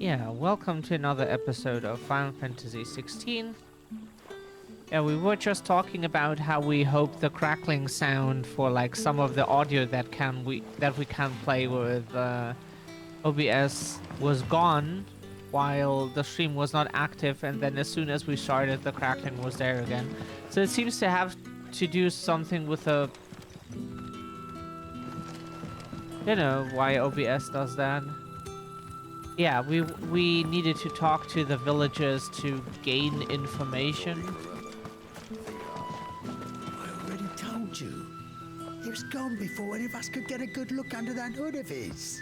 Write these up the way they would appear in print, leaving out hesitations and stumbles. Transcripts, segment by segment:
Yeah, welcome to another episode of Final Fantasy XVI. Yeah, we were just talking about how we hope the crackling sound for like some of the audio that we can play with OBS was gone while the stream was not active, and then as soon as we started, the crackling was there again. So it seems to have to do something with why OBS does that. Yeah, we needed to talk to the villagers to gain information. I already told you. He was gone before any of us could get a good look under that hood of his.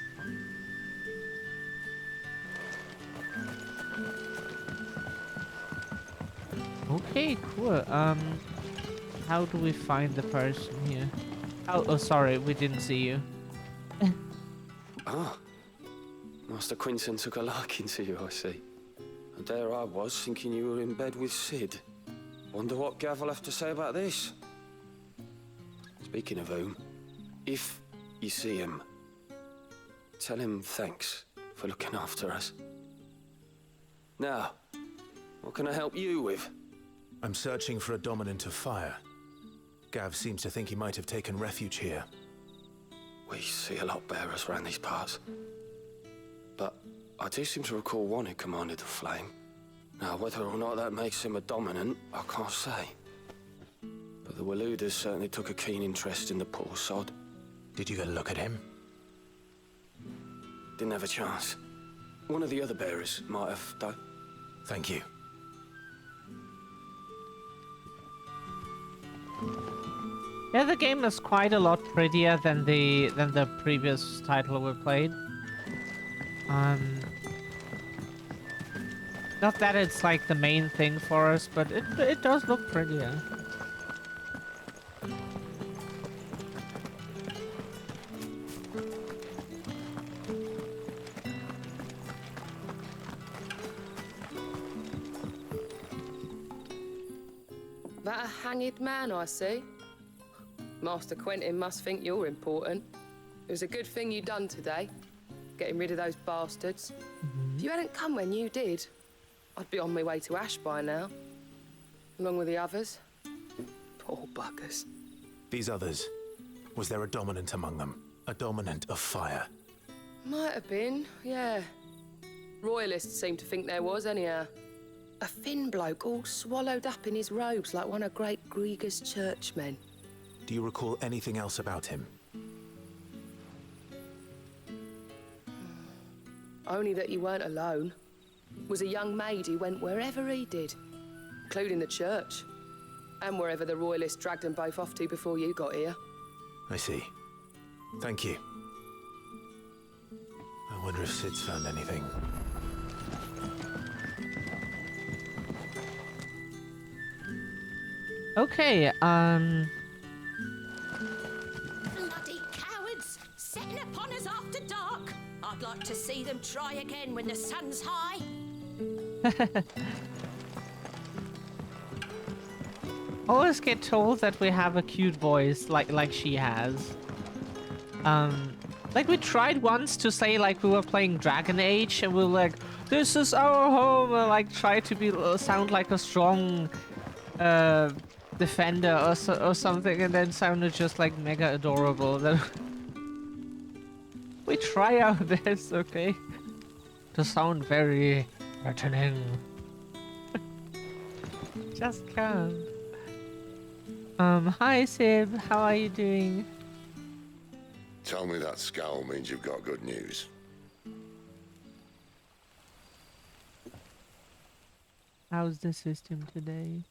Okay, cool. How do we find the person here? Oh, sorry, we didn't see you. Ah, Master Quinton took a liking to you, I see. And there I was, thinking you were in bed with Sid. Wonder what Gav will have to say about this. Speaking of whom, if you see him, tell him thanks for looking after us. Now, what can I help you with? I'm searching for a dominant of fire. Gav seems to think he might have taken refuge here. We see a lot bearers around these parts. But I do seem to recall one who commanded the flame. Now, whether or not that makes him a dominant, I can't say. But the Waluders certainly took a keen interest in the poor sod. Did you get a look at him? Didn't have a chance. One of the other bearers might have done. Thank you. Yeah, the game is quite a lot prettier than the previous title we played. Not that it's like the main thing for us, but it does look prettier. That a hanged man, I see. Master Quentin must think you're important. It was a good thing you done today, getting rid of those bastards. If you hadn't come when you did, I'd be on my way to Ash by now, along with the others. Poor buggers. These others, was there a dominant among them? A dominant of fire? Might have been, yeah. Royalists seem to think there was, anyhow. A thin bloke all swallowed up in his robes like one of Great Grieger's churchmen. Do you recall anything else about him? Only that you weren't alone. Was a young maid who went wherever he did, including the church, and wherever the Royalists dragged them both off to before you got here. I see. Thank you. I wonder if Sid's found anything. Okay, Bloody cowards! Setting upon us after dark! I'd like to see them try again when the sun's high. always get told that we have a cute voice like she has. Like we tried once to say like we were playing Dragon Age and we were like, this is our home, and like try to be sound like a strong defender or something, and then sounded just like mega adorable. Then we try our best, okay, to sound very threatening. Just can't. Hi Sib, how are you doing? Tell me that scowl means you've got good news. How's the system today?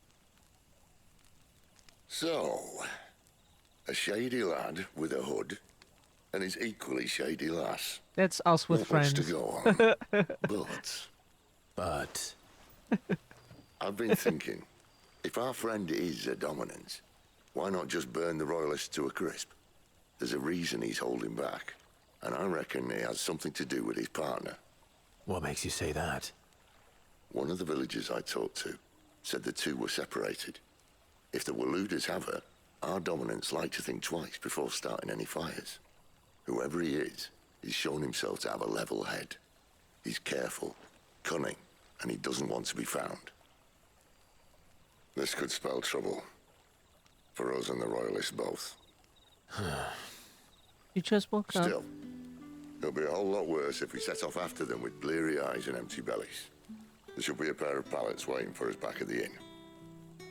So, a shady lad with a hood and his equally shady lass. That's us with Not friends. much to go on. But... I've been thinking, if our friend is a dominant, why not just burn the Royalists to a crisp? There's a reason he's holding back, and I reckon it has something to do with his partner. What makes you say that? One of the villagers I talked to said the two were separated. If the Waluders have her, our dominants like to think twice before starting any fires. Whoever he is, he's shown himself to have a level head. He's careful, cunning, and he doesn't want to be found. This could spell trouble. For us and the Royalists both. You just woke up. Still, it'll be a whole lot worse if we set off after them with bleary eyes and empty bellies. There should be a pair of pallets waiting for us back at the inn.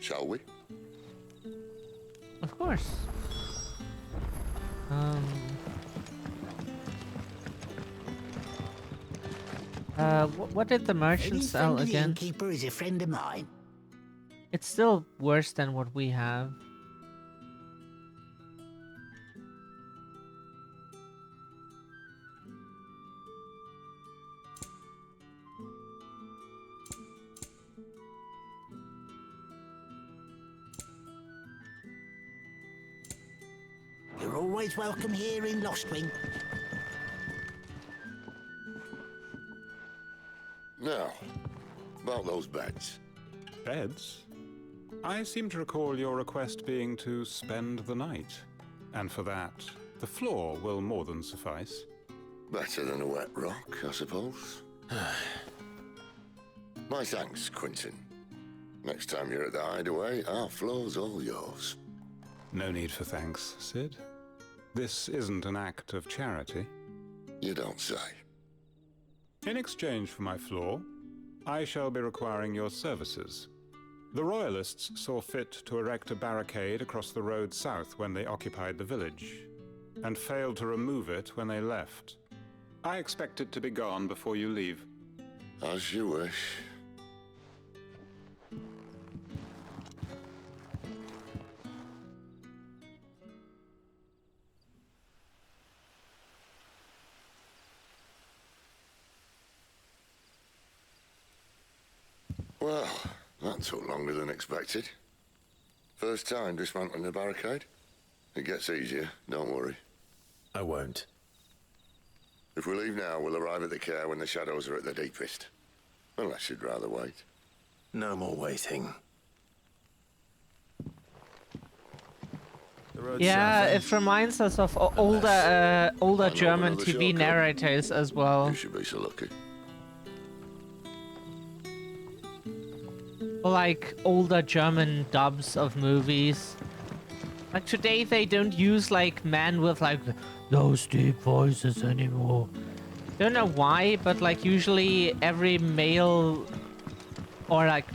Shall we? Of course. What did the merchant sell The again? innkeeper is a friend of mine. It's still worse than what we have. You're always welcome here in Lostwing. Now, about those beds. Beds? I seem to recall your request being to spend the night. And for that, the floor will more than suffice. Better than a wet rock, I suppose. My thanks, Quentin. Next time you're at the hideaway, our floor's all yours. No need for thanks, Sid. This isn't an act of charity. You don't say. In exchange for my floor, I shall be requiring your services. The Royalists saw fit to erect a barricade across the road south when they occupied the village, and failed to remove it when they left. I expect it to be gone before you leave. As you wish. Well, that took longer than expected. First time dismantling the barricade? It gets easier, don't worry. I won't. If we leave now, we'll arrive at the care when the shadows are at their deepest. Unless you'd rather wait. No more waiting. The road's Yeah, south, eh? it reminds us of older I know German another TV shortcut. narrators as well. You should be so lucky. Like older German dubs of movies. Like today they don't use like men with like those deep voices anymore. Don't know why, but like usually every male or like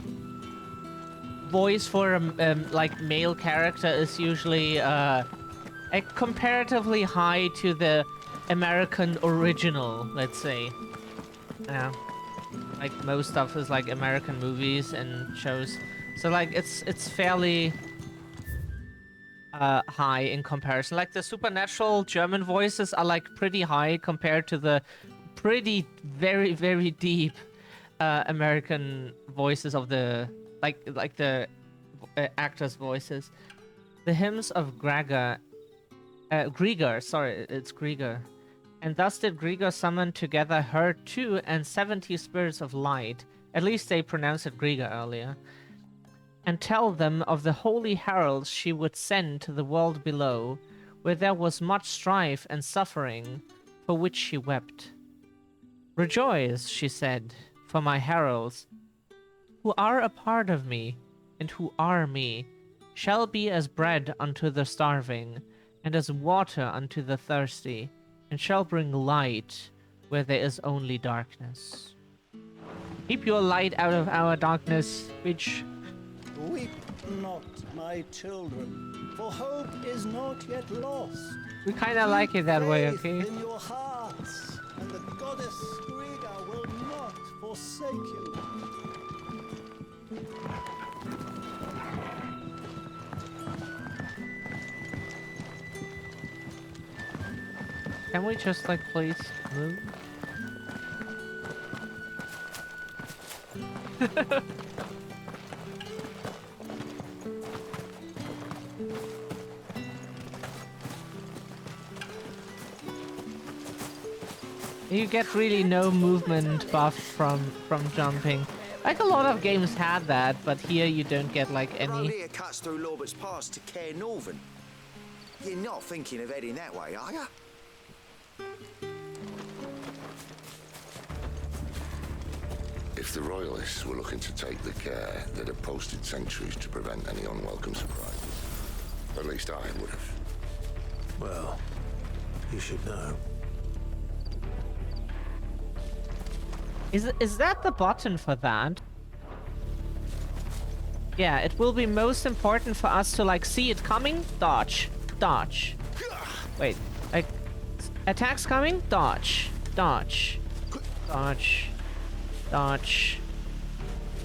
voice for a like male character is usually a comparatively high to the American original, let's say. Yeah. Like most stuff is like American movies and shows, so like it's fairly high in comparison. Like the supernatural German voices are like pretty high compared to the pretty very deep American voices of the like the actors' voices. The hymns of Grieger, sorry, it's Grieger. And thus did Grieger summon together her 2 and 70 spirits of light, at least they pronounced it Grieger earlier, and tell them of the holy heralds she would send to the world below, where there was much strife and suffering, for which she wept. Rejoice, she said, for my heralds, who are a part of me, and who are me, shall be as bread unto the starving, and as water unto the thirsty, and shall bring light where there is only darkness. Keep your light out of our darkness, bitch. Weep not, my children, for hope is not yet lost. We kinda like it that way, Faith okay? in your hearts, and the goddess Griga will not forsake you. Can we just like please move? You get really no movement buff from jumping. Like a lot of games had that, but here you don't get like The road any. here cuts through Lorbert's Pass to Care Northern. You're not thinking of heading that way, are you? If the Royalists were looking to take the care, they'd have posted sentries to prevent any unwelcome surprises. At least I would have. Well, you should know. Is that the button for that? Yeah, it will be most important for us to like see it coming, dodge, dodge. Wait, like attacks coming, dodge, dodge, dodge, dodge,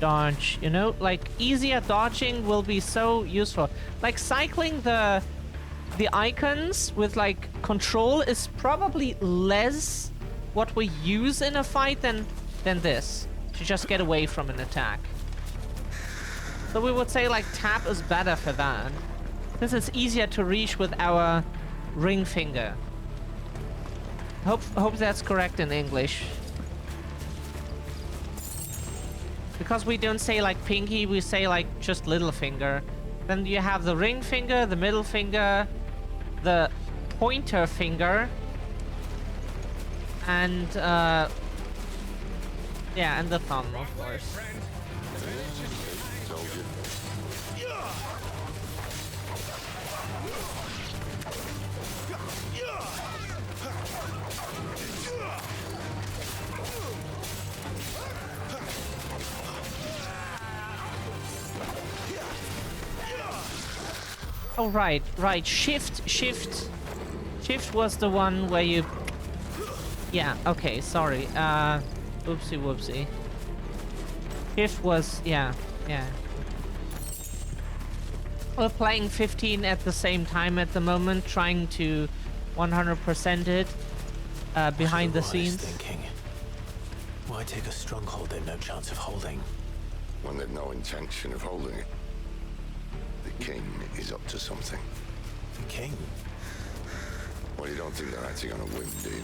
dodge. You know, like easier dodging will be so useful. Like cycling the icons with like control is probably less what we use in a fight than this to just get away from an attack. So we would say like tap is better for that. This is easier to reach with our ring finger. Hope that's correct in English. Because we don't say like pinky, we say like just little finger. Then you have the ring finger, the middle finger, the pointer finger, and yeah, and the thumb, of course. Oh, right. Shift was the one where you... Yeah, okay, sorry. Oopsie whoopsie. Shift was... Yeah. We're playing 15 at the same time at the moment, trying to 100% it behind the scenes. Thinking, why take a stronghold they've no chance of holding? When they've no intention of holding it. The king is up to something. The king? Well, you don't think they're acting on a whim, do you?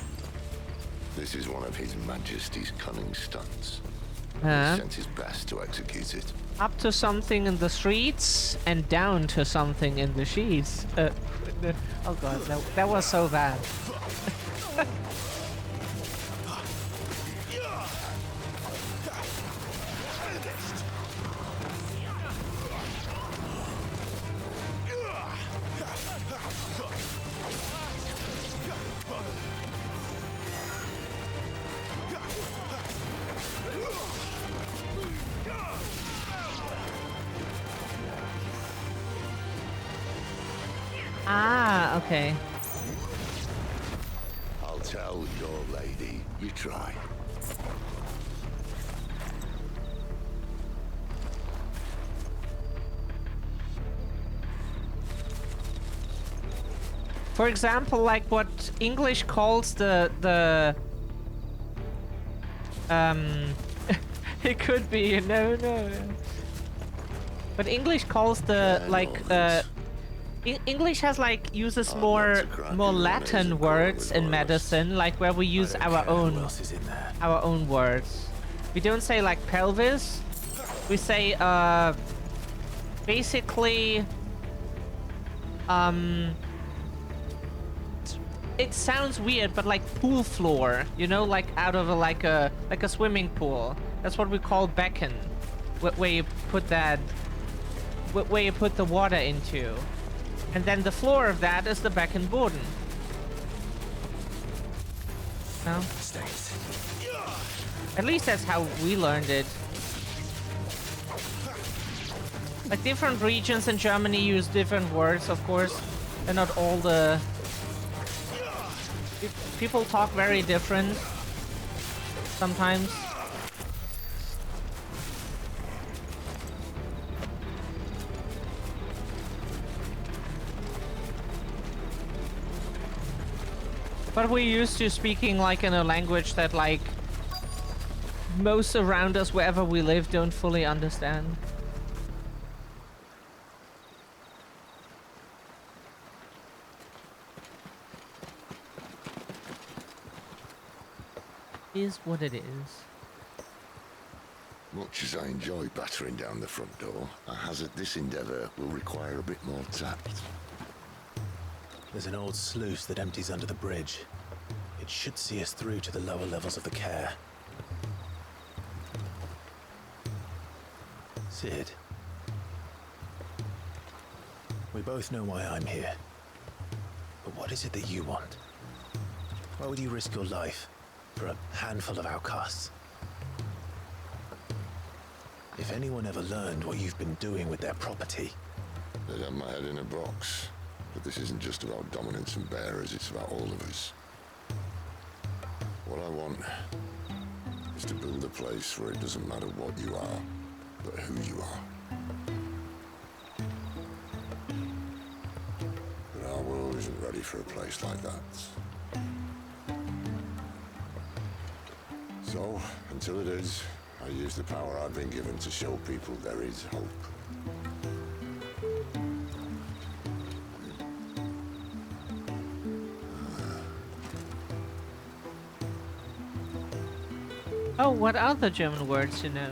This is one of His Majesty's cunning stunts. He sent his best to execute it. Up to something in the streets and down to something in the sheets. Oh god, that was so bad. Ah, okay. I'll tell your lady, you try. For example, like what English calls the it could be no. But English calls the English has like uses more Latin words in medicine, like where we use our own words. We don't say like pelvis. We say basically it sounds weird, but like pool floor, you know, like out of like a swimming pool. That's what we call becken, where you put that, where you put the water into. And then the floor of that is the Beckenboden. No? At least that's how we learned it. Like different regions in Germany use different words, of course. And not all the... People talk very different sometimes. But we're used to speaking like in a language that like most around us wherever we live don't fully understand. Is what it is. Much as I enjoy battering down the front door, I hazard this endeavour will require a bit more tact. There's an old sluice that empties under the bridge. It should see us through to the lower levels of the care. Cid. We both know why I'm here. But what is it that you want? Why would you risk your life for a handful of outcasts? If anyone ever learned what you've been doing with their property... They'd have my head in a box. But this isn't just about dominance and bearers, it's about all of us. What I want is to build a place where it doesn't matter what you are, but who you are. But our world isn't ready for a place like that. So, until it is, I use the power I've been given to show people there is hope. Oh, what other German words you know?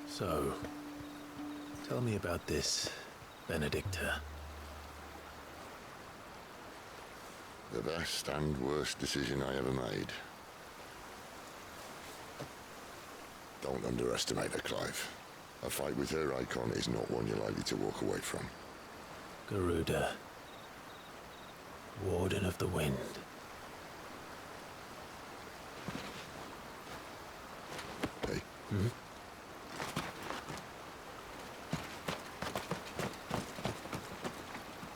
So, tell me about this, Benedicta. The best and worst decision I ever made. Don't underestimate her, Clive. A fight with her icon is not one you're likely to walk away from. Garuda. Warden of the Wind. Hey? Hmm?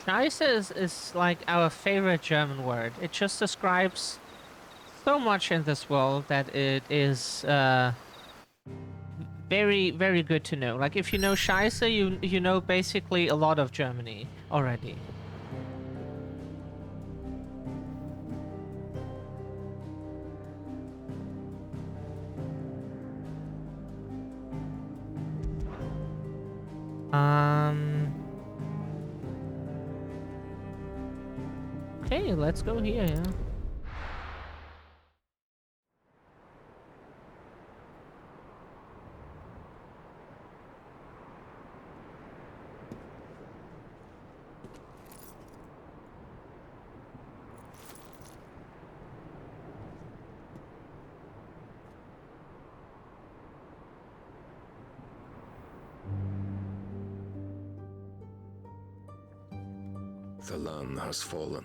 Scheiße is like our favorite German word. It just describes so much in this world that it is very, very good to know. Like if you know Scheiße, you know basically a lot of Germany already. Okay, let's go here, yeah. The land has fallen.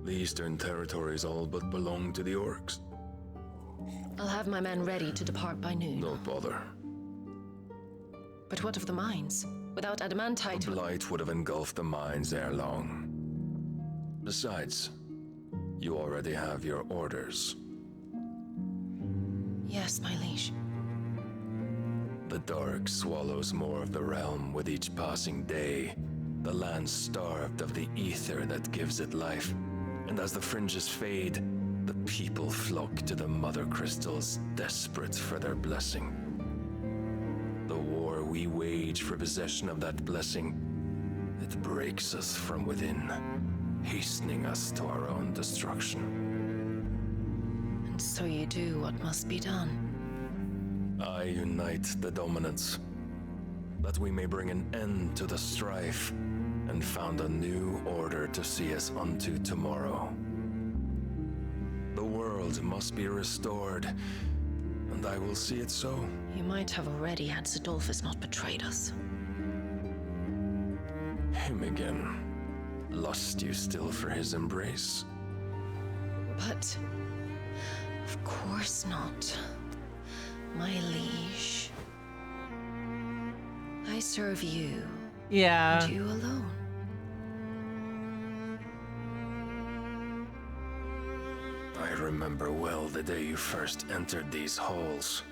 The Eastern Territories all but belong to the Orcs. I'll have my men ready to depart by noon. Don't bother. But what of the mines? Without adamantite... The blight would have engulfed the mines ere long. Besides, you already have your orders. Yes, my liege. The dark swallows more of the realm with each passing day. The land starved of the ether that gives it life. And as the fringes fade, the people flock to the mother crystals, desperate for their blessing. The war we wage for possession of that blessing, it breaks us from within, hastening us to our own destruction. And so you do what must be done. I unite the dominants, that we may bring an end to the strife, and found a new order to see us unto tomorrow. The world must be restored, and I will see it so. You might have already had Sidolphus not betrayed us. Him again. Lust you still for his embrace? But... of course not. My liege. I serve you. Yeah. And you alone. I remember well the day you first entered these halls.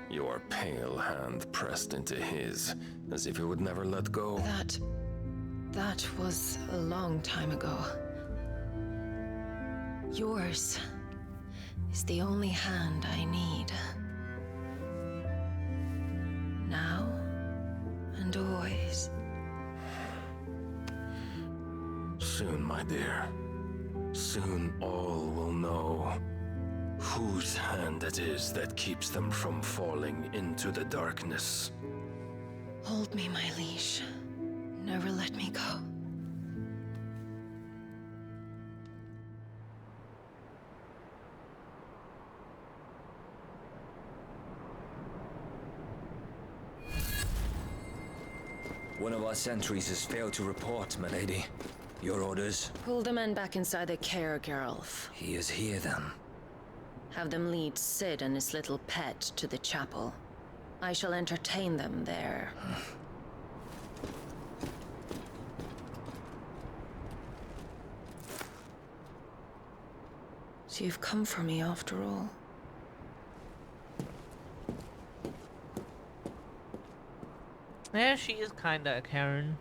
Your pale hand pressed into his, as if it would never let go. That was a long time ago. Yours is the only hand I need. Now and always. Soon, my dear. Soon all will know Whose hand it is that keeps them from falling into the darkness? Hold me, my liege. Never let me go. One of our sentries has failed to report, my lady. Your orders? Pull the men back inside the care, Geralf. He is here, then. Have them lead Sid and his little pet to the chapel. I shall entertain them there. So you've come for me after all. Yeah, she is kinda a Karen.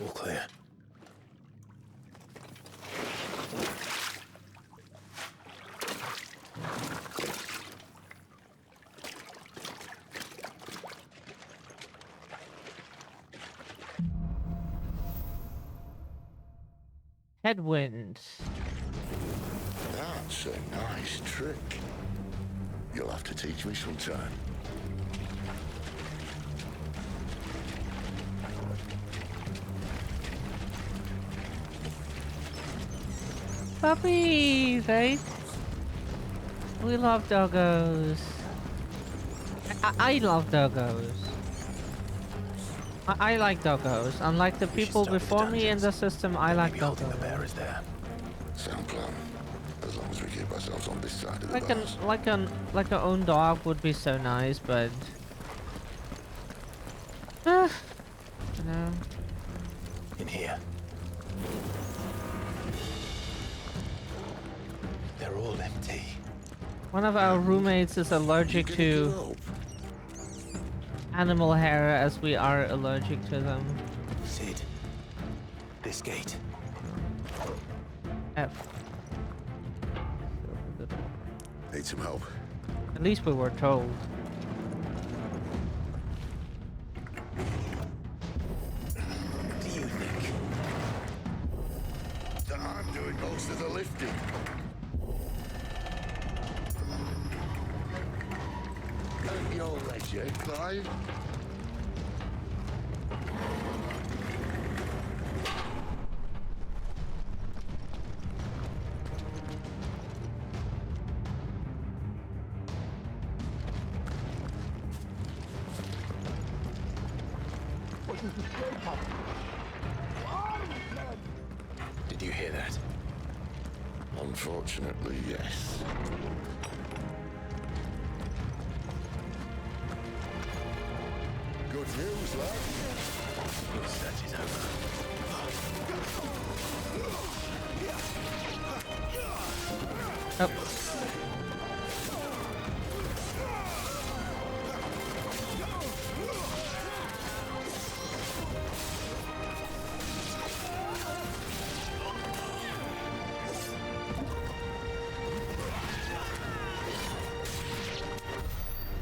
All clear. Headwind. That's a nice trick. You'll have to teach me sometime. Puppies, right? We love doggos. I love doggos. I like doggos. Unlike the people before me in the system, I like doggos. The bear is there. Sound plan. As long as we keep ourselves on this side of the bars. Like an own dog would be so nice, but you know. In here. They're all empty. One of our roommates is allergic to animal hair, as we are allergic to them. Sid. This gate. F. Need some help. At least we were told. What do you think? That I'm doing most of the lifting. At your leisure, Clive. Did you hear that? Unfortunately, yes. Good news, lad. Your search is over. Oh.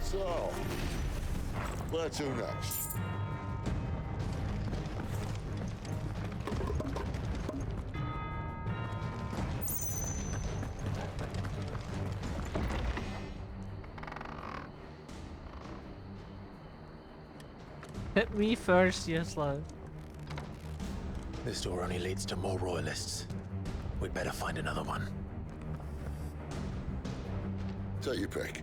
So, where to next? Hit me first, yes, love. This door only leads to more royalists. We'd better find another one. Take your pick.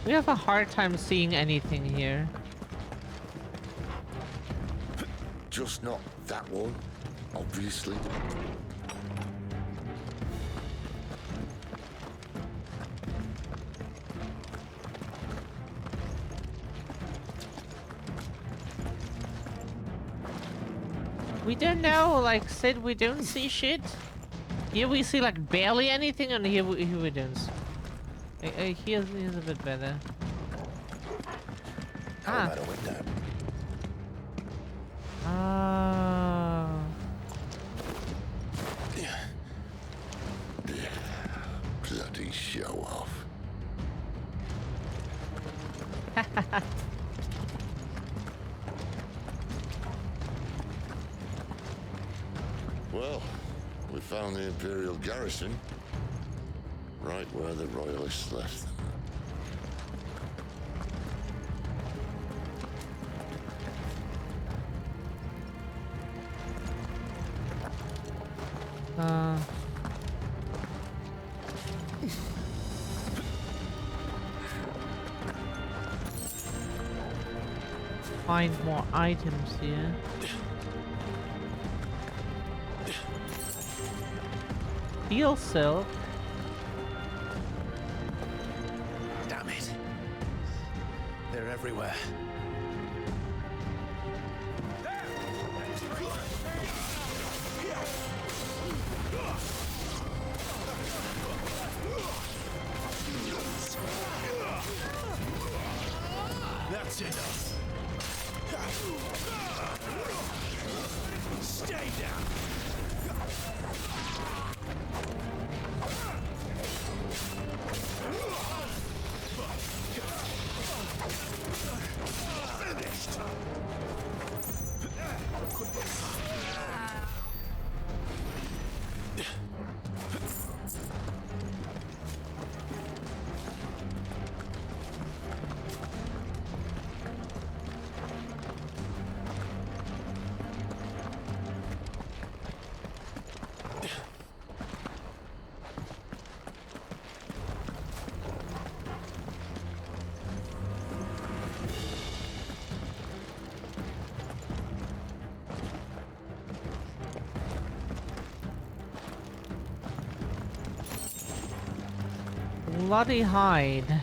We have a hard time seeing anything here. Just not that one, obviously. We don't know, like Sid, we don't see shit. Here we see like barely anything, and here we don't. Here's a bit better. How about a window? Ah. Bloody show off. Well, we found the Imperial garrison. Right where the Royalists left them. Find more items here. Steel silk. Damn it. They're everywhere. That's enough. Stay down. Finished. Bloody hide.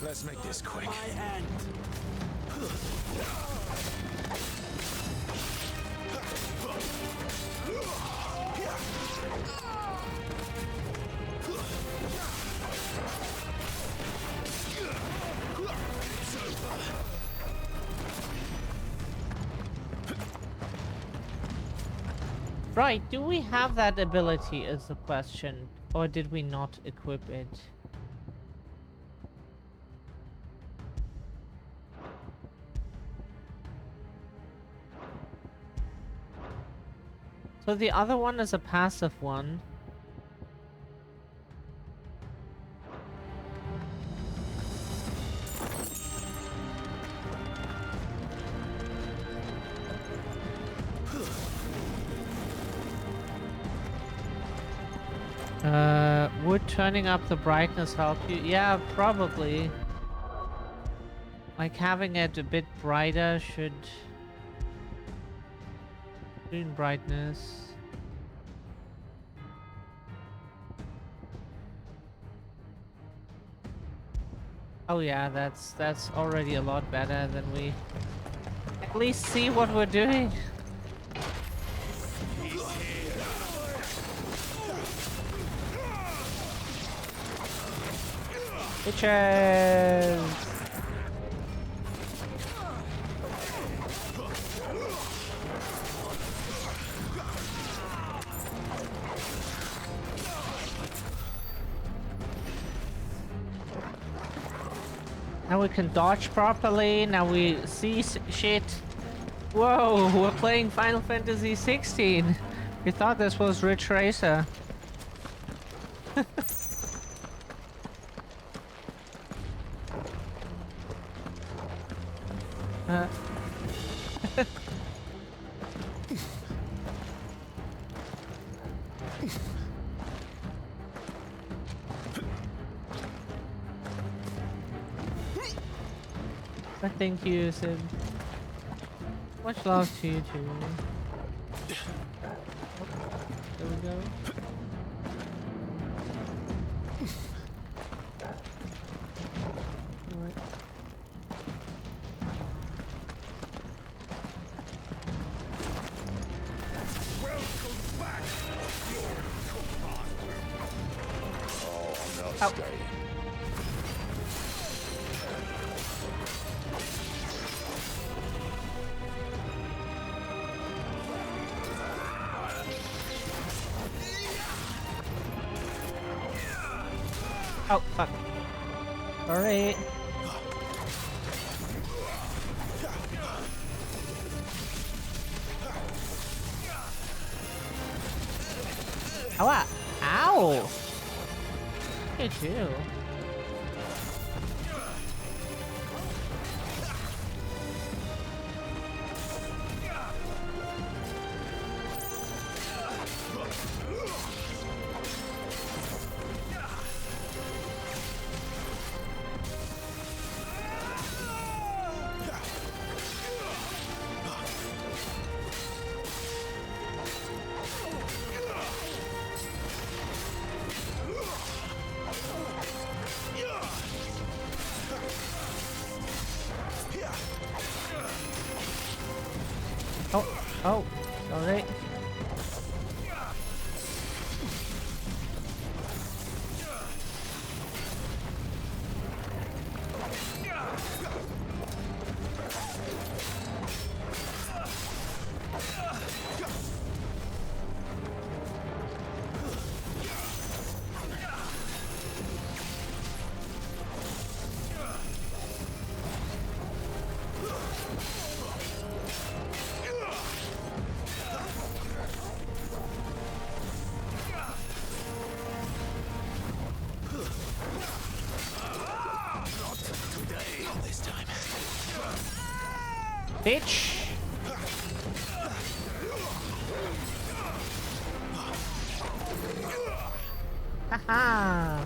Let's make this quick. My hand. Right, do we have that ability is the question, or did we not equip it? So the other one is a passive one. Would turning up the brightness help you? Yeah, probably. Like having it a bit brighter should... Screen brightness. Oh yeah, that's already a lot better than we at least see what we're doing. Bitches! Now we can dodge properly, now we see shit. Whoa, we're playing Final Fantasy 16. We thought this was Ridge Racer. Thank you, Sid. Much love to you too. There we go. Alright. Oh, I'm not staying. Oh, fuck. Alright. Ow! Ow! You too. Oh, alright. Bitch! Haha!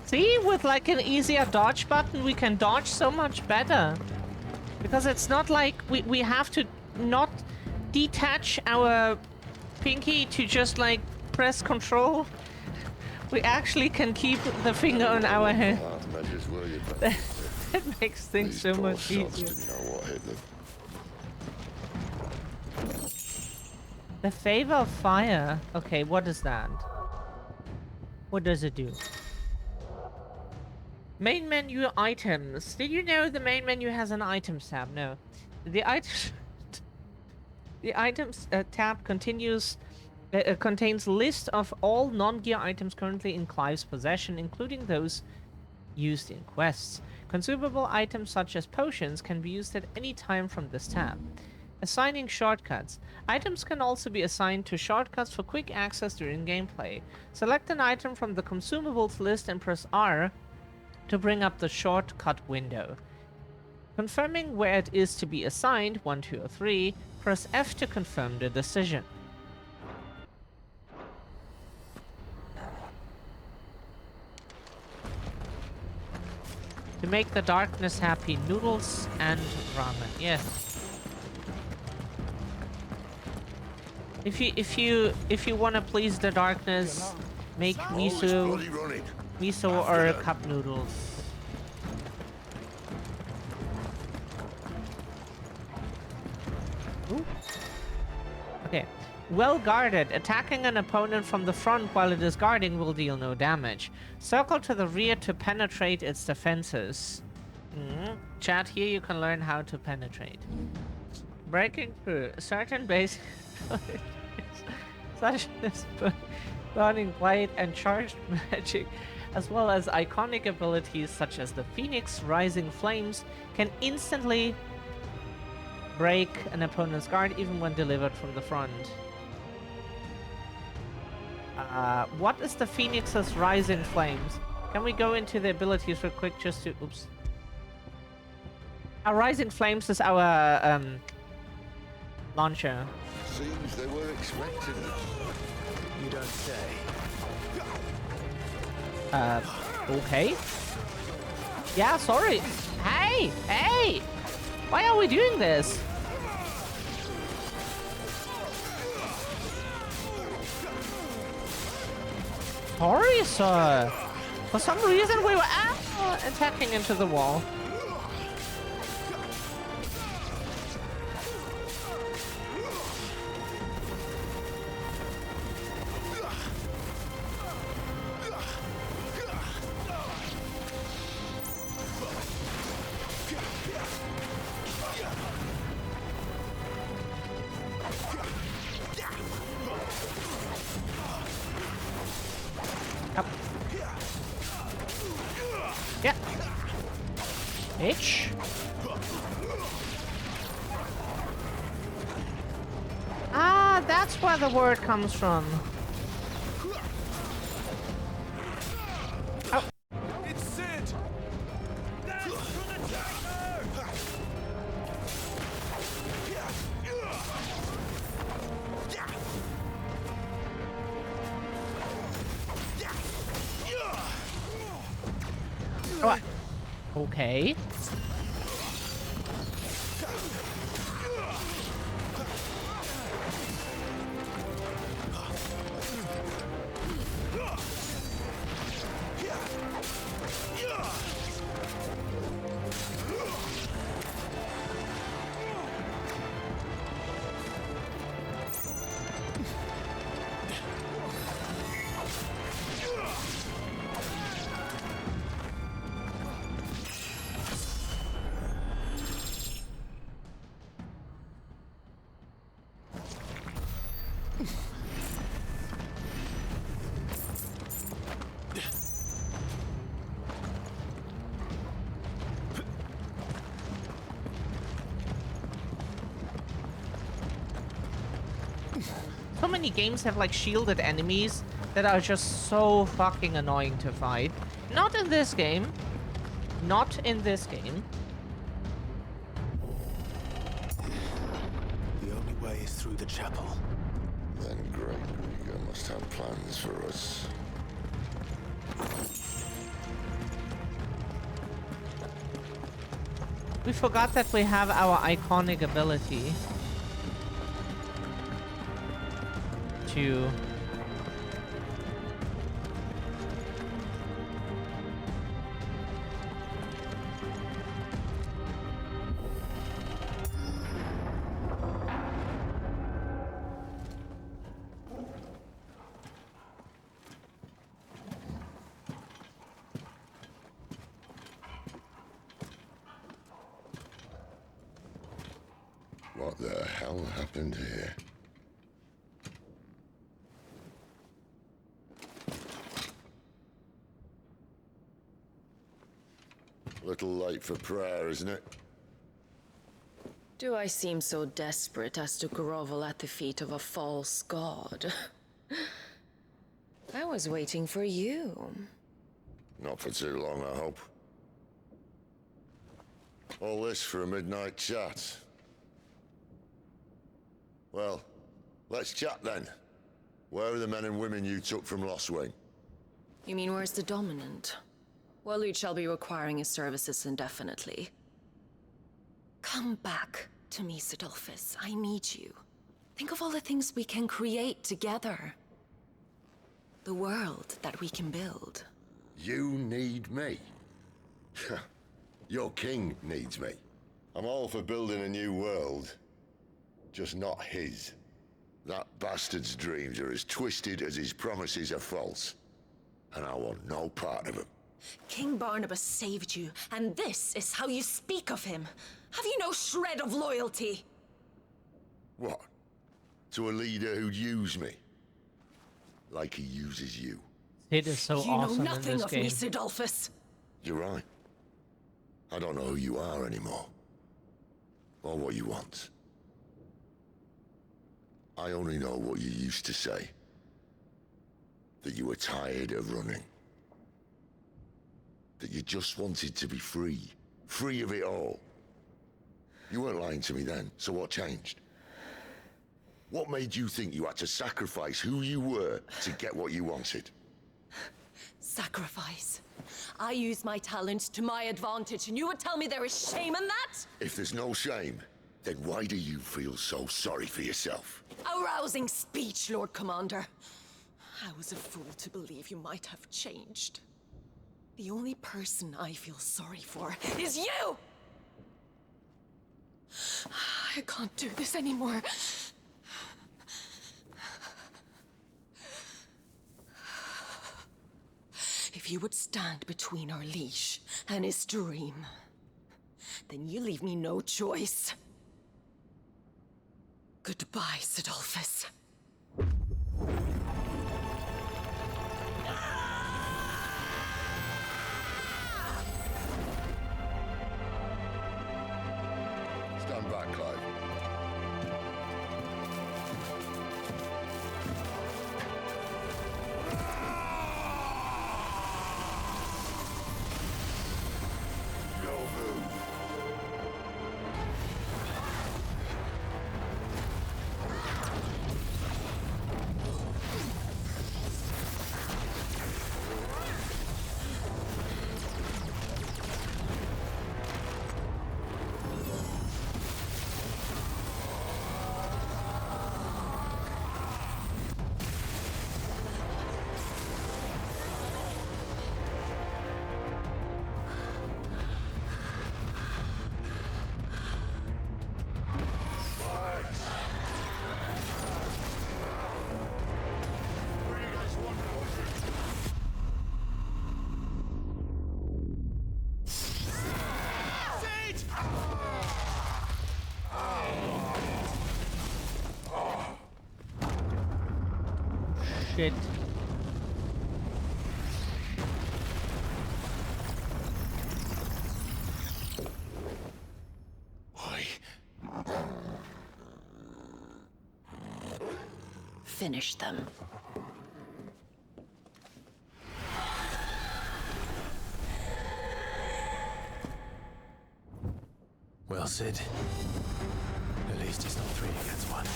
See, with like an easier dodge button, we can dodge so much better. Because it's not like we have to not detach our pinky to just like press control. We actually can keep the finger on our hand. That makes things so much easier. The favor of fire. Okay, what is that? What does it do? Main menu items. Did you know the main menu has an items tab? No. The items tab contains list of all non-gear items currently in Clive's possession, including those used in quests. Consumable items such as potions can be used at any time from this tab. Assigning shortcuts. Items can also be assigned to shortcuts for quick access during gameplay. Select an item from the consumables list and press R to bring up the shortcut window. Confirming where it is to be assigned, 1, 2, or 3, press F to confirm the decision. To make the darkness happy, noodles and ramen. Yes. If you want to please the darkness, make miso or cup noodles. Ooh. Okay. Well guarded. Attacking an opponent from the front while it is guarding will deal no damage. Circle to the rear to penetrate its defenses. Chat, here you can learn how to penetrate. Breaking through certain basic such as burning blade and charged magic, as well as iconic abilities such as the Phoenix Rising Flames, can instantly break an opponent's guard even when delivered from the front. What is the Phoenix's Rising Flames? Can we go into the abilities real quick just to... Oops. Our Rising Flames is our launcher. Seems they were expecting it. You don't say. Okay. Yeah, sorry. Hey! Hey! Why are we doing this? Sorry, sir. For some reason, we were attacking into the wall. Yeah. H. Ah, that's where the word comes from. Oh. It's Sid! Dance from the tanker! Oh, okay. So many games have like shielded enemies that are just so fucking annoying to fight. Not in this game. Not in this game. The only way is through the chapel. Then Great Rieger must have plans for us. We forgot that we have our iconic ability to What the hell happened here? A little late for prayer, isn't it? Do I seem so desperate as to grovel at the feet of a false god? I was waiting for you. Not for too long, I hope. All this for a midnight chat. Well, let's chat then. Where are the men and women you took from Lostwing? You mean where's the dominant? Well, you shall be requiring his services indefinitely. Come back to me, Sidolphus. I need you. Think of all the things we can create together. The world that we can build. You need me? Your king needs me. I'm all for building a new world. Just not his. That bastard's dreams are as twisted as his promises are false. And I want no part of them. King Barnabas saved you, and this is how you speak of him. Have you no shred of loyalty? What? To a leader who'd use me? Like he uses you. It is so you awesome know nothing in this of game. me, Sidolphus. You're right. I don't know who you are anymore. Or what you want. I only know what you used to say. That you were tired of running. That you just wanted to be free. Free of it all. You weren't lying to me then, so what changed? What made you think you had to sacrifice who you were to get what you wanted? Sacrifice. I use my talents to my advantage, and you would tell me there is shame in that? If there's no shame, then why do you feel so sorry for yourself? A rousing speech, Lord Commander. I was a fool to believe you might have changed. The only person I feel sorry for is you! I can't do this anymore. If you would stand between our leash and his dream, then you leave me no choice. Goodbye, Sidolphus. Stand back, Clive. No move. Shit. Why? Finish them. Well, Sid. At least it's not 3 against 1.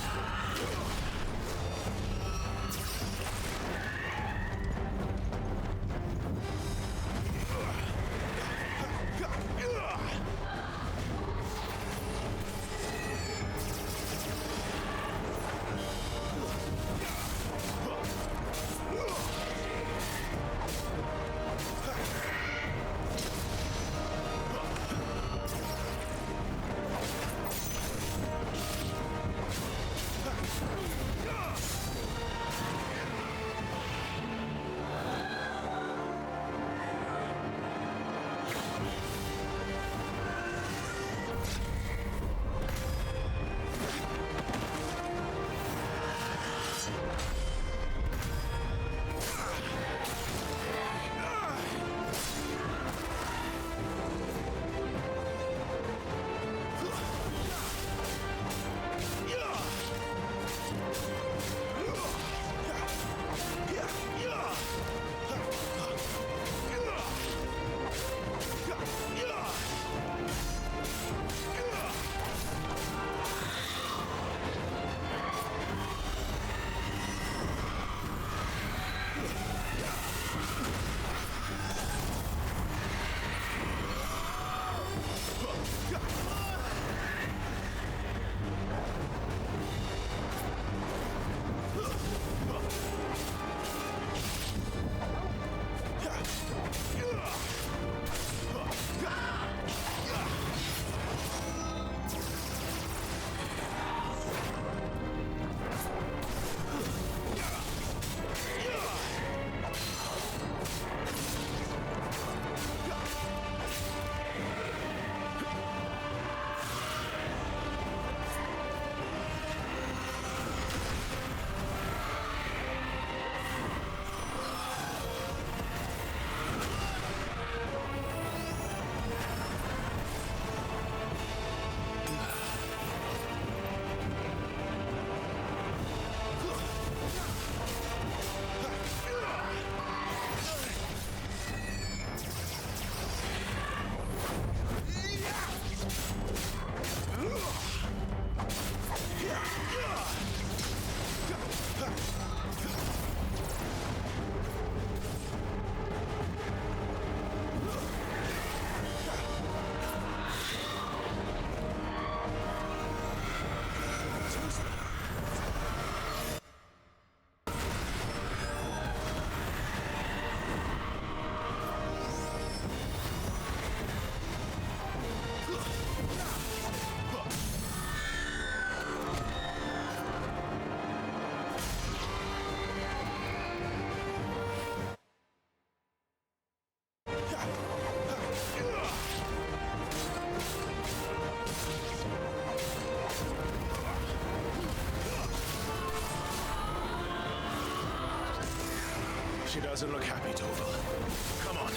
She doesn't look happy, Torval. Come on.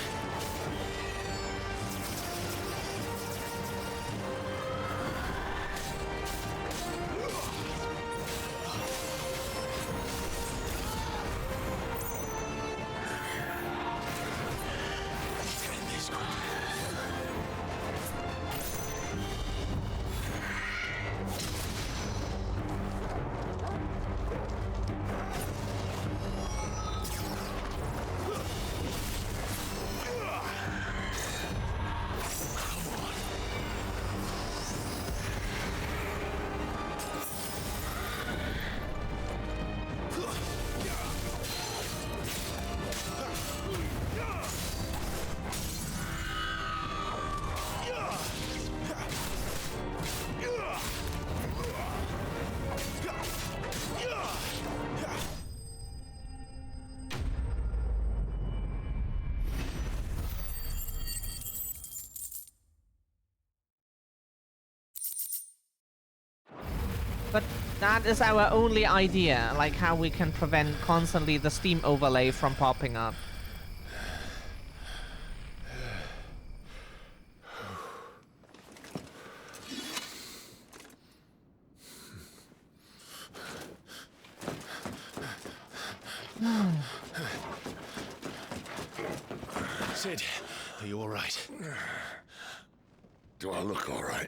But that is our only idea, like how we can prevent constantly the steam overlay from popping up. Sid, are you all right? Do I look all right?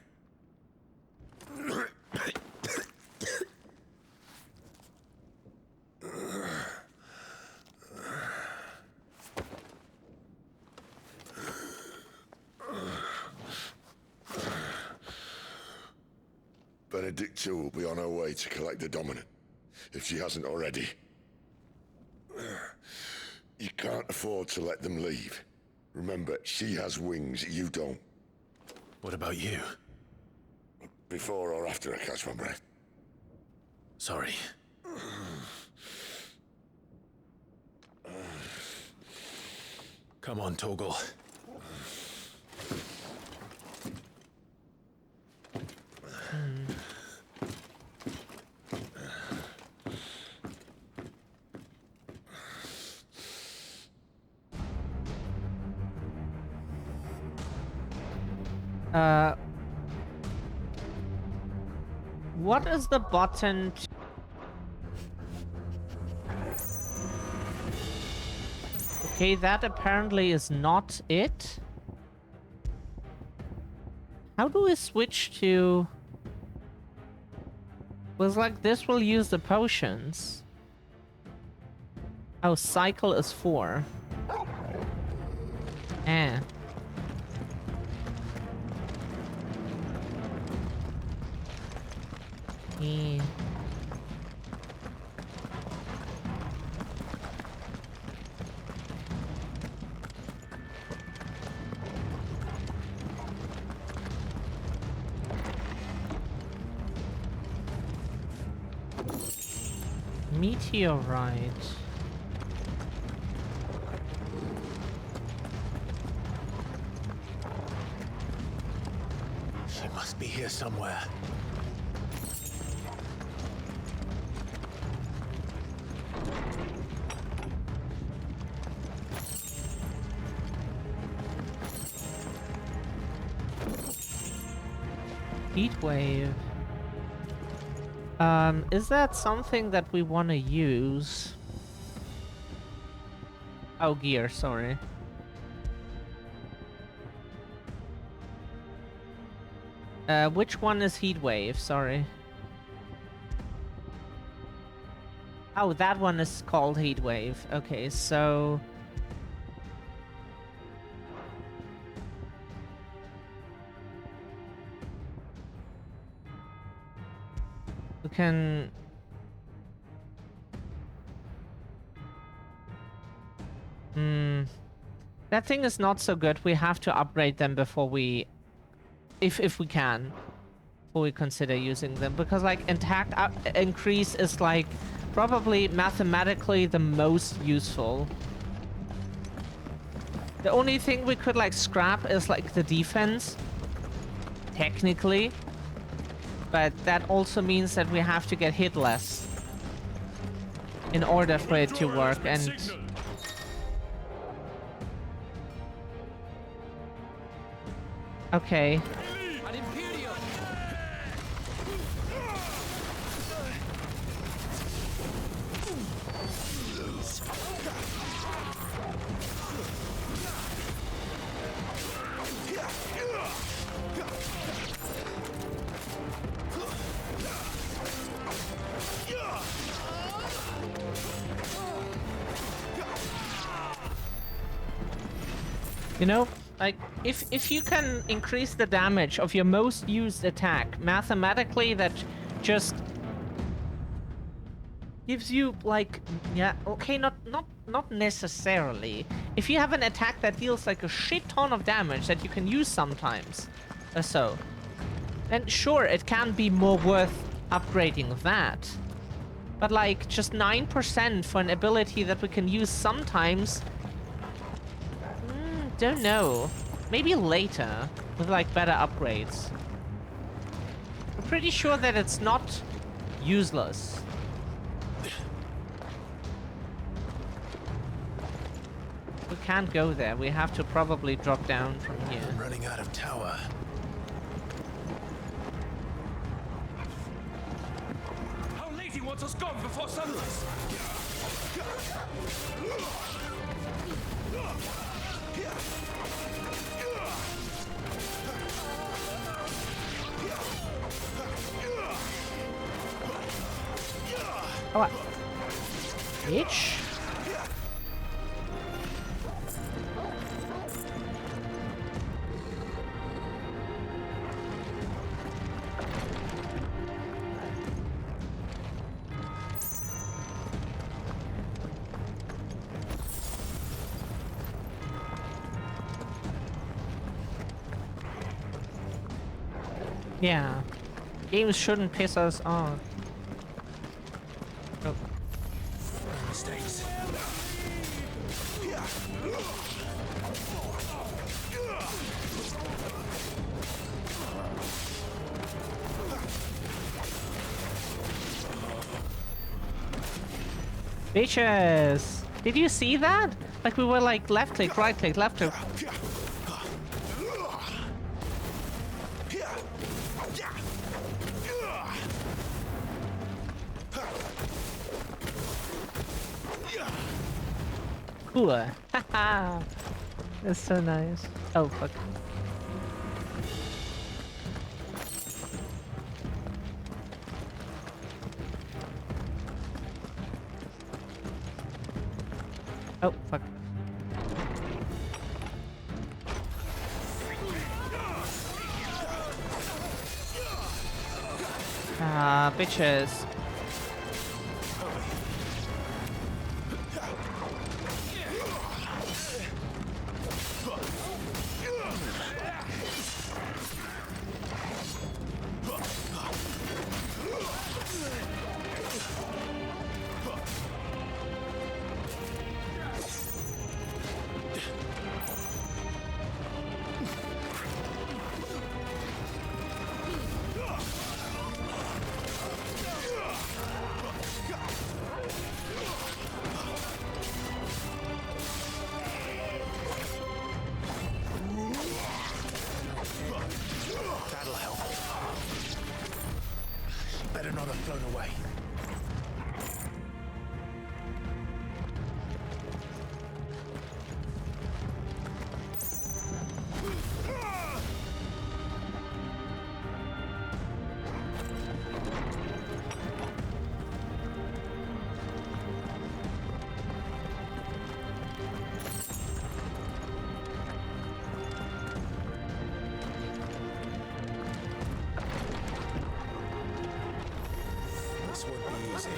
Benedicta will be on her way to collect the Dominant, if she hasn't already. You can't afford to let them leave. Remember, she has wings, you don't. What about you? Before or after I catch my breath? Sorry. Come on, Torgal. What is the button? Okay, that apparently is not it. How do we switch to... Was like this will use the potions. Oh, cycle is 4. Eh. Yeah. Meteorite. She must be here somewhere. Heat wave. Is that something that we want to use? Oh, gear, sorry. Which one is heat wave? Sorry. Oh, that one is called heat wave. Okay, so... we can... That thing is not so good. We have to upgrade them before we... If we can. Before we consider using them. Because, like, attack increase is, like, probably mathematically the most useful. The only thing we could, like, scrap is, like, the defense. Technically. But that also means that we have to get hit less in order for it to work, and Okay. An Imperial! You know, like, if you can increase the damage of your most used attack, mathematically that just gives you, like, yeah, okay, not necessarily. If you have an attack that deals, like, a shit ton of damage that you can use sometimes, or so, then sure, it can be more worth upgrading that. But, like, just 9% for an ability that we can use sometimes... don't know. Maybe later, with, like, better upgrades. I'm pretty sure that it's not useless. We can't go there. We have to probably drop down from here. I'm running out of tower. Our lady wants us gone before sunrise! Oh, bitch. Yeah. Games shouldn't piss us off. Oh. Mistakes. Bitches! Did you see that? Like we were like left click, right click, left click. Cool. Haha. That's so nice. Oh fuck. Oh fuck. Ah, bitches. That'll help. She better not have flown away. This won't be easy.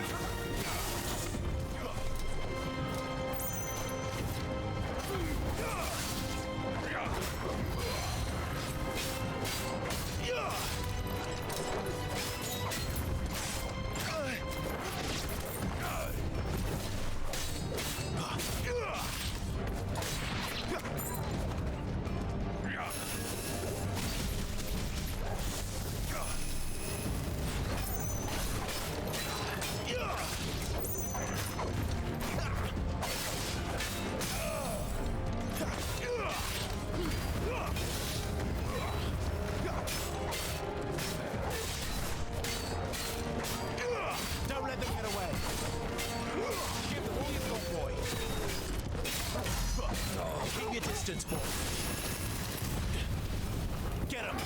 nonsense, boy. Get him!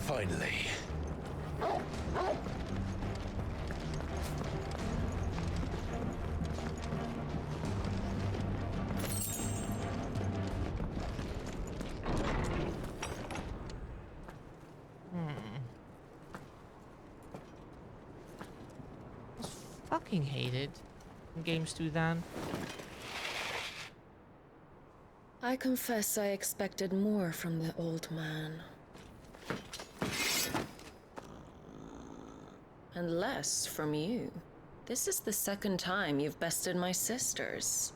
Finally. Fucking hate it when games do that. I confess I expected more from the old man. And less from you. This is the second time you've bested my sisters.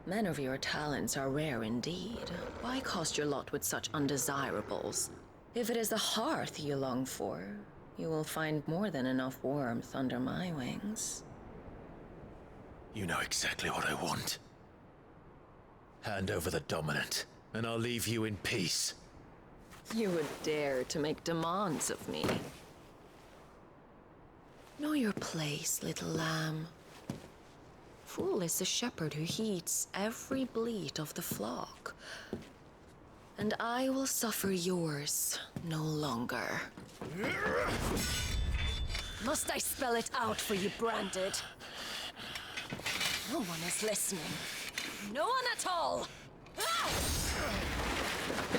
Men of your talents are rare indeed. Why cast your lot with such undesirables? If it is the hearth you long for, you will find more than enough warmth under my wings. You know exactly what I want. Hand over the dominant, and I'll leave you in peace. You would dare to make demands of me. Know your place, little lamb. Fool is the shepherd who heeds every bleat of the flock. And I will suffer yours no longer. Must I spell it out for you, Branded? No one is listening. No one at all!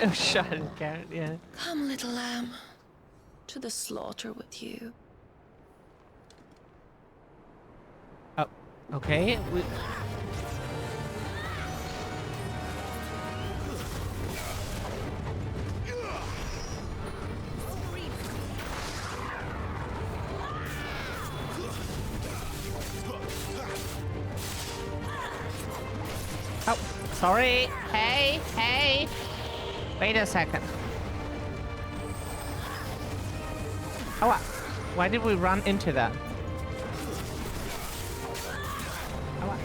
Oh, shut it, Garrett, yeah. Come, little lamb. To the slaughter with you. Oh, okay. Oh, sorry. Hey, hey. Wait a second. Oh, why did we run into that? Oh,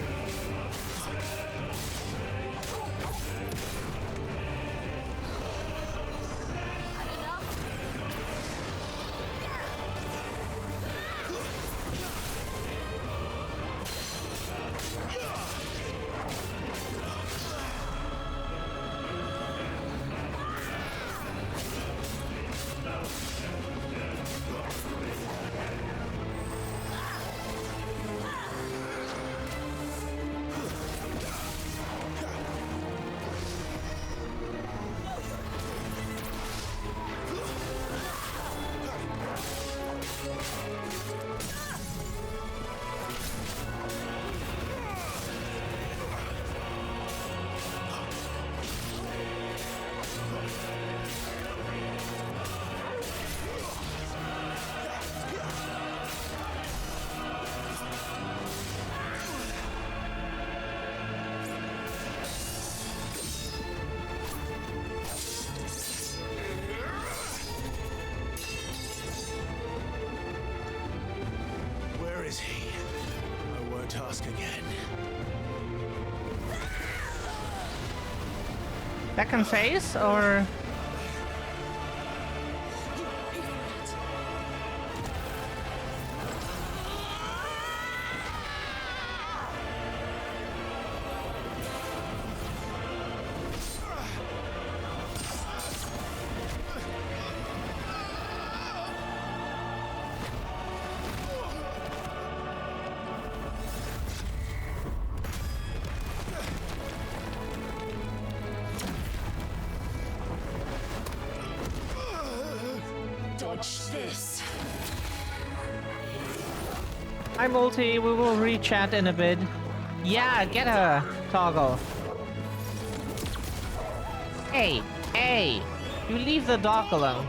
ask again. Second phase, or? Dodge this. Hi, Multi. We will re-chat in a bit. Yeah, get her, Toggle. Hey, hey! You leave the dog alone.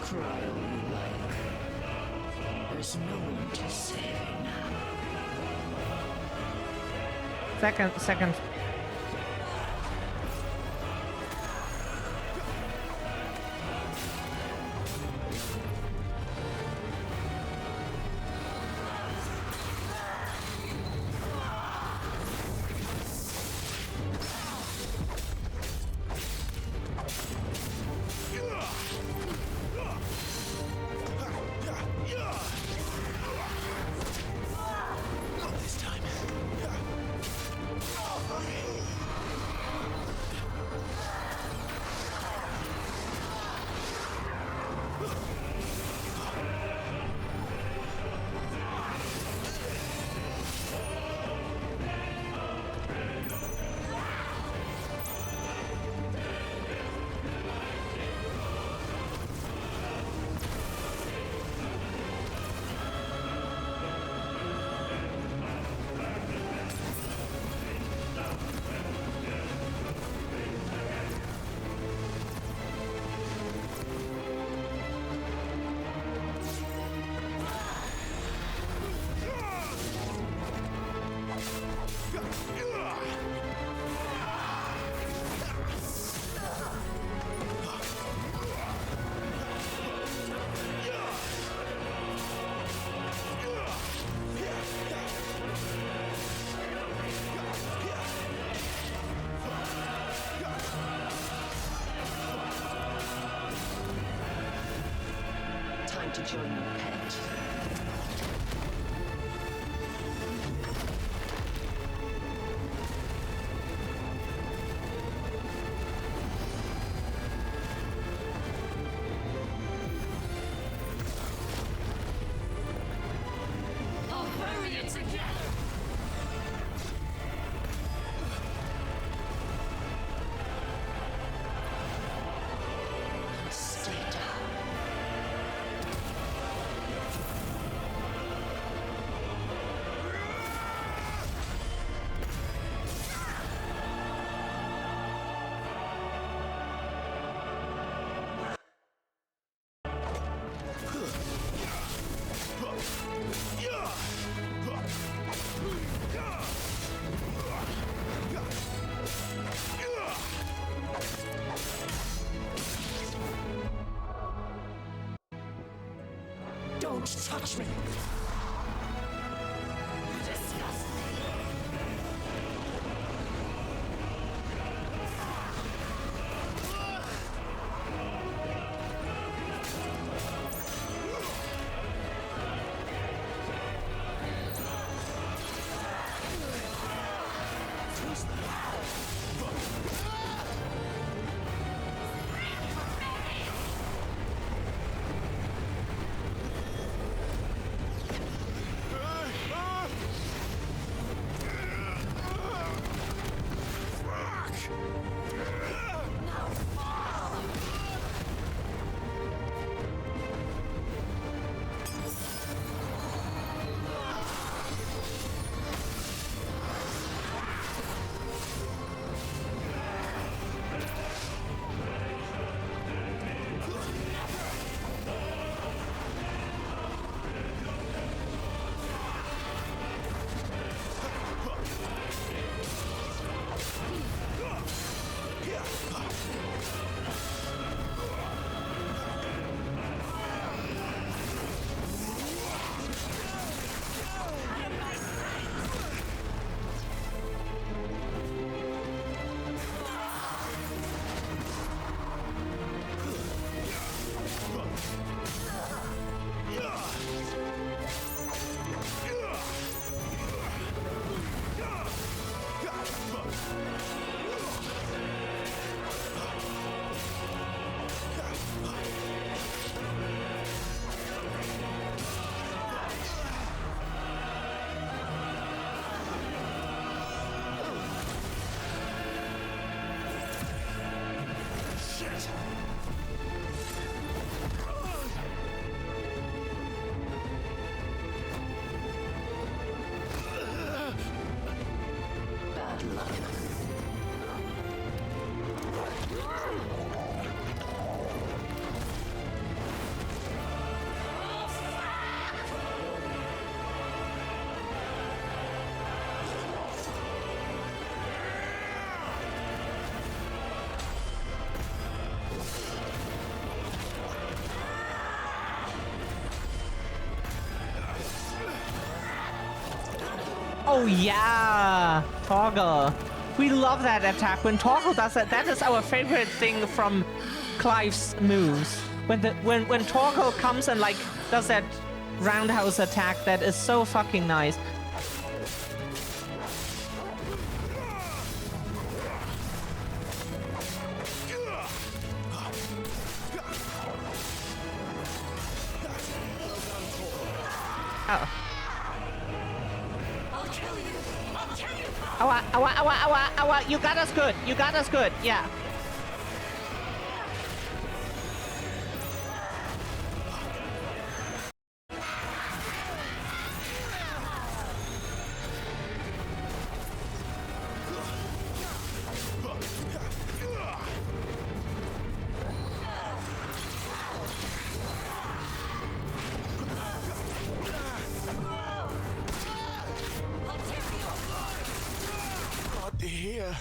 Cry all you like. There's no one to save now. Second. Not this time. Time to join your pet. I'll bury it together. Stay down. Don't touch me! You disgust me! Oh yeah, Toggle. We love that attack when Toggle does that. That is our favorite thing from Clive's moves. When Toggle comes and like does that roundhouse attack, that is so fucking nice. Oh. Ow, ow, ow, ow, ow, ow, you got us good. You got us good. Yeah. Here.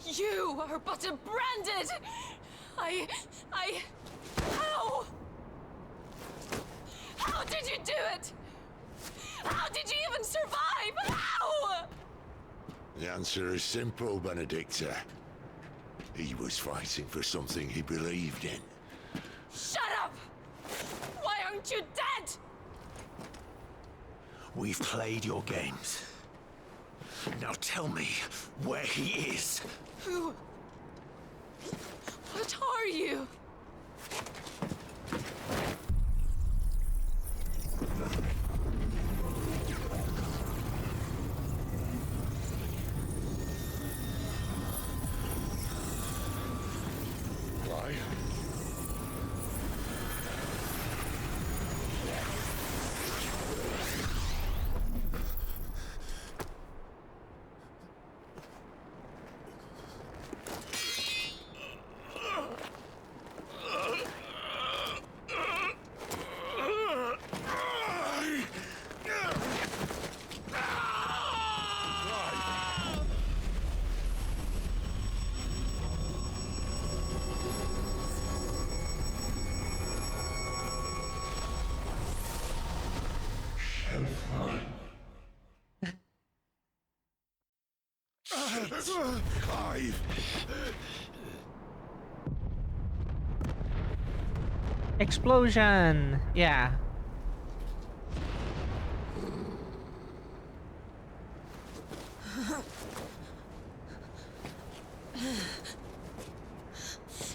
You are but a branded! How? How did you do it? How did you even survive? How? The answer is simple, Benedicta. He was fighting for something he believed in. Shut up! Why aren't you dead? We've played your games. Now tell me where he is. Who? What are you? Why? Clive! Explosion! Yeah.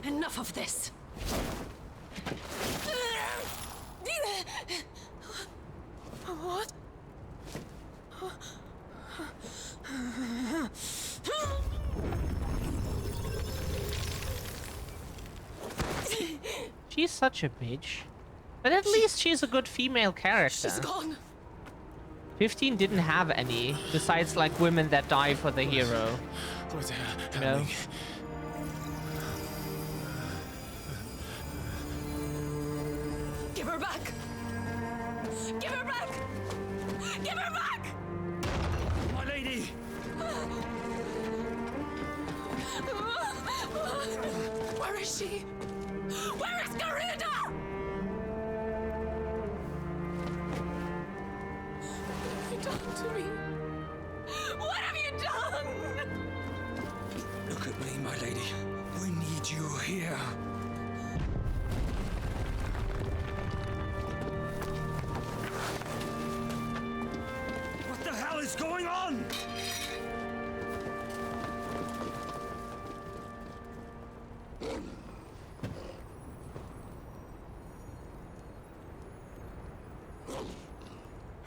Enough of this! What? She's such a bitch. But at least she's a good female character. She's gone. 15 didn't have any, besides like women that die for the hero. What's You know? happening? Give her back. Give her back. Give her back. My lady! Where is she? Where is Garuda? What have you done to me? What have you done? Look at me, my lady. We need you here. What the hell is going on?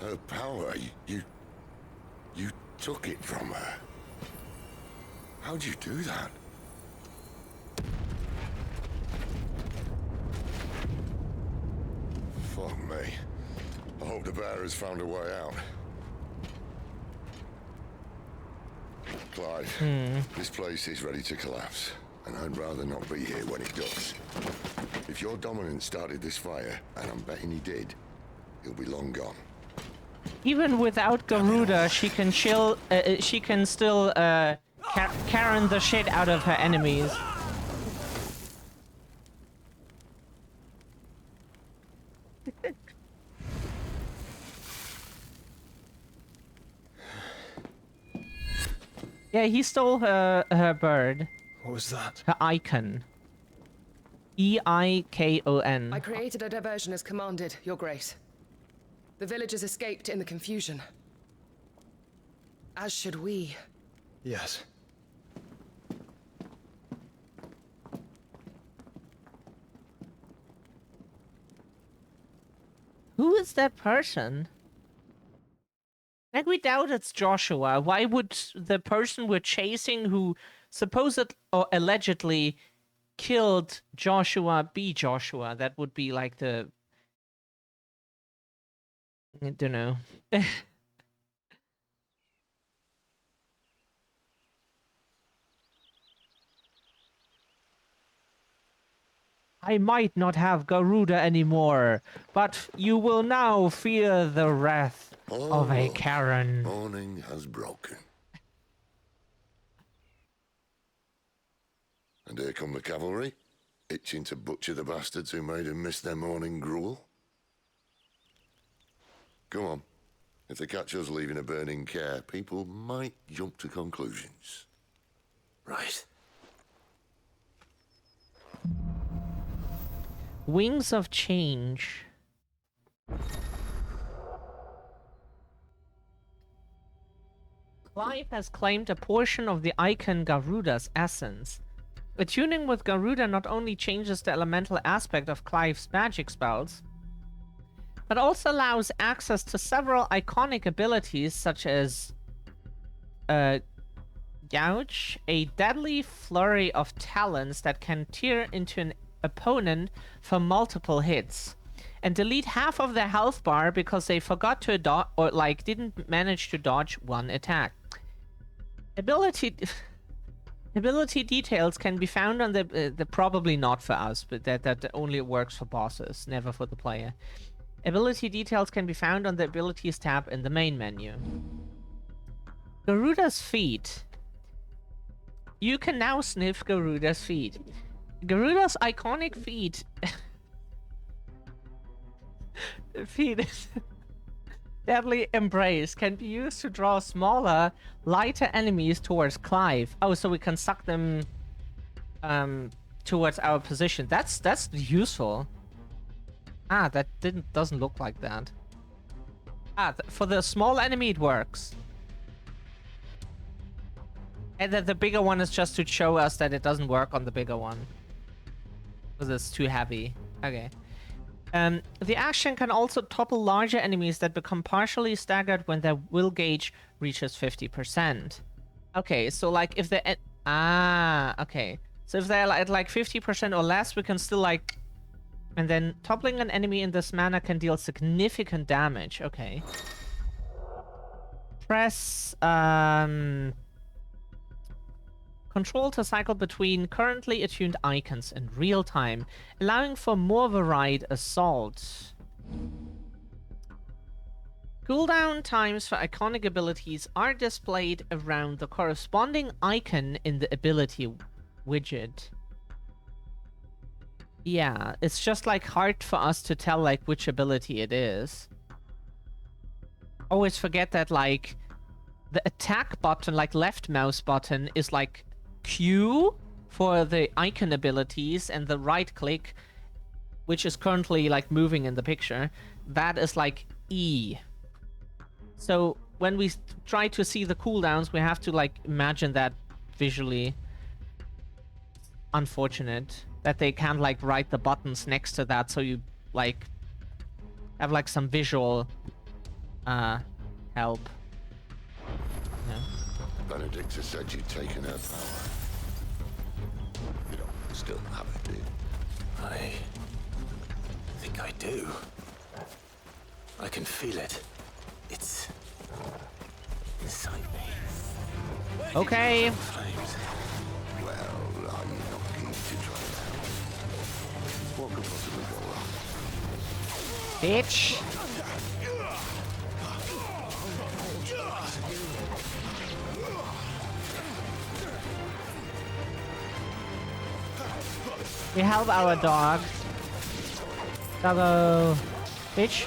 Her power, you took it from her. How'd you do that? Fuck me. I hope the bearer's found a way out. Clive, this place is ready to collapse, and I'd rather not be here when it does. If your dominant started this fire, and I'm betting he did, he'll be long gone. Even without Garuda, she can chill. She can still Karen the shit out of her enemies. Yeah, he stole her bird. What was that? Her icon. E-I-K-O-N. I created a diversion as commanded, Your Grace. The villagers escaped in the confusion. As should we. Yes. Who is that person? Like, we doubt it's Joshua. Why would the person we're chasing, who supposedly or allegedly killed Joshua, be Joshua? That would be like the... I don't know. I might not have Garuda anymore, but you will now fear the wrath of a Karen. Morning has broken. And here come the cavalry, itching to butcher the bastards who made them miss their morning gruel. Come on. If they catch us leaving a burning care, people might jump to conclusions. Right. Wings of Change. Clive has claimed a portion of the icon Garuda's essence. Attuning with Garuda not only changes the elemental aspect of Clive's magic spells, but also allows access to several iconic abilities such as Gouge, a deadly flurry of talons that can tear into an opponent for multiple hits, and delete half of their health bar because they forgot to dodge or like didn't manage to dodge one attack. Ability details can be found on the probably not for us, but that only works for bosses, never for the player. Ability details can be found on the abilities tab in the main menu. Garuda's feet. You can now sniff Garuda's feet. Garuda's iconic feet. Deadly Embrace can be used to draw smaller, lighter enemies towards Clive. Oh, so we can suck them towards our position. That's useful. Ah, that doesn't look like that. Ah, for the small enemy it works. And then the bigger one is just to show us that it doesn't work on the bigger one. Because it's too heavy. Okay. The action can also topple larger enemies that become partially staggered when their will gauge reaches 50%. Okay, so like if they're okay. So if they're at like 50% or less, we can still like And then toppling an enemy in this manner can deal significant damage. Okay. Press control to cycle between currently attuned icons in real time, allowing for more varied assault. Cooldown times for iconic abilities are displayed around the corresponding icon in the ability widget. Yeah, it's just like hard for us to tell like which ability it is. Always forget that like the attack button, like left mouse button, is like Q for the icon abilities, and the right click, which is currently like moving in the picture, that is like E. So when we try to see the cooldowns, we have to like imagine that visually. Unfortunate that they can't like write the buttons next to that, so you like have like some visual help. Yeah. Benedicta said you'd taken her power. You don't still have it, do you? I think I do. I can feel it. It's inside me. Okay. Flames. Well, are you not keen to try it out? What could possibly go wrong? Bitch. We help our dog. Doggo. Bitch.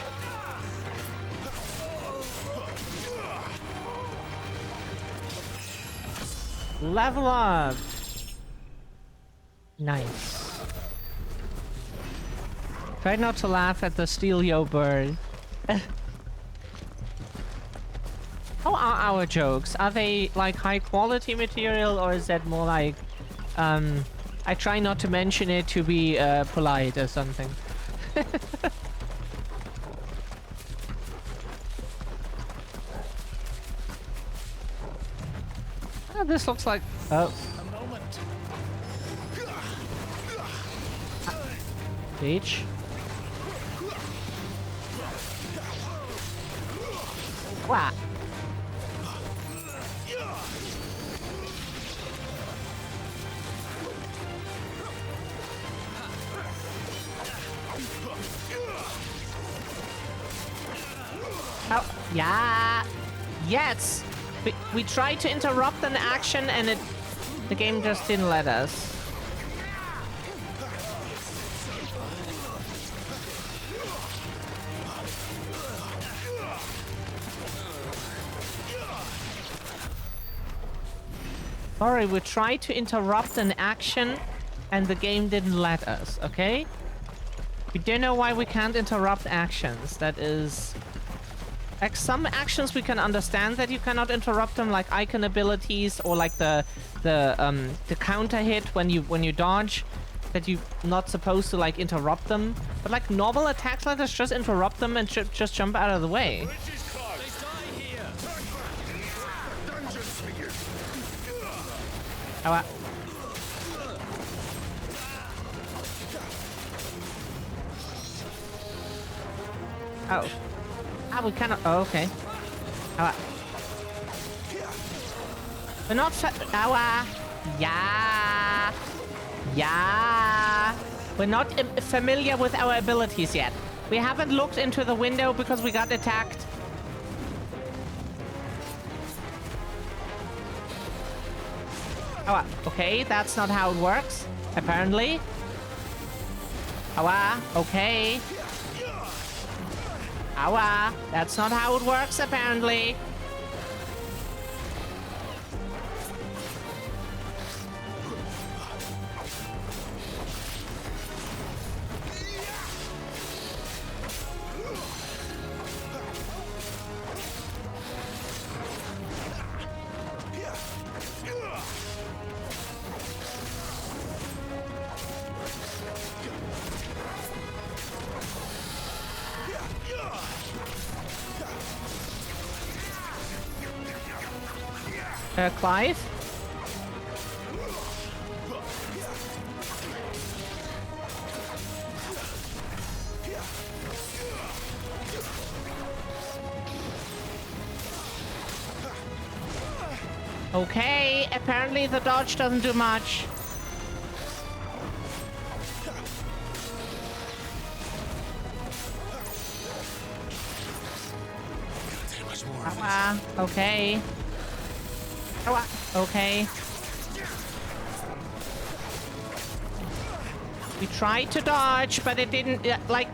Level up. Nice. Try not to laugh at the Steelio bird. How are our jokes? Are they like high quality material, or is that more like I try not to mention it to be polite or something? Oh, this looks like... Oh. A moment. Bitch. What? Oh, yeah. Yes. We tried to interrupt an action and the game just didn't let us. Sorry, we tried to interrupt an action and the game didn't let us, okay? We don't know why we can't interrupt actions. That is... Like, some actions we can understand that you cannot interrupt them, like icon abilities, or like the counter hit when you dodge, that you're not supposed to like interrupt them. But like normal attacks, let us just interrupt them and just jump out of the way. Oh, oh. Ah, we cannot. Oh, okay. Ow. We're not. Ow. Yeah. Yeah. We're not familiar with our abilities yet. We haven't looked into the window because we got attacked. Oh, okay. That's not how it works. Apparently. Oh, okay. Ow, that's not how it works, apparently. Clive? Okay, apparently the dodge doesn't do much. Okay. Okay. We tried to dodge, but it didn't, like,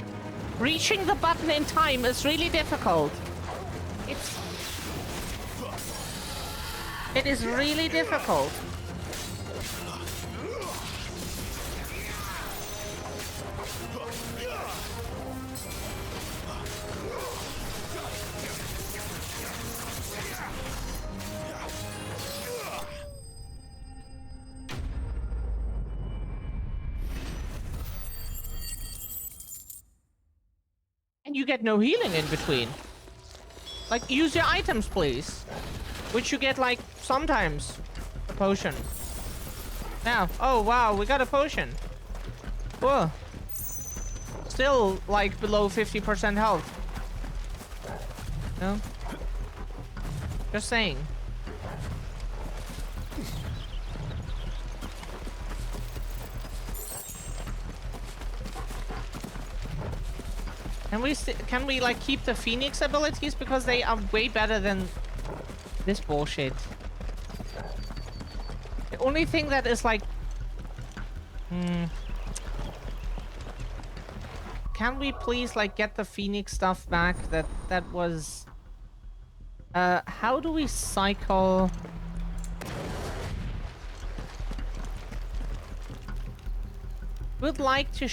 reaching the button in time is really difficult. It is really difficult. And you get no healing in between. Like, use your items, please. Which you get, like, sometimes. A potion. Now. Oh, wow, we got a potion. Whoa. Still, like, below 50% health. No? Just saying. Can we like keep the Phoenix abilities because they are way better than this bullshit? The only thing that is like, can we please like get the Phoenix stuff back? That was. How do we cycle? Would like to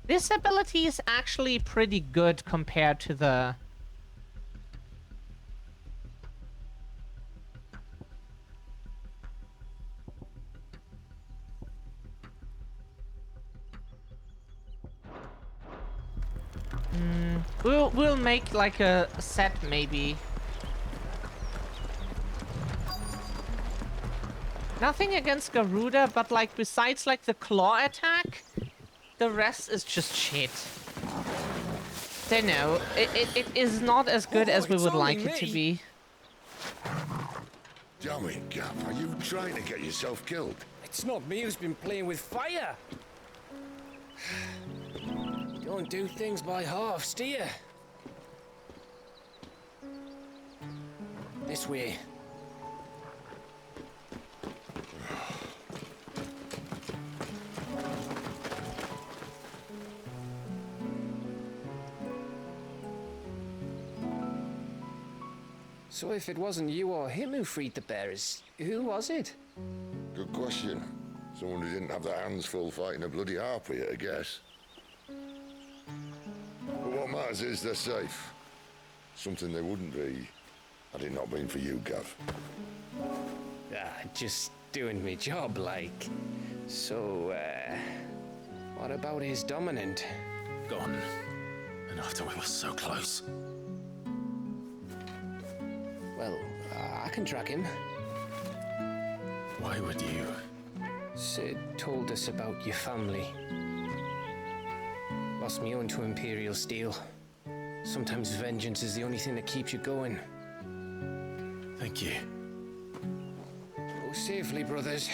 this ability is actually pretty good compared to the... We'll make like a set maybe. Nothing against Garuda, but like besides like the claw attack, the rest is just shit. Don't know. It is not as good as we would like it to be. Damn it, Gap. Are you trying to get yourself killed? It's not me who's been playing with fire. Don't do things by halves, do you? This way. So if it wasn't you or him who freed the bearers, who was it? Good question. Someone who didn't have their hands full fighting a bloody harpy, I guess. But what matters is they're safe. Something they wouldn't be had it not been for you, Gav. Just doing me job, like. So, what about his dominant? Gone. And after we were so close. Well, I can track him. Why would you? Sid told us about your family. Lost me own to Imperial Steel. Sometimes vengeance is the only thing that keeps you going. Thank you. Go safely, brothers.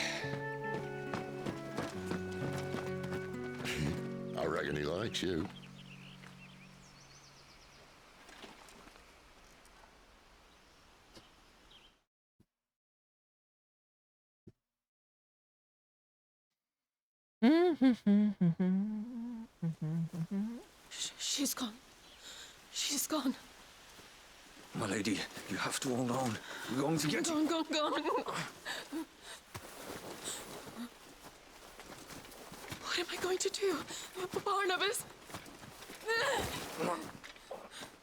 I reckon he likes you. She's gone. She's gone. My lady, you have to hold on. We're going to get... Gone. What am I going to do? Barnabas?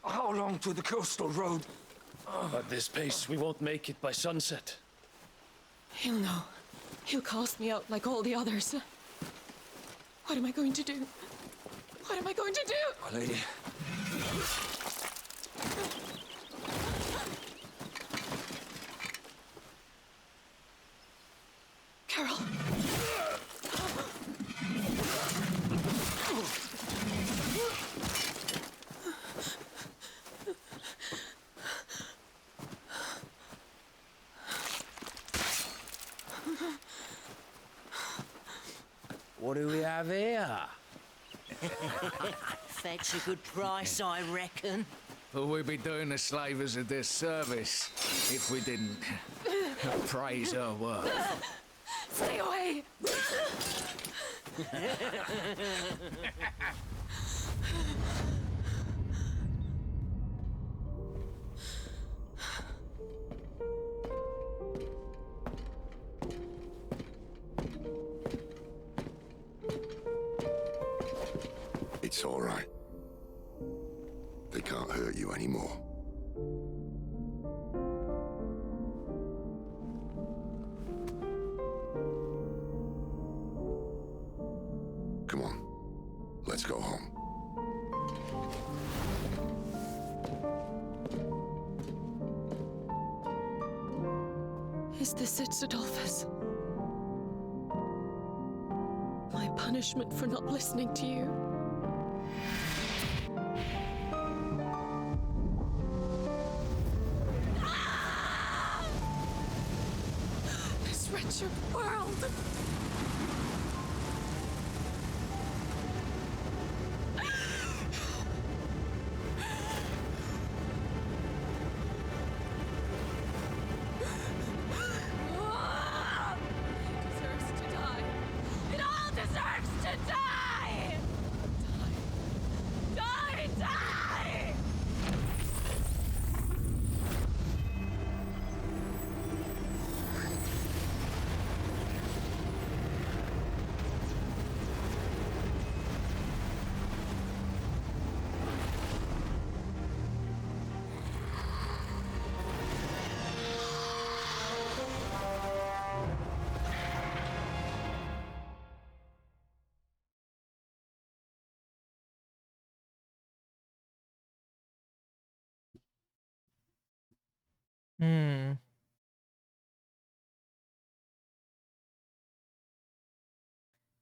How long to the coastal road? At this pace, we won't make it by sunset. He'll know. He'll cast me out like all the others. What am I going to do? What am I going to do? My lady. Carol. have here? Fetch a good price, I reckon. But we'd be doing the slavers a disservice if we didn't praise her work. Stay away! It's all right. They can't hurt you anymore. Come on, let's go home. Is this it, Adolphus? My punishment for not listening to you? This wretched world!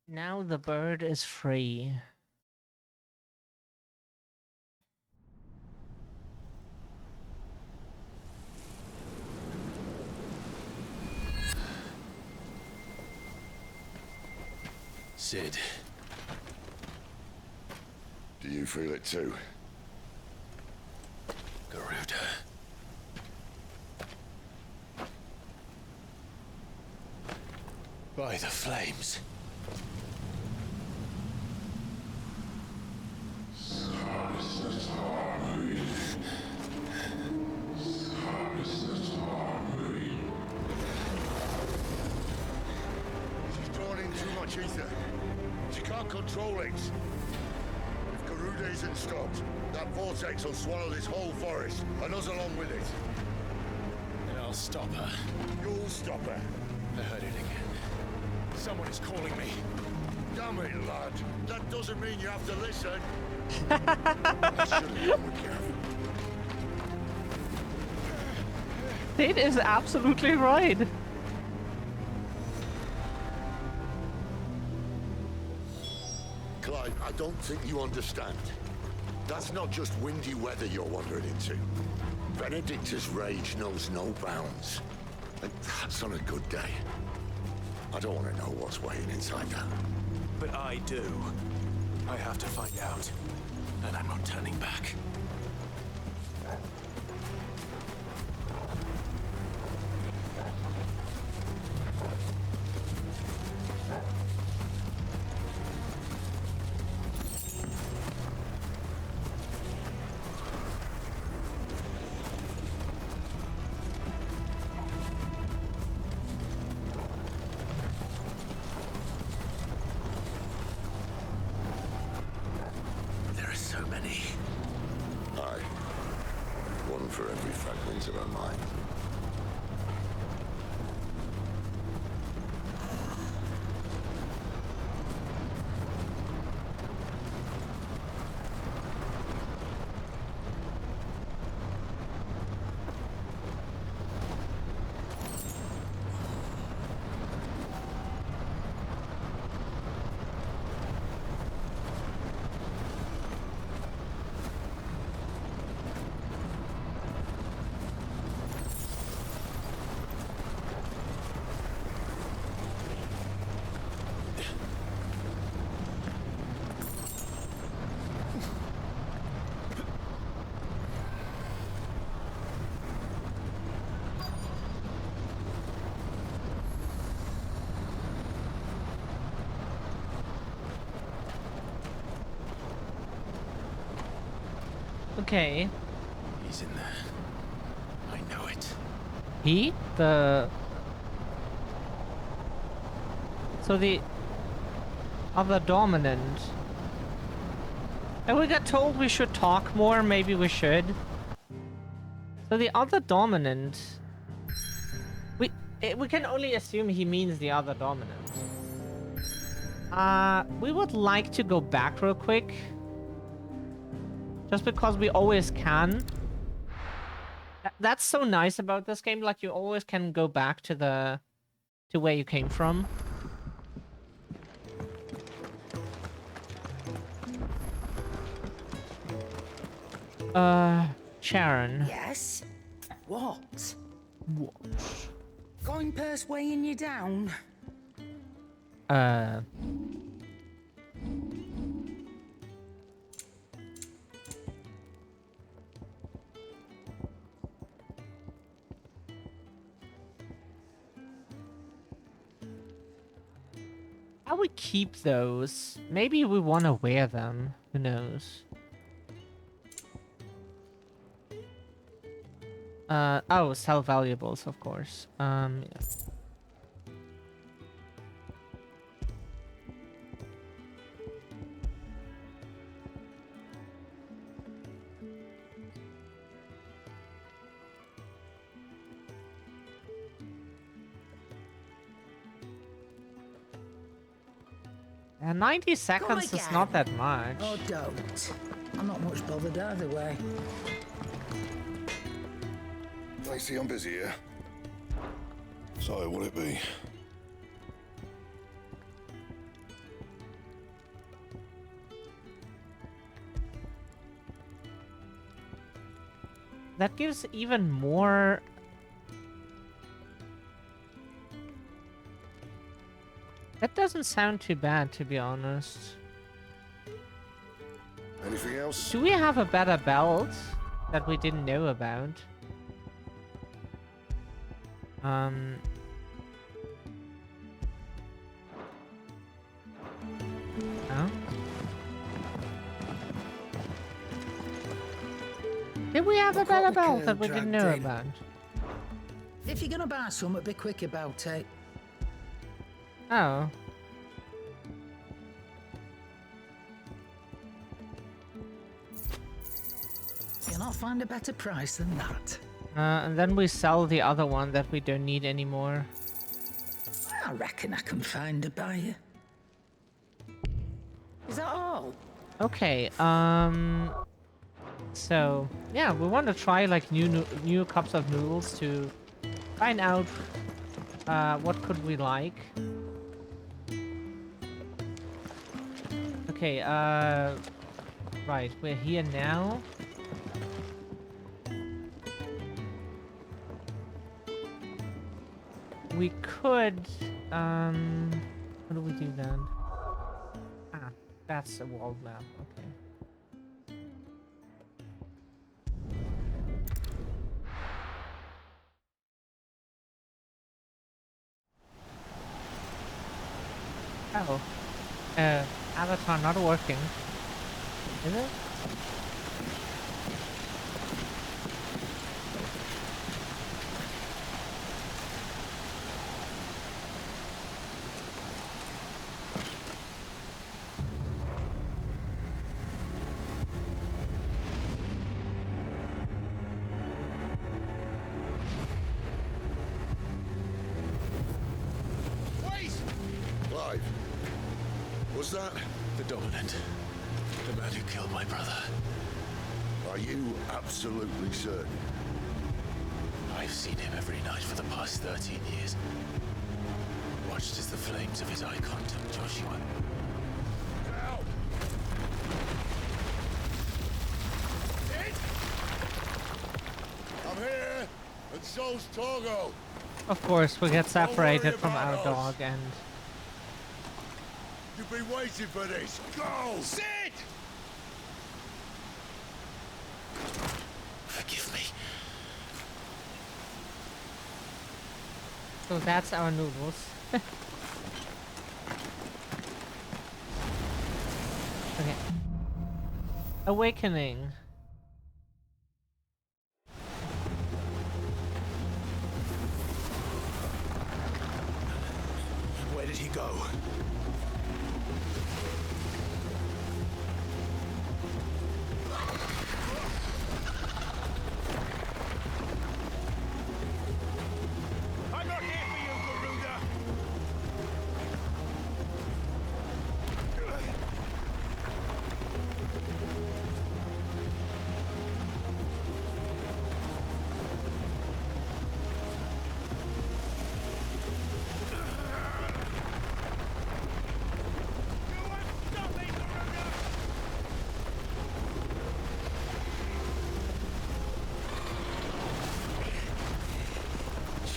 Now the bird is free. Sid. Do you feel it too? Garuda. By the flames. She's drawn in too much ether. She can't control it. If Garuda isn't stopped, that vortex will swallow this whole forest, and us along with it. Then I'll stop her. You'll stop her. I heard it again. Someone is calling me. Damn it, lad. That doesn't mean you have to listen. I should have been more careful. Sid is absolutely right. Clive, I don't think you understand. That's not just windy weather you're wandering into. Benedicta's rage knows no bounds. And that's on a good day. I don't want to know what's waiting inside that. But I do. I have to find out. And I'm not turning back. There are so many. Aye. One for every fragment of her mind. Okay. He's in there. I know it. He? So the other dominant. And we got told we should talk more, maybe we should. So the other dominant... We can only assume he means the other dominant. We would like to go back real quick. Just because we always can. That's so nice about this game, like you always can go back to where you came from. Sharon. Yes? What? What? Going purse weighing you down? How we keep those? Maybe we want to wear them. Who knows? Oh, sell valuables, of course. Yeah. And 90 seconds is not that much. Oh, don't. I'm not much bothered either way. I see I'm busy here. So, will it be? That gives even more... That doesn't sound too bad, to be honest. Anything else? Do we have a better belt that we didn't know about? Huh? Did we have a better belt that we didn't know about? If you're gonna buy some, be quick about it. Oh. You'll not find a better price than that. And then we sell the other one that we don't need anymore. I reckon I can find a buyer. Is that all? Okay, so yeah, we want to try like new cups of noodles to find out what could we like. Okay, right, we're here now. We could, how do we do that? Ah, that's a world map, okay. Oh, avatar not working, is it? Clive, was that the dominant? The man who killed my brother. Are you absolutely certain? I've seen him every night for the past 13 years. Watched as the flames of his icon took Joshua. I'm here, and so's Torgo. Of course, we get separated from our dog and... You've been waiting for this. Go! Sit! Forgive me. So that's our noodles. Okay. Awakening. did he go? I'm not here for you, Garuda!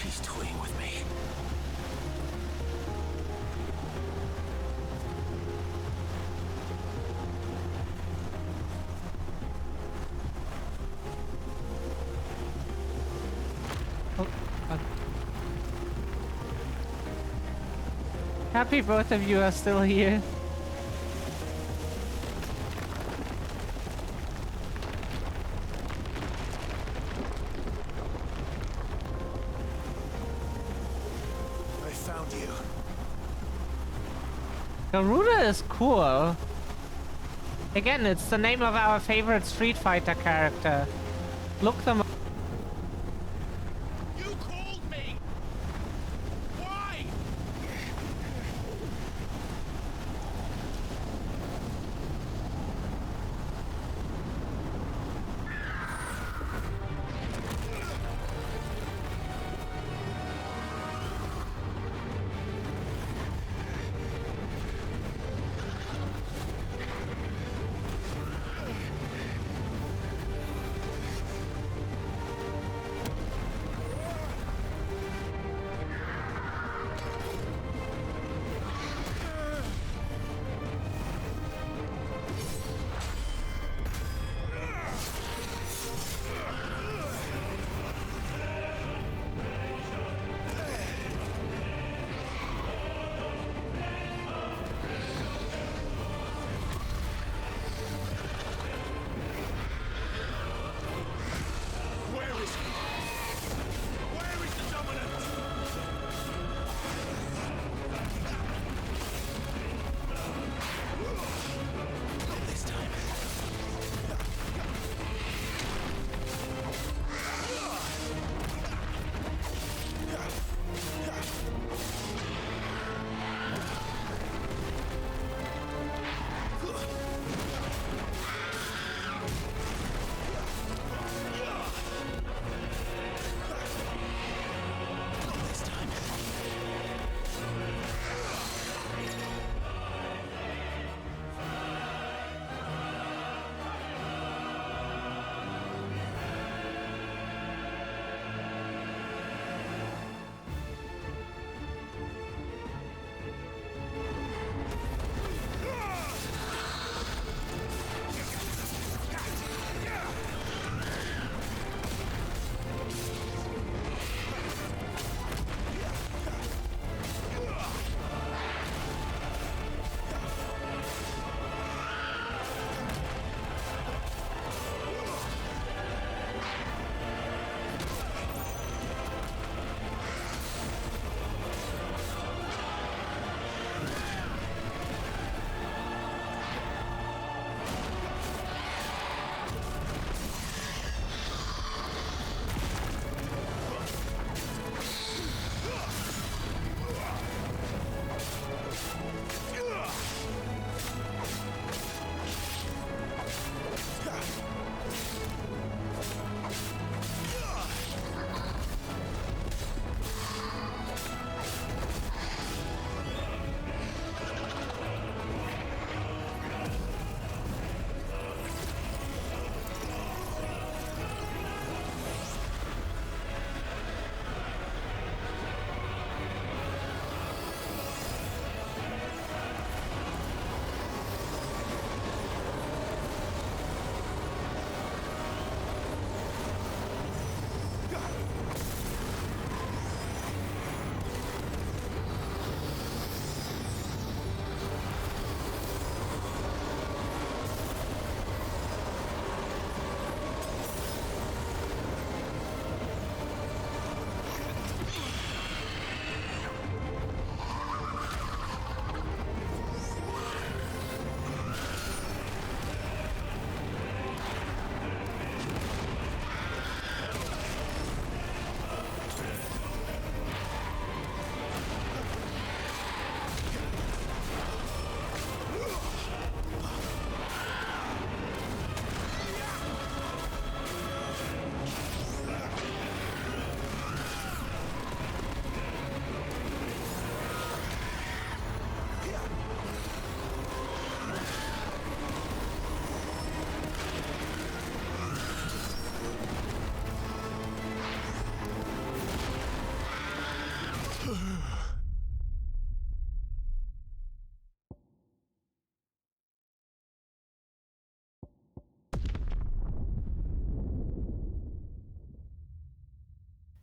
She's toying with me. Happy both of you are still here. I found you. Garuda is cool. Again, it's the name of our favorite Street Fighter character. Look them up. You called me! Why?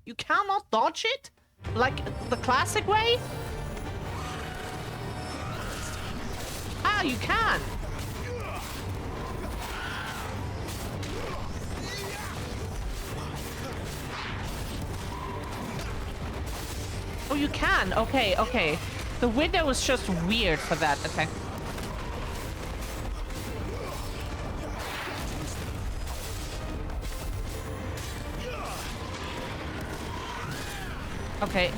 You cannot dodge it? Like the classic way? Ah, you can! Oh, you can. Okay, okay. The window is just weird for that attack. Okay.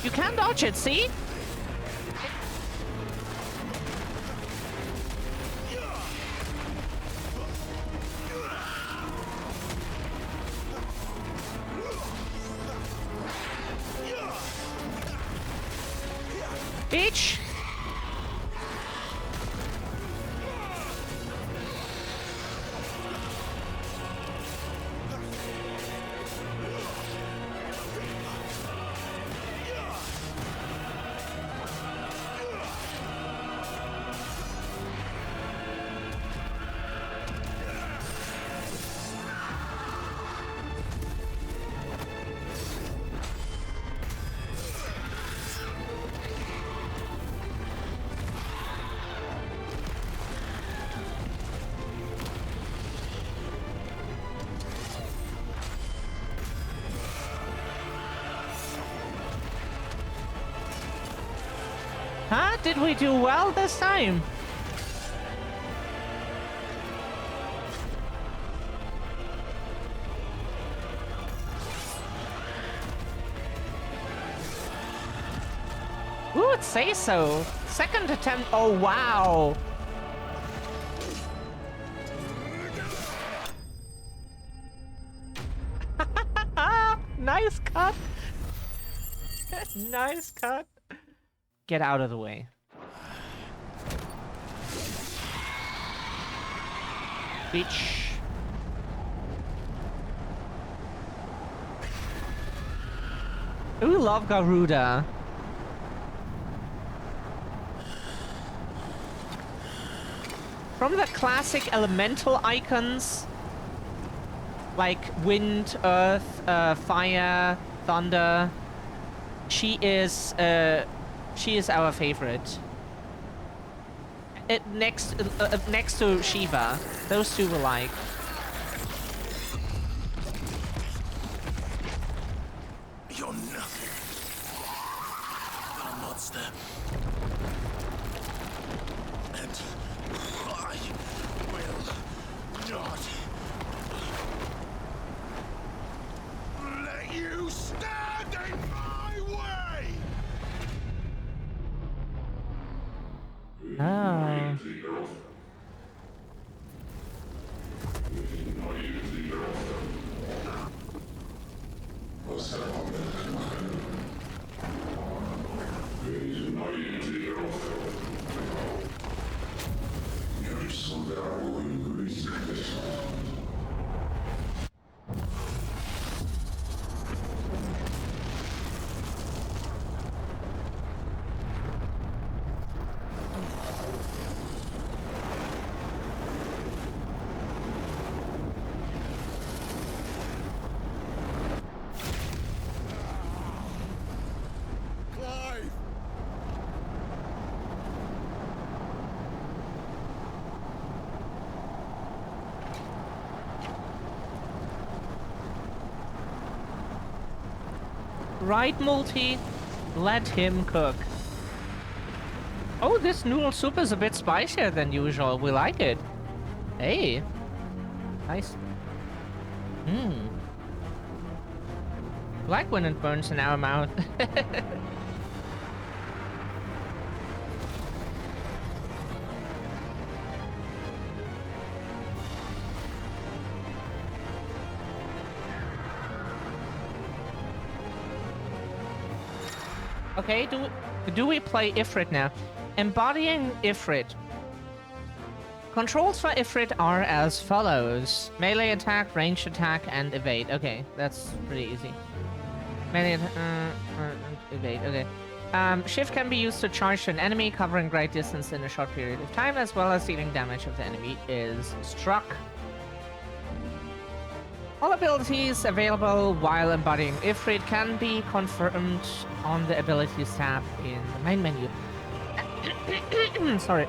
You can dodge it, see? Bitch! Huh? Did we do well this time? Who would say so? Second attempt. Oh, wow. Nice cut. Nice cut. Get out of the way. Bitch. Ooh, love Garuda. From the classic elemental icons, like wind, earth, fire, thunder, she is our favorite. Next to Shiva, those two were like. You're nothing. You're a monster. And I will not let you stand in my way! Oh. Right, Multi? Let him cook. Oh, this noodle soup is a bit spicier than usual. We like it. Hey. Nice. Like when it burns in our mouth. Okay, do we play Ifrit now? Embodying Ifrit. Controls for Ifrit are as follows. Melee attack, ranged attack, and evade. Okay, that's pretty easy. Melee attack, evade, okay. Shift can be used to charge to an enemy, covering great distance in a short period of time, as well as dealing damage if the enemy is struck. All abilities available while embodying Ifrit can be confirmed on the abilities tab in the main menu. Sorry.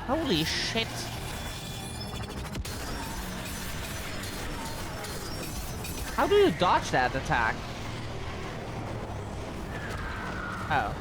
Holy shit. How do you dodge that attack? Oh.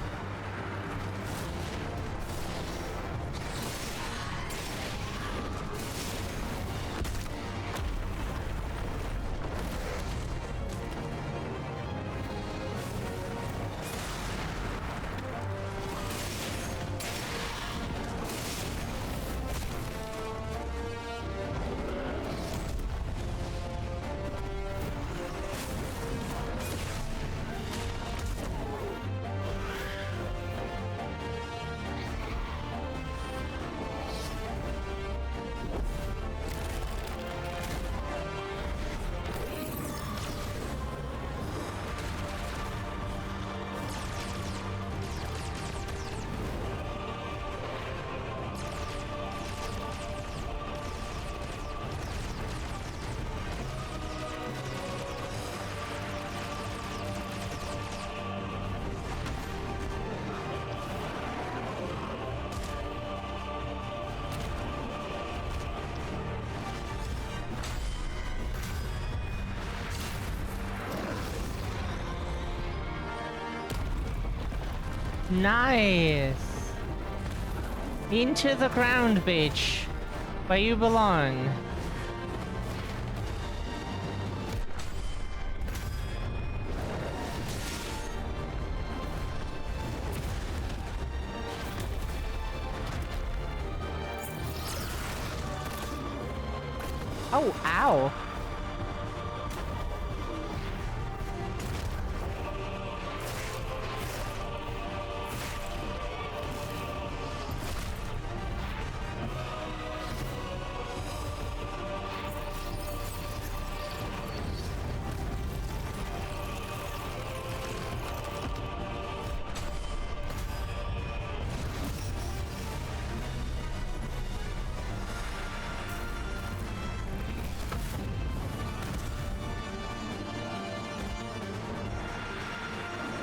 Nice. Into the ground, bitch. Where you belong. Oh, ow.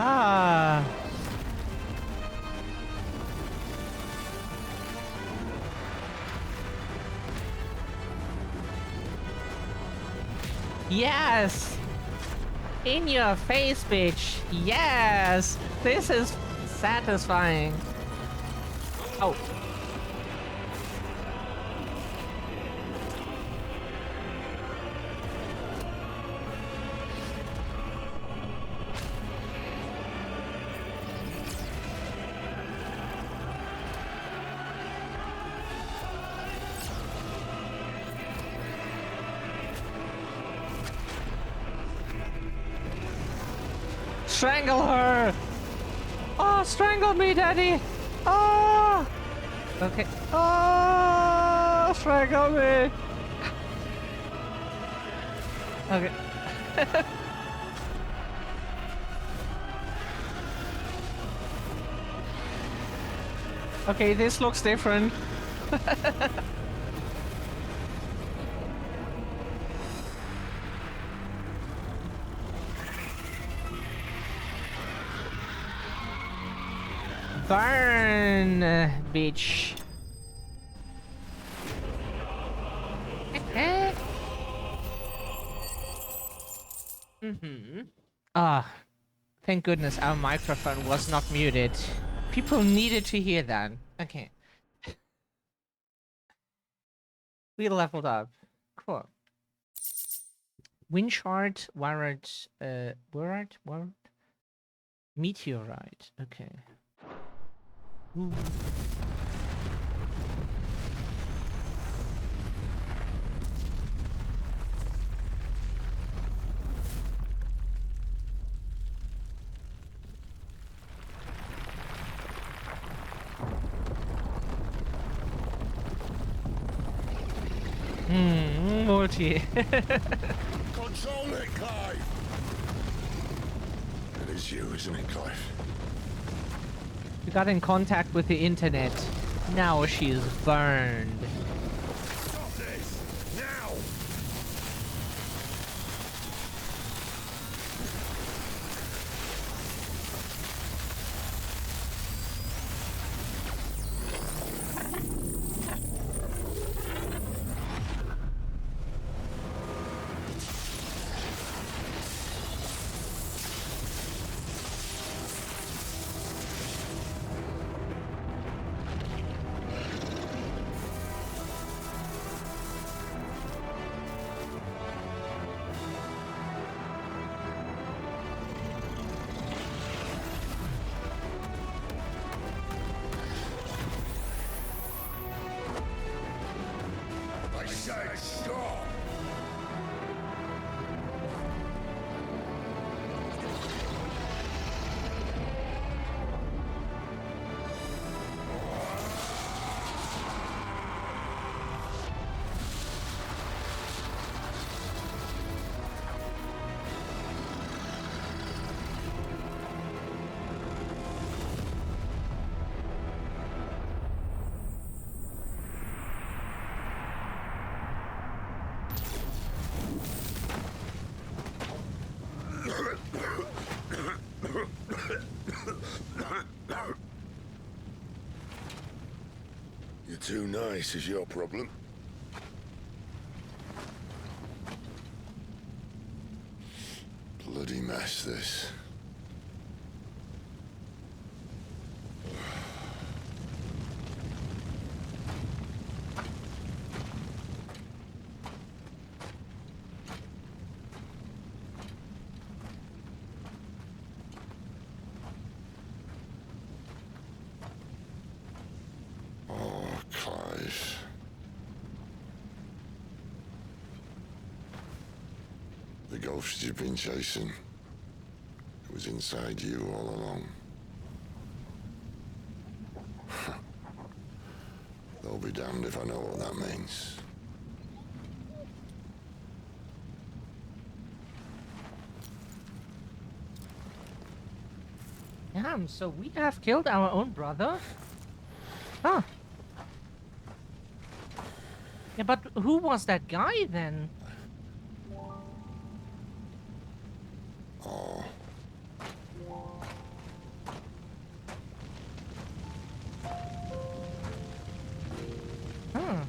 Ah. Yes! In your face, bitch! Yes! This is satisfying. Oh. Strangle her! Oh, strangle me, daddy! Oh! Okay. Oh, strangle me! Okay. Okay, this looks different. Burn, bitch. Ah, thank goodness our microphone was not muted. People needed to hear that. Okay. We leveled up. Cool. Windshard, Warrant? Meteorite. Okay. Ooh. Multi. Control it, Clive! It is you, isn't it, Clive? We got in contact with the internet. Now she is burned. Stop this! Now! You're too nice is your problem. Bloody mess, this. ghost you've been chasing. It was inside you all along. I'll be damned if I know what that means. Damn, so we have killed our own brother? Huh. Yeah, but who was that guy then? Oh. Huh.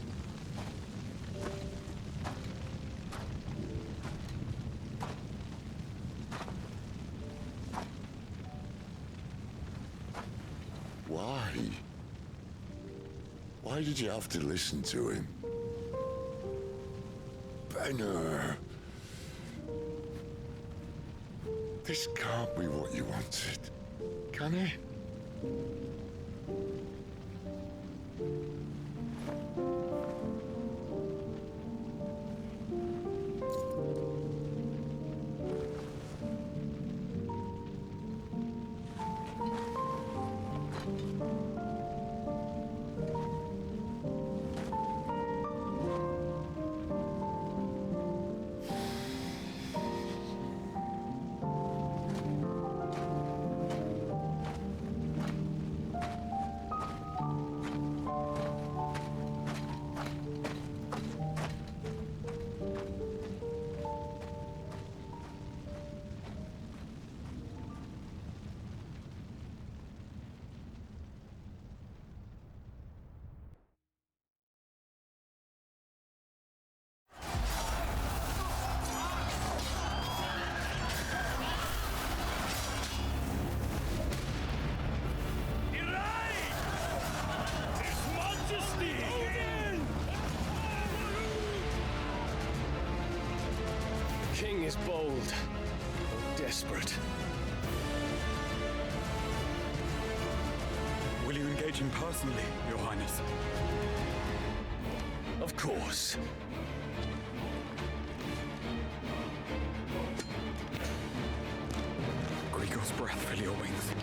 Why? Why did you have to listen to him? Benner. This can't be what you wanted, can it? King is bold, desperate. Will you engage him personally, Your Highness? Of course. Grigor's breath fill your wings.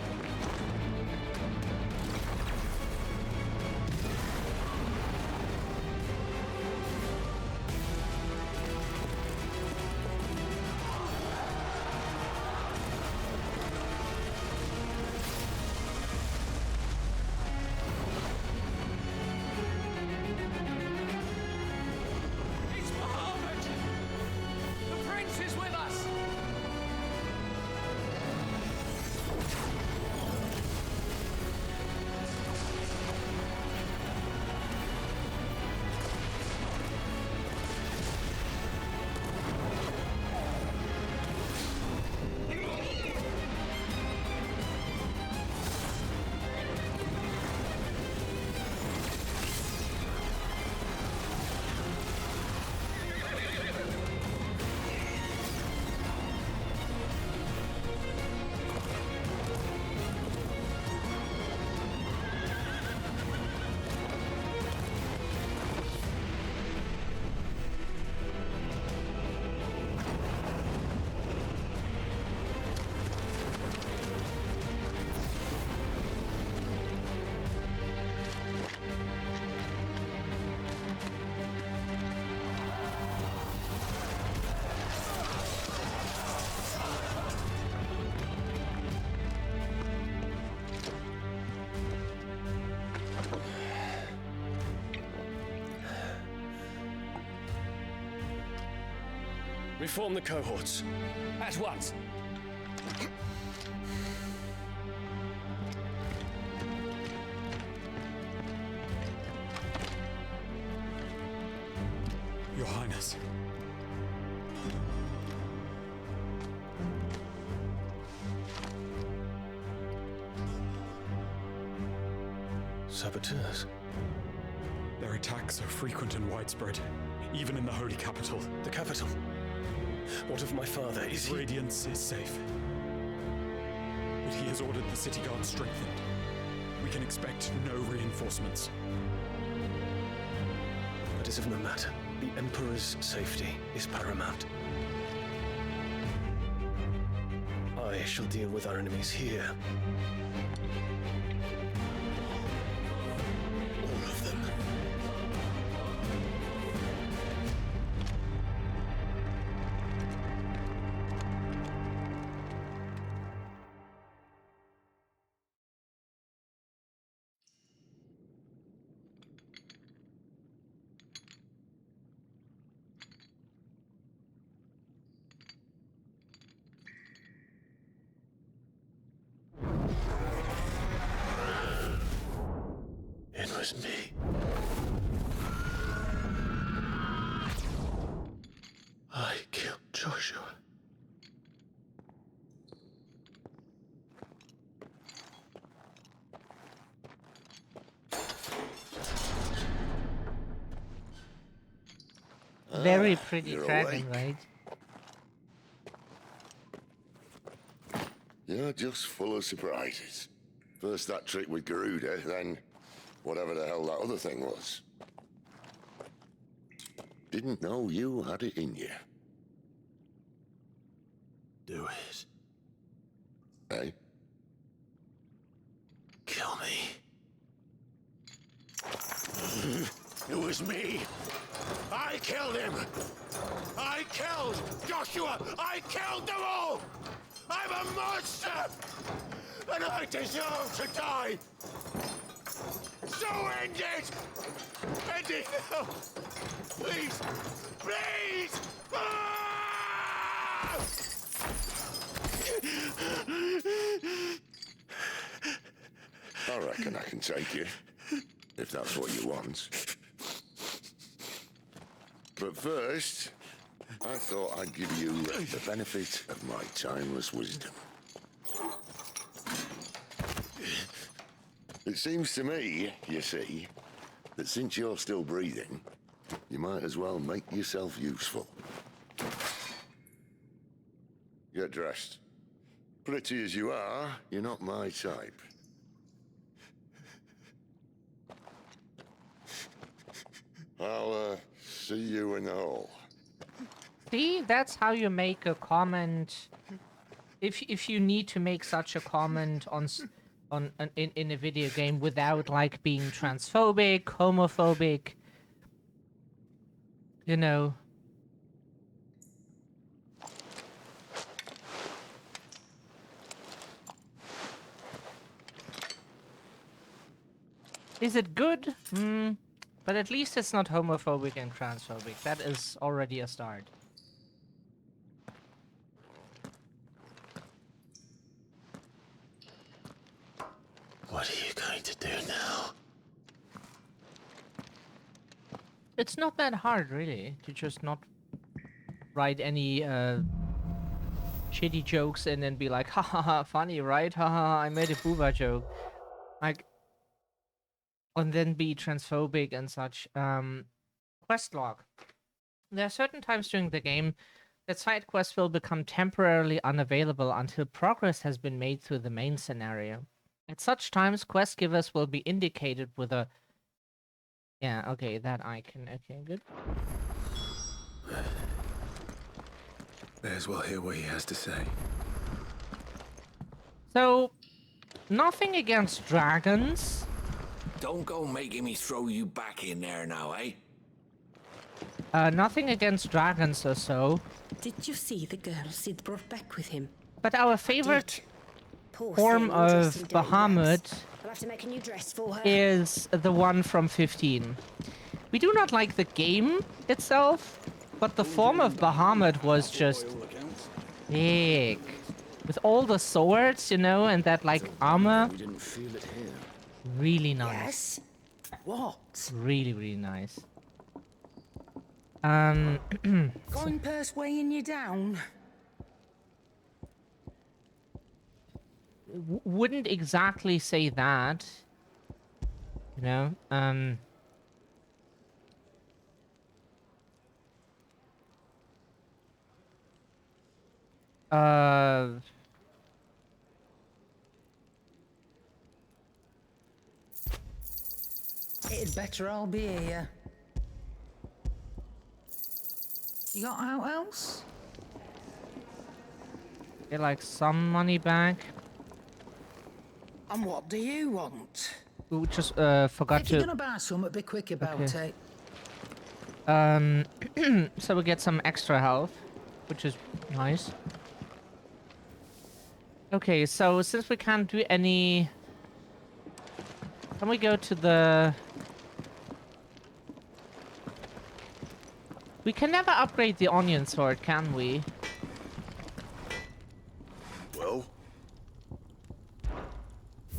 Reform the cohorts. At once. Your Highness. Saboteurs. Their attacks are frequent and widespread, even in the holy capital. The capital? What of my father? Is he? Radiance is safe. But he has ordered the city guard strengthened. We can expect no reinforcements. That is of no matter. The Emperor's safety is paramount. I shall deal with our enemies here. All of them. It was me. I killed Joshua. Very pretty you're dragon, awake. right? You're just full of surprises. First that trick with Garuda, then whatever the hell that other thing was. Didn't know you had it in you. Do it. Eh? Kill me. It was me. I killed him. I killed Joshua. I killed them all. I'm a monster. And I deserve to die. So end it. End it now. Please. Please. Ah! I reckon I can take you, if that's what you want. But first, I thought I'd give you the benefit of my timeless wisdom. It seems to me, you see, that since you're still breathing, you might as well make yourself useful. Get dressed. Pretty as you are, you're not my type. I'll, see you in the hall. See, that's how you make a comment. If you need to make such a comment in a video game without like being transphobic, homophobic, you know. Is it good? But at least it's not homophobic and transphobic. That is already a start. What are you going to do now? It's not that hard, really, to just not write any shitty jokes and then be like, ha ha ha, funny, right? Ha ha, I made a booba joke. Like, and then be transphobic and such. Quest log. There are certain times during the game that side quests will become temporarily unavailable until progress has been made through the main scenario. At such times, quest givers will be indicated with a... Yeah, okay, that icon. Okay, good. May as well hear what he has to say. So, nothing against dragons. Don't go making me throw you back in there now, eh? Nothing against dragons or so. Did you see the girl Sid brought back with him? But our favorite Poor form thing, all dressed of in dirty Bahamut rags. I'll have to make a new dress for her. is the one from 15. We do not like the game itself, but the form of Bahamut was just big. With all the swords, you know, and that, like, armor. We didn't feel it here. Really nice. Yes? What? Really, really nice. Coin purse weighing you down? Wouldn't exactly say that. You know, It'd better all be here. You got out else? Get like some money back. And what do you want? We just forgot If to. you're gonna buy some, be quick about Okay. it. So we get some extra health, which is nice. Okay, so since we can't do any... Can we go to the... We can never upgrade the onion sword, can we? Well?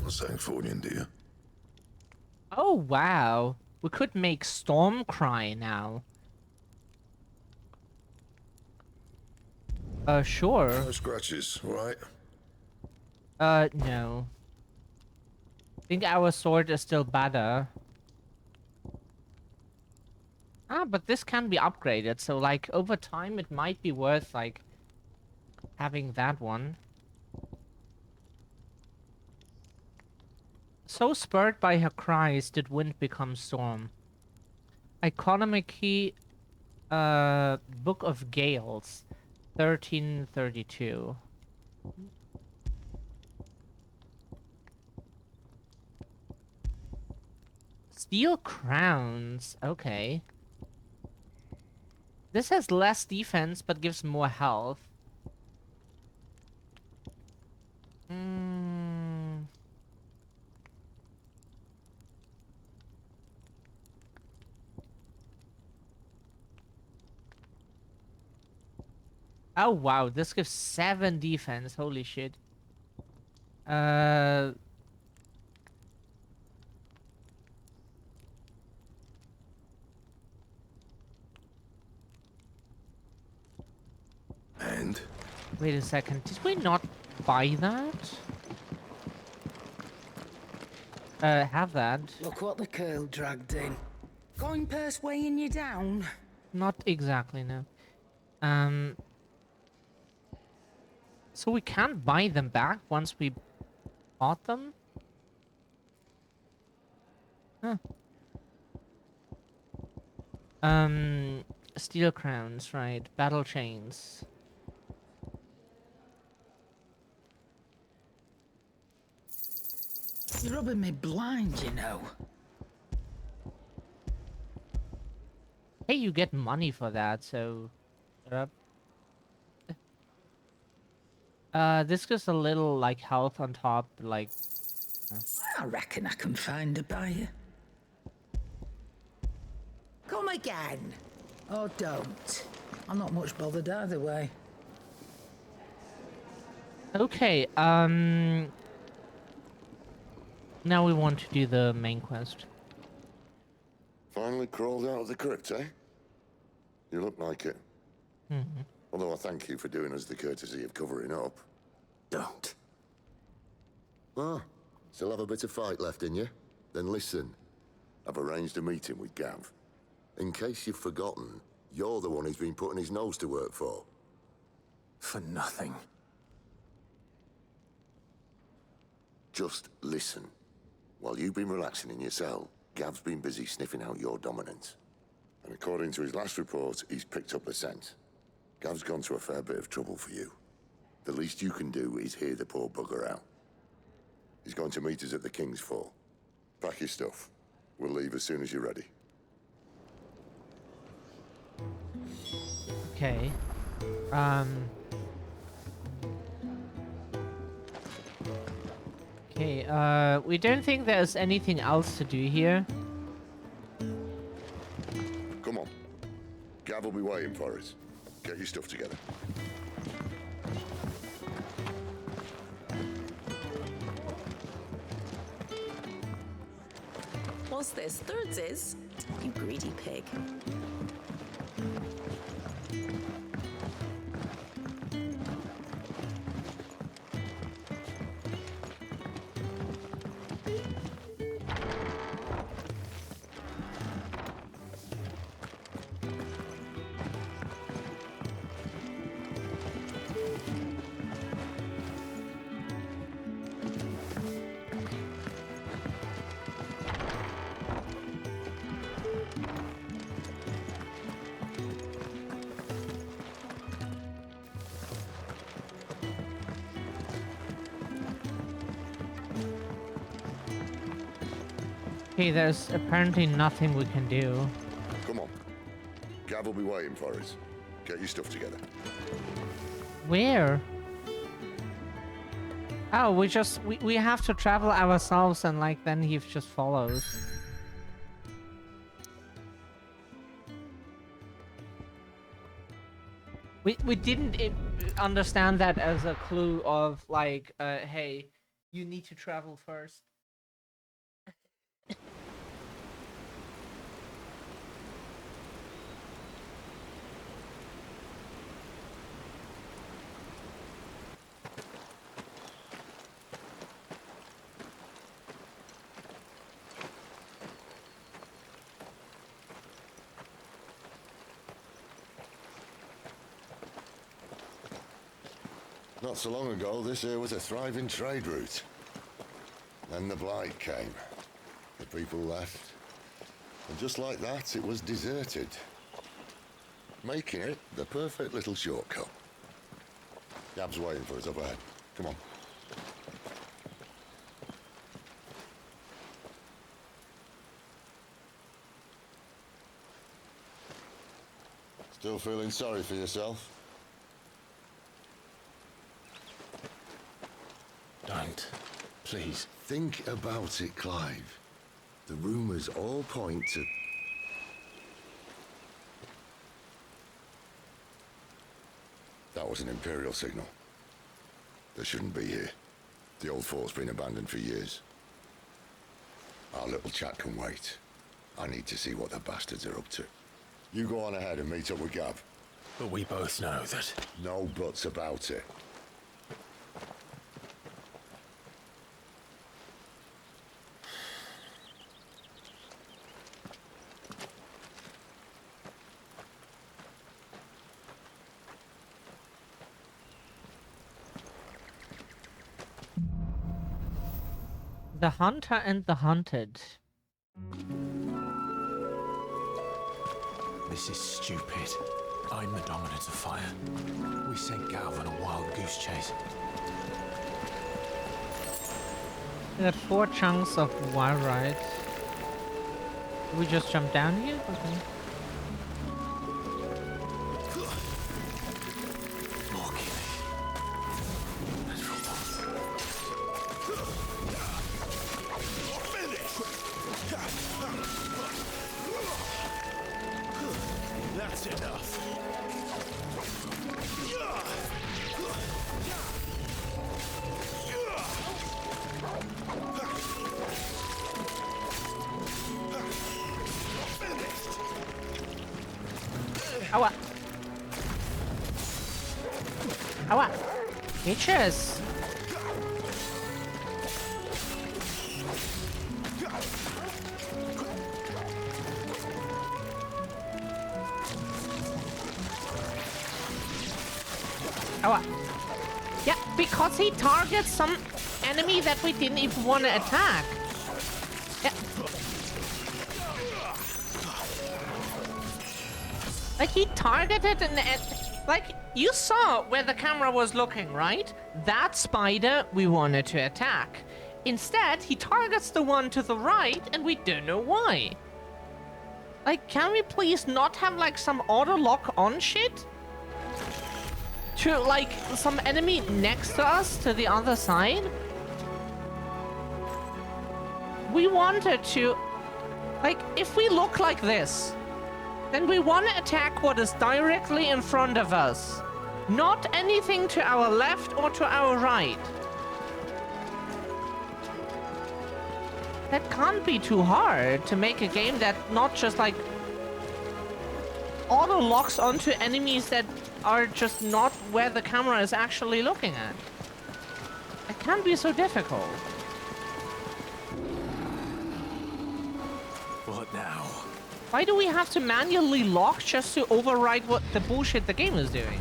What's something for you, dear? Oh, wow. We could make Stormcry now. Sure. No scratches, right? No. I think our sword is still better. Ah, but this can be upgraded, so, like, over time it might be worth, like, having that one. So spurred by her cries did wind become storm. Economy Book of Gales, 1332. Steel crowns, okay. This has less defense, but gives more health. Oh wow, this gives 7 defense, holy shit. And? Wait a second, did we not buy that? Have that. Look what the curl dragged in. Coin purse weighing you down? Not exactly, no. So we can't buy them back once we bought them? Huh. Steel crowns, right. Battle chains. You're rubbing me blind, you know. Hey, you get money for that, so... Shut up. This gives a little, like, health on top, like... I reckon I can find a buyer. Come again. Or don't. I'm not much bothered either way. Okay, now we want to do the main quest. Finally crawled out of the crypt, eh? You look like it. Mm-hmm. Although I thank you for doing us the courtesy of covering up. Don't. Ah, still have a bit of fight left in you? Then listen. I've arranged a meeting with Gav. In case you've forgotten, you're the one he's been putting his nose to work for. For nothing. Just listen. While you've been relaxing in your cell, Gav's been busy sniffing out your dominance. And according to his last report, he's picked up the scent. Gav's gone to a fair bit of trouble for you. The least you can do is hear the poor bugger out. He's going to meet us at the King's Fall. Pack your stuff. We'll leave as soon as you're ready. Okay. Okay, we don't think there's anything else to do here. Come on. Gav will be waiting for us. Get your stuff together. What's this? Thirdsies? You greedy pig. Okay, there's apparently nothing we can do. Come on. Gav will be waiting for us. Get your stuff together. Where? Oh, we have to travel ourselves, and like then he just follows. We didn't understand that as a clue of like, hey, you need to travel first. Not so long ago, this here was a thriving trade route. Then the blight came. The people left. And just like that, it was deserted. Making it the perfect little shortcut. Gab's waiting for us up ahead. Come on. Still feeling sorry for yourself? Don't. Please. Think about it, Clive. The rumours all point to... That was an Imperial signal. They shouldn't be here. The old fort's been abandoned for years. Our little chat can wait. I need to see what the bastards are up to. You go on ahead and meet up with Gav. But we both know that... No buts about it. The Hunter and the Hunted. This is stupid. I'm the dominant of fire. We sent Gav on a wild goose chase. We got 4 chunks of wire ride. Did we just jump down here? Okay. That's enough. Aua. Aua. Bitches. Aua. Yeah, because he targets some enemy that we didn't even want to attack. Yeah. Like, he targeted and like, you saw where the camera was looking, right? That spider we wanted to attack. Instead, he targets the one to the right, and we don't know why. Like, can we please not have, like, some auto-lock on shit? To, like, some enemy next to us, to the other side? We wanted to... Like, if we look like this, then we want to attack what is directly in front of us. Not anything to our left or to our right. That can't be too hard to make a game that not just, like, auto-locks onto enemies that are just not where the camera is actually looking at. It can't be so difficult. What now? Why do we have to manually lock just to override what the bullshit the game is doing?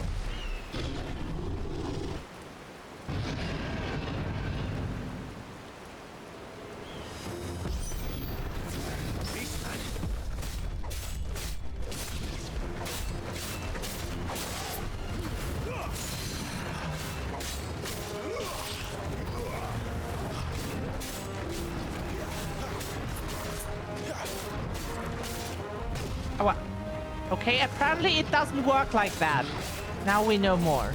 Okay, apparently it doesn't work like that. Now we know more.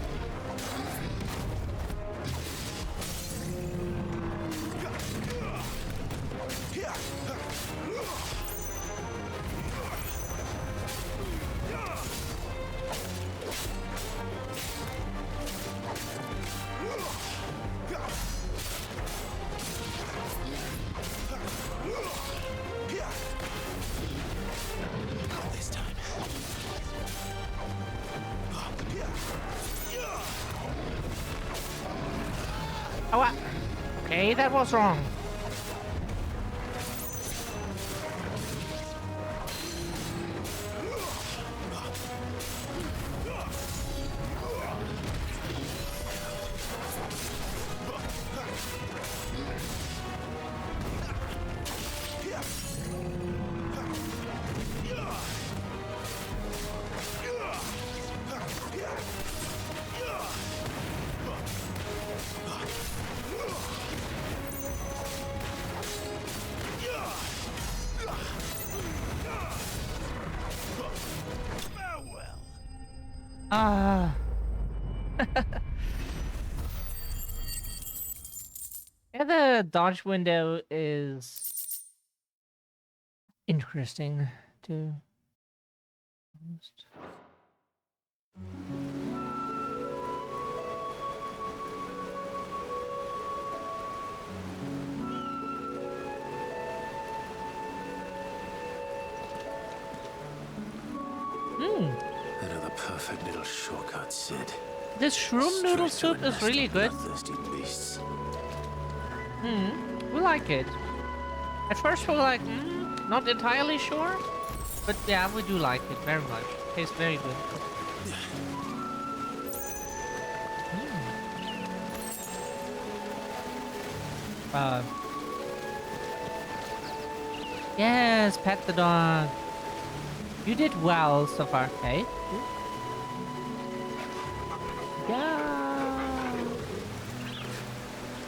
Oh, okay, that was wrong. Ah. Yeah, the dodge window is interesting too. Another perfect little shortcut, Sid. This shroom noodle soup is really good. Bloodthirsty beasts. We like it. At first we were like, not entirely sure. But yeah, we do like it very much. Tastes very good. Yes, pet the dog. You did well so far. Okay. Yeah.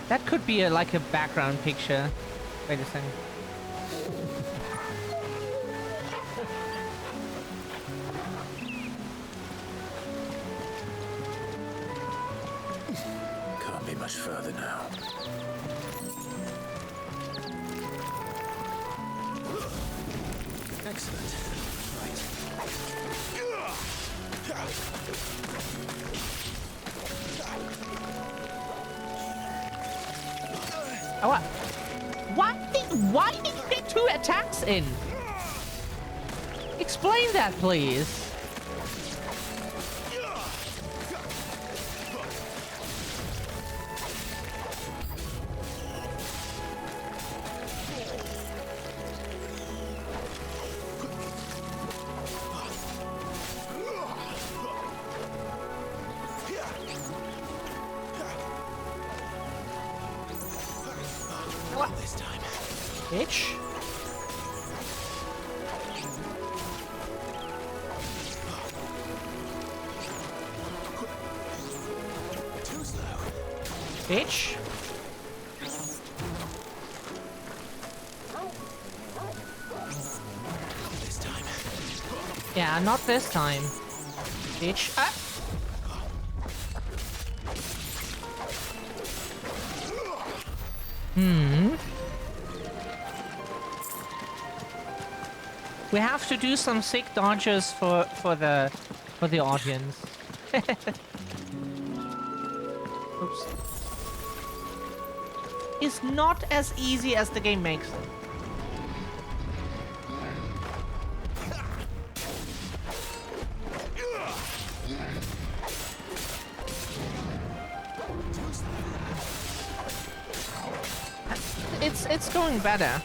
That could be like a background picture. Wait a second. Can't be much further now. Excellent. Right. Oh, why did you get 2 attacks in? Explain that, please. Bitch. Too slow. Bitch. This time. Yeah, not this time. Bitch. Ah. We have to do some sick dodges for the audience. Oops. It's not as easy as the game makes it. It's going better.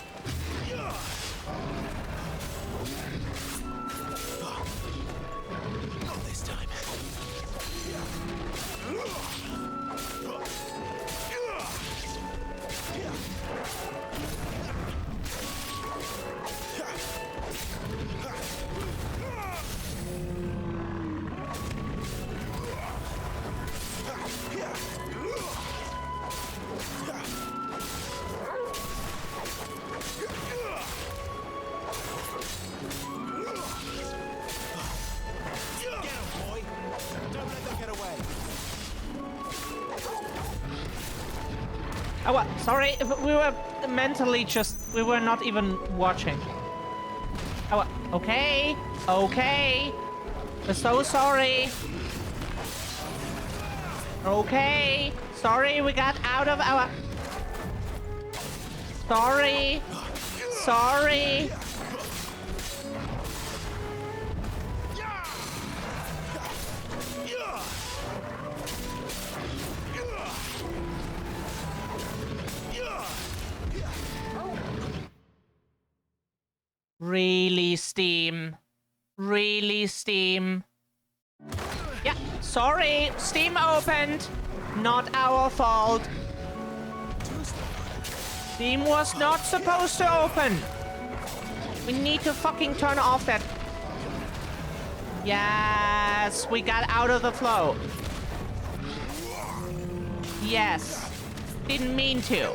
Oh, sorry. We were mentally we were not even watching. Oh, okay. Okay. We're so sorry. Okay. Sorry, we got out of our... Sorry. Sorry. Really, Steam? Really, Steam? Yeah, sorry. Steam opened. Not our fault. Steam was not supposed to open. We need to fucking turn off that. Yes, we got out of the flow. Yes. Didn't mean to.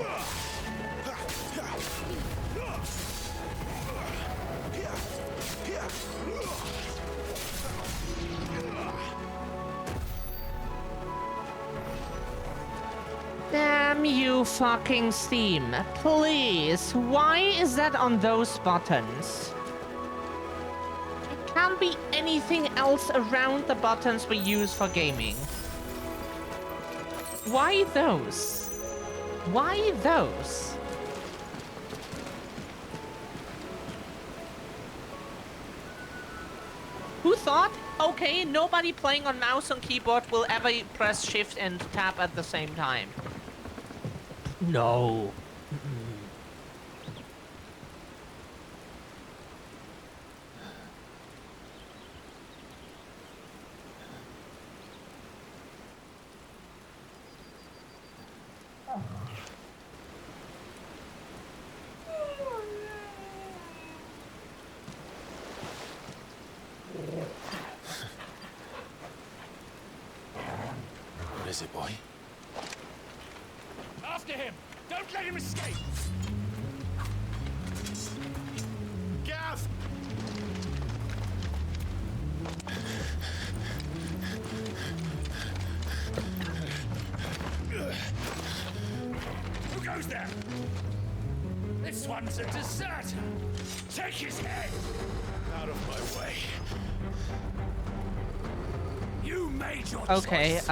Damn you fucking Steam. Please, why is that on those buttons? It can't be anything else around the buttons we use for gaming. Why those? Why those? Who thought, okay, nobody playing on mouse and keyboard will ever press shift and tab at the same time? No. What is it, boy? After him! Don't let him escape! Gav! Who goes there? This one's a deserter! Take his head! Out of my way. You made your Okay, choice.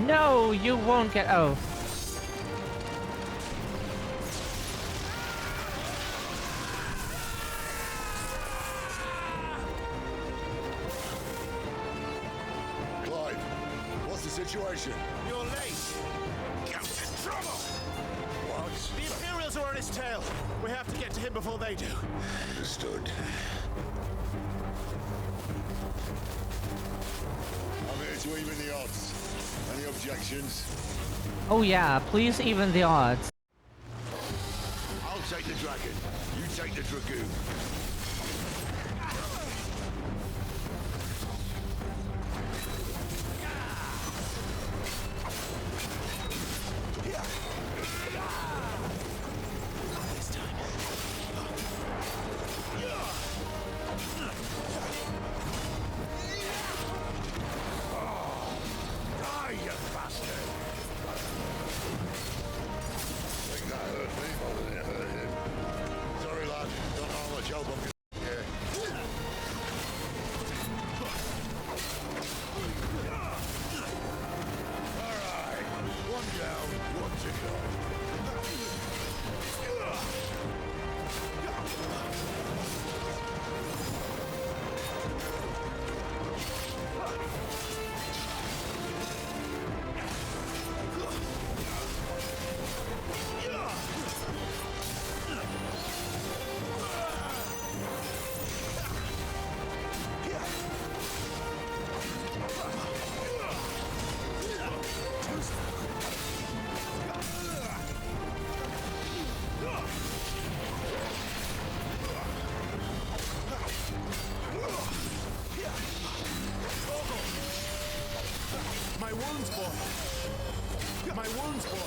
No, you won't get... Oh. Clive, what's the situation? You're late. Count in trouble. What? The Imperials are on his tail. We have to get to him before they do. Understood. I'm here to even the odds. Any objections? Oh yeah, please even the odds. I'll take the dragon. You take the dragoon. my wounds, boy.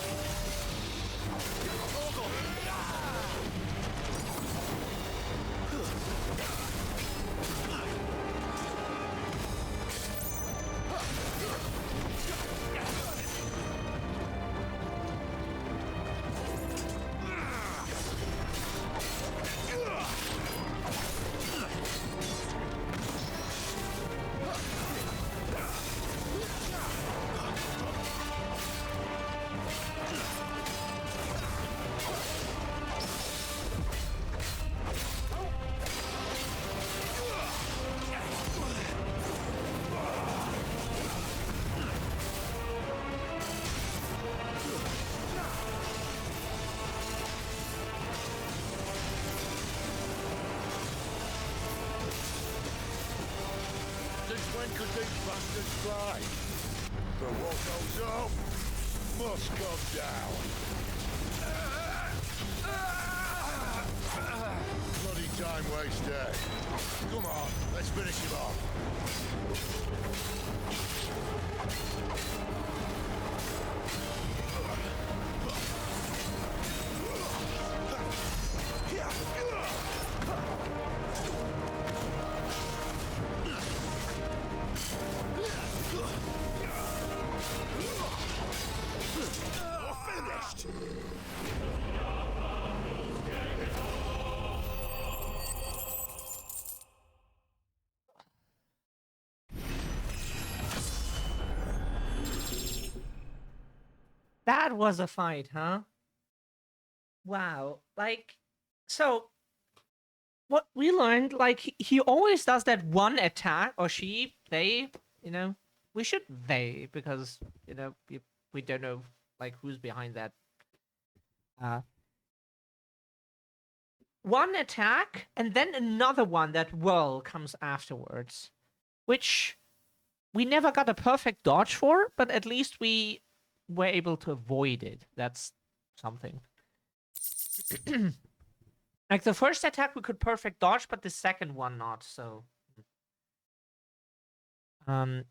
When could these bastards fly? But what goes up must come down. Bloody time waster. Come on, let's finish him off. That was a fight, huh? Wow. Like, so what we learned, like, he always does that one attack, or she, they, you know, we should they, because, you know, we don't know, like, who's behind that. One attack, and then another one that whirl comes afterwards, which we never got a perfect dodge for, but at least we were able to avoid it. That's something. Like the first attack we could perfect dodge, but the second one not, so.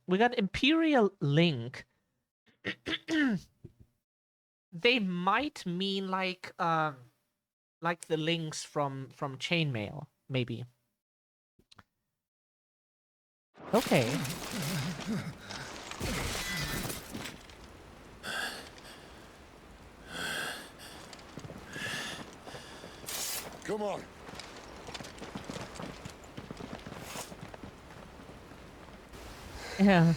We got Imperial Link. They might mean like the links from Chainmail, maybe. Okay. Come on. Yeah.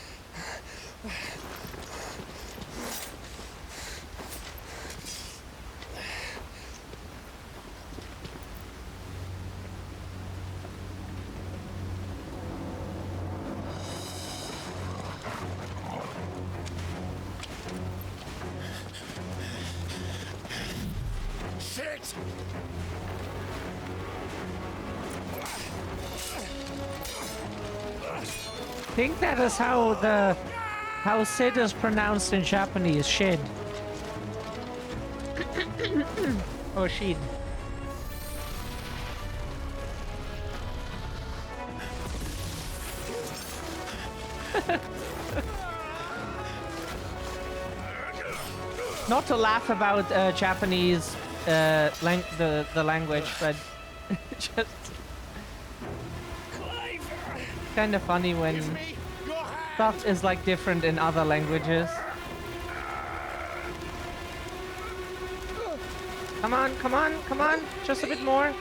Shit! I think that is how Sid is pronounced in Japanese. Shid. Or Shid. Not to laugh about Japanese the language, but just kind of funny when stuff is like different in other languages. Come on, come on, come on! Just a bit more.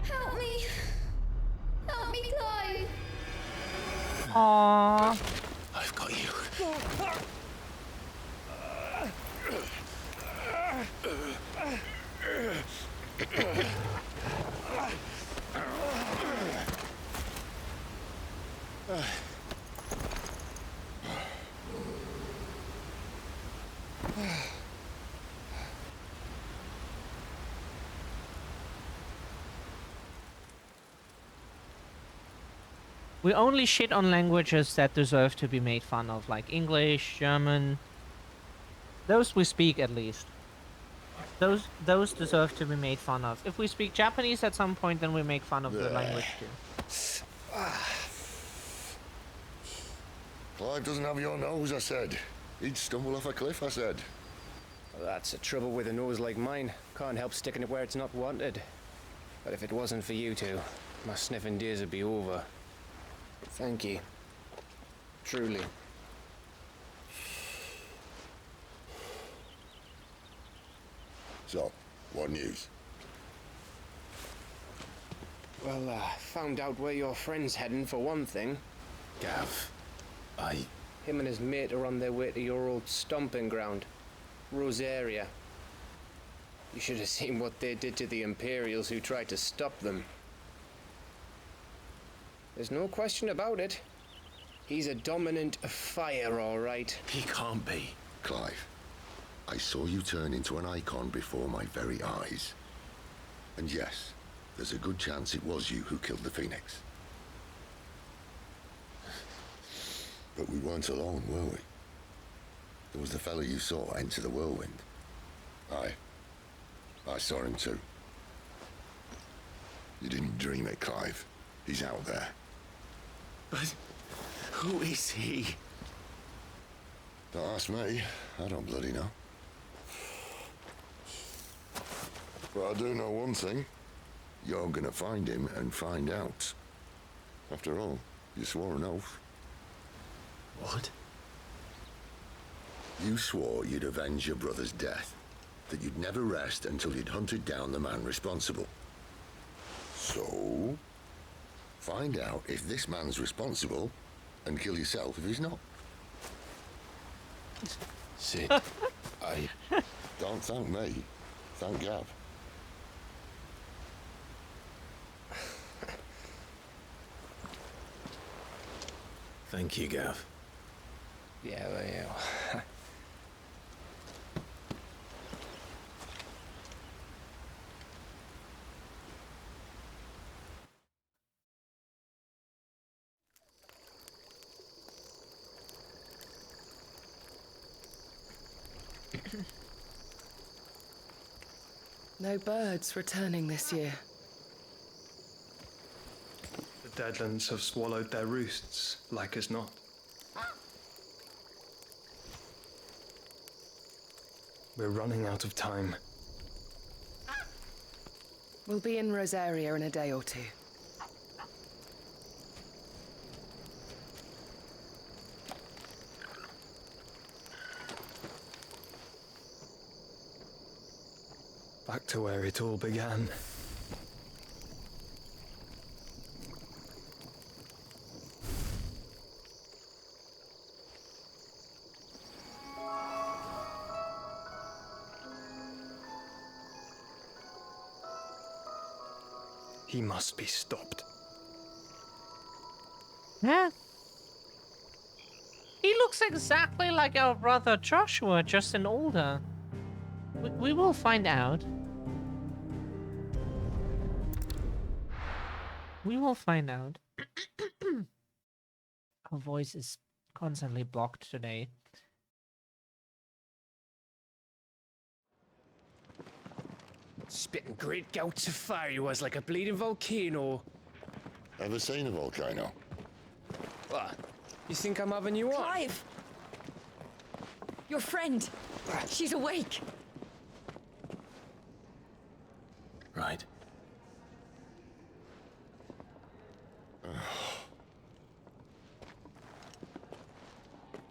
Help me! Help me, Clive! Aww. I've got you. We only shit on languages that deserve to be made fun of, like English, German. Those we speak at least. Those deserve to be made fun of. If we speak Japanese at some point, then we make fun of the language too. Clive doesn't have your nose, I said. He'd stumble off a cliff, I said. Well, that's the trouble with a nose like mine. Can't help sticking it where it's not wanted. But if it wasn't for you two, my sniffing days would be over. Thank you. Truly. So, what news? Well, found out where your friend's heading for one thing. Gav, Him and his mate are on their way to your old stomping ground, Rosaria. You should have seen what they did to the Imperials who tried to stop them. There's no question about it. He's a dominant of fire, all right. He can't be. Clive, I saw you turn into an icon before my very eyes. And yes, there's a good chance it was you who killed the Phoenix. But we weren't alone, were we? There was the fellow you saw enter the whirlwind. I saw him too. You didn't dream it, Clive. He's out there. But who is he? Don't ask me. I don't bloody know. But I do know one thing. You're gonna find him and find out. After all, you swore an oath. What? You swore you'd avenge your brother's death. That you'd never rest until you'd hunted down the man responsible. So, find out if this man's responsible and kill yourself if he's not. Sid, Don't thank me. Thank Gav. Thank you, Gav. Yeah, well, yeah. No birds returning this year. The Deadlands have swallowed their roosts, like as not. We're running out of time. We'll be in Rosaria in a day or two. Back to where it all began. He must be stopped. Yeah. He looks exactly like our brother Joshua, just an older. We will find out. We will find out. Our voice is constantly blocked today. Spitting great gouts of fire he was like a bleeding volcano. Ever seen a volcano? What? You think I'm having you on? Clive! Your friend! She's awake! Right.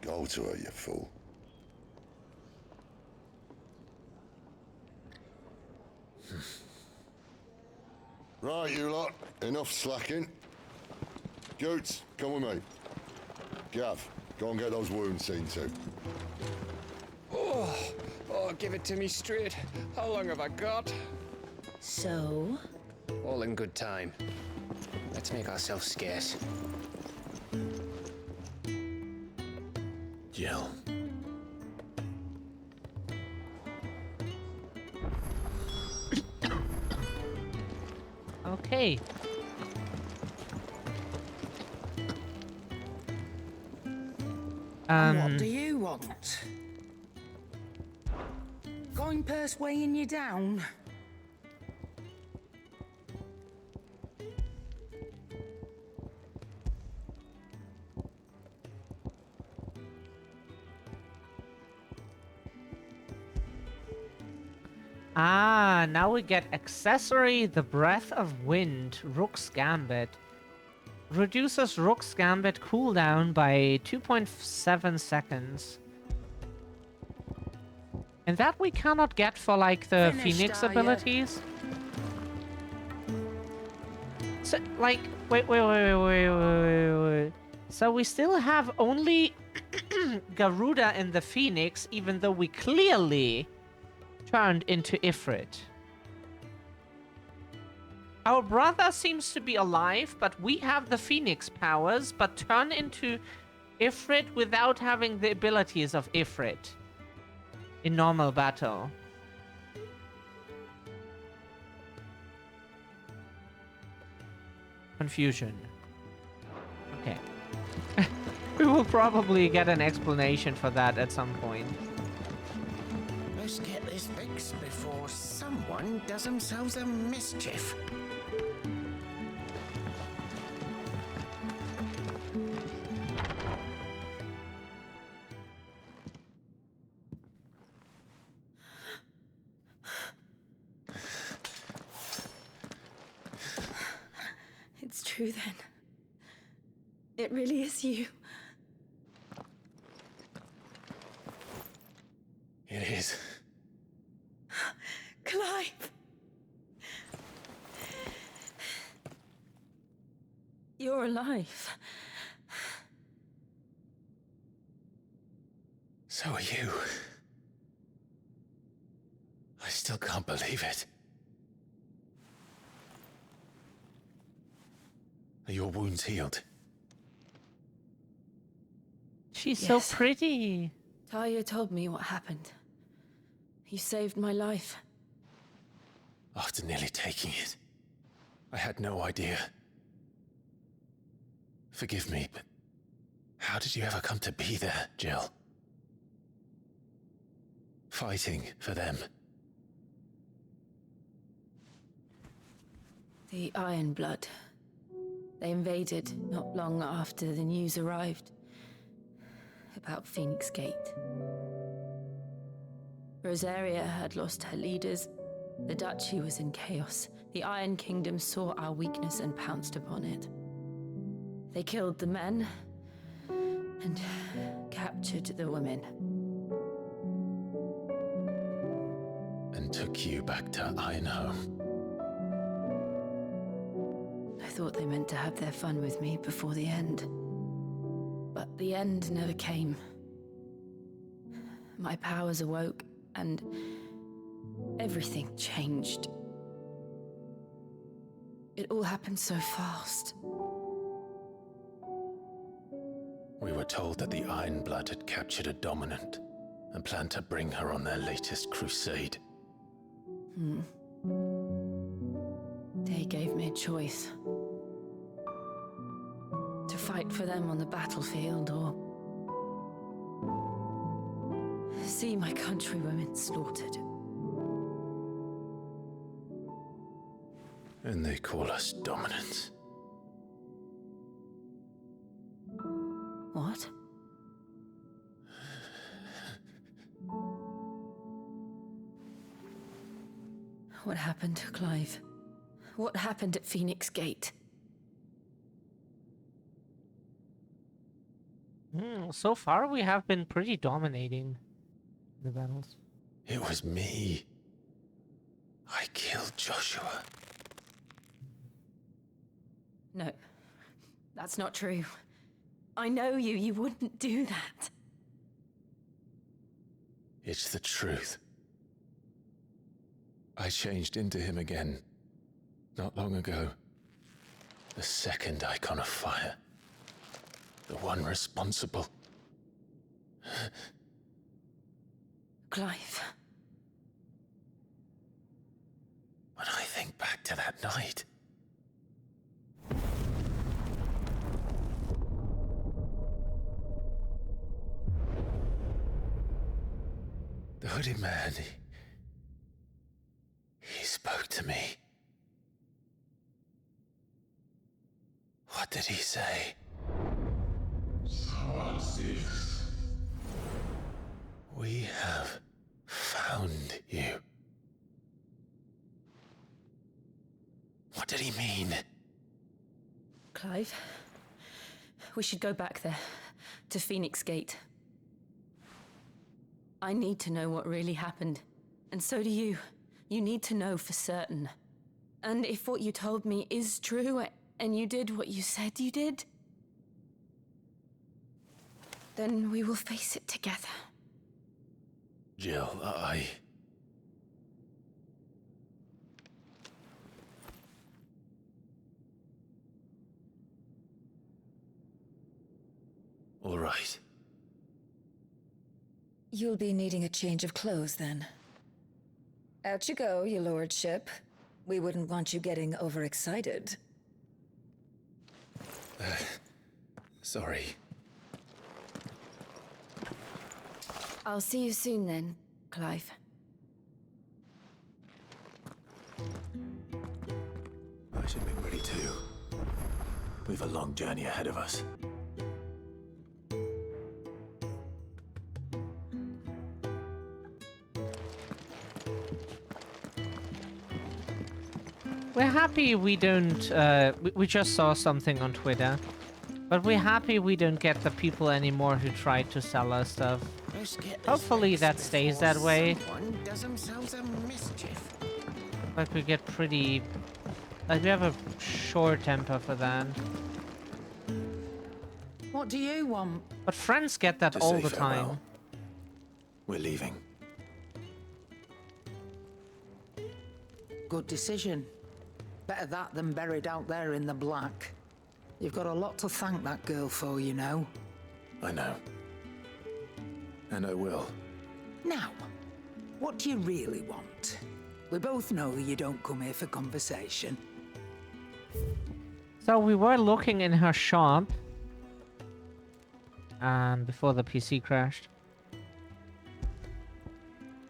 Go to her, you fool. Right, you lot. Enough slacking. Goots, come with me. Gav, go and get those wounds seen to. Oh, give it to me straight. How long have I got? So? All in good time. Let's make ourselves scarce. Jill. Okay. What do you want? Going purse weighing you down? Ah, now we get accessory, the Breath of Wind, Rook's Gambit. Reduces Rook's Gambit cooldown by 2.7 seconds. And that we cannot get for like the Finished, Phoenix are ya? abilities. So, like, wait. So we still have only Garuda and the Phoenix, even though we clearly turned into Ifrit. Our brother seems to be alive, but we have the Phoenix powers, but turn into Ifrit without having the abilities of Ifrit in normal battle. Confusion. Okay. We will probably get an explanation for that at some point. Let's get this fixed before someone does themselves a mischief. It's true then. It really is you. It is. Clive! You're alive. So are you. I still can't believe it. Are your wounds healed? She's Yes. so pretty. Talia told me what happened. You saved my life. After nearly taking it, I had no idea. Forgive me, but how did you ever come to be there, Jill? Fighting for them. The Iron Blood. They invaded not long after the news arrived about Phoenix Gate. Rosaria had lost her leaders. The Duchy was in chaos. The Iron Kingdom saw our weakness and pounced upon it. They killed the men and captured the women. And took you back to Ironhome. I thought they meant to have their fun with me before the end. But the end never came. My powers awoke, and everything changed. It all happened so fast. We were told that the Iron Blood had captured a dominant and planned to bring her on their latest crusade. They gave me a choice. To fight for them on the battlefield or see my countrywomen slaughtered. And they call us dominants. What? What happened to Clive? What happened at Phoenix Gate? So far, we have been pretty dominating the battles. It was me. I killed Joshua. No, that's not true. I know you. You wouldn't do that. It's the truth. I changed into him again, not long ago. The second icon of fire. The one responsible. Clive. When I think back to that night. The hooded man, he spoke to me. What did he say? We have found you. What did he mean? Clive, we should go back there, to Phoenix Gate. I need to know what really happened. And so do you. You need to know for certain. And if what you told me is true, and you did what you said you did, then we will face it together. Jill, All right. You'll be needing a change of clothes, then. Out you go, your lordship. We wouldn't want you getting overexcited. Sorry. I'll see you soon then, Clive. I should be ready too. We've a long journey ahead of us. We're happy we don't, we just saw something on Twitter, but we're happy we don't get the people anymore who tried to sell us stuff. Hopefully that stays that way. Does themselves a mischief. Like we get pretty, like we have a short temper for that. What do you want? But friends get that To all say the time. farewell. We're leaving. Good decision. Better that than buried out there in the black. You've got a lot to thank that girl for, you know. I know. And I will. Now, what do you really want? We both know you don't come here for conversation. So we were looking in her shop, before the PC crashed.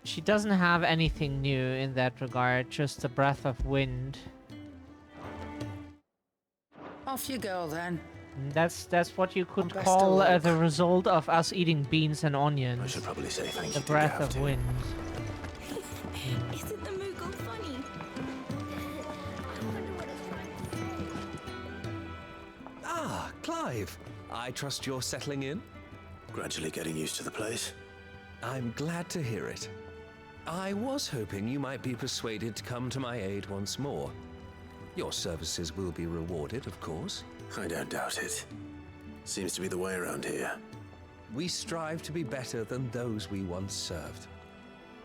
She doesn't have anything new in that regard, just a breath of wind. Off you go, then. That's what you could Best call of luck. the result of us eating beans and onions. I should probably say thank the you to breath Gav, of too. wind. Isn't the Moogle funny? Ah, Clive. I trust you're settling in? Gradually getting used to the place. I'm glad to hear it. I was hoping you might be persuaded to come to my aid once more. Your services will be rewarded, of course. I don't doubt it. Seems to be the way around here. We strive to be better than those we once served.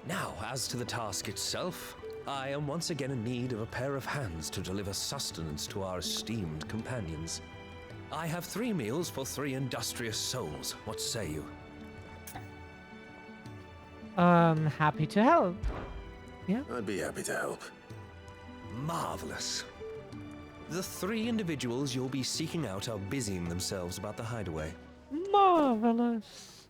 Now, as to the task itself, I am once again in need of a pair of hands to deliver sustenance to our esteemed companions. I have 3 meals for 3 industrious souls. What say you? Happy to help. Yeah. I'd be happy to help. Marvelous. The 3 individuals you'll be seeking out are busying themselves about the hideaway. Marvelous.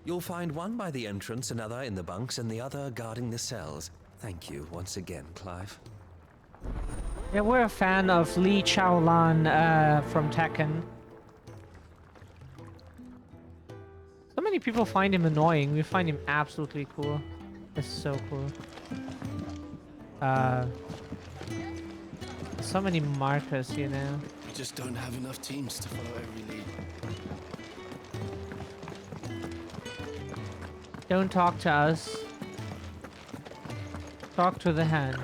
You'll find one by the entrance, another in the bunks, and the other guarding the cells. Thank you once again, Clive. Yeah, we're a fan of Lee Chaolan from Tekken. So many people find him annoying. We find him absolutely cool. It's so cool. So many markers, you know. We just don't have enough teams to follow every lead. Don't talk to us. Talk to the hen.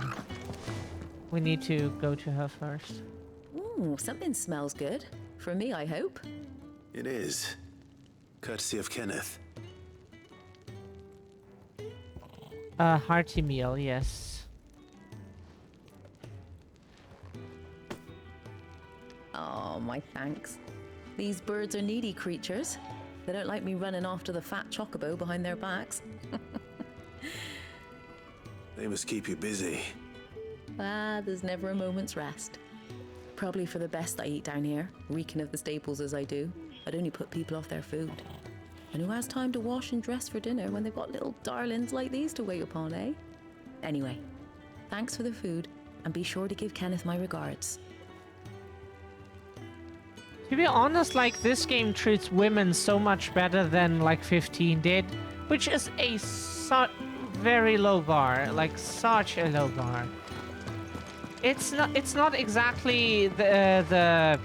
We need to go to her first. Ooh, something smells good. For me, I hope. It is. Courtesy of Kenneth. A hearty meal, yes. Oh, my thanks. These birds are needy creatures. They don't like me running after the fat chocobo behind their backs. They must keep you busy. There's never a moment's rest. Probably for the best I eat down here, reeking of the staples as I do. I'd only put people off their food. And who has time to wash and dress for dinner when they've got little darlings like these to wait upon, eh? Anyway, thanks for the food, and be sure to give Kenneth my regards. To be honest, like, this game treats women so much better than, like, 15 did, which is a very low bar, like, such a low bar. It's not exactly the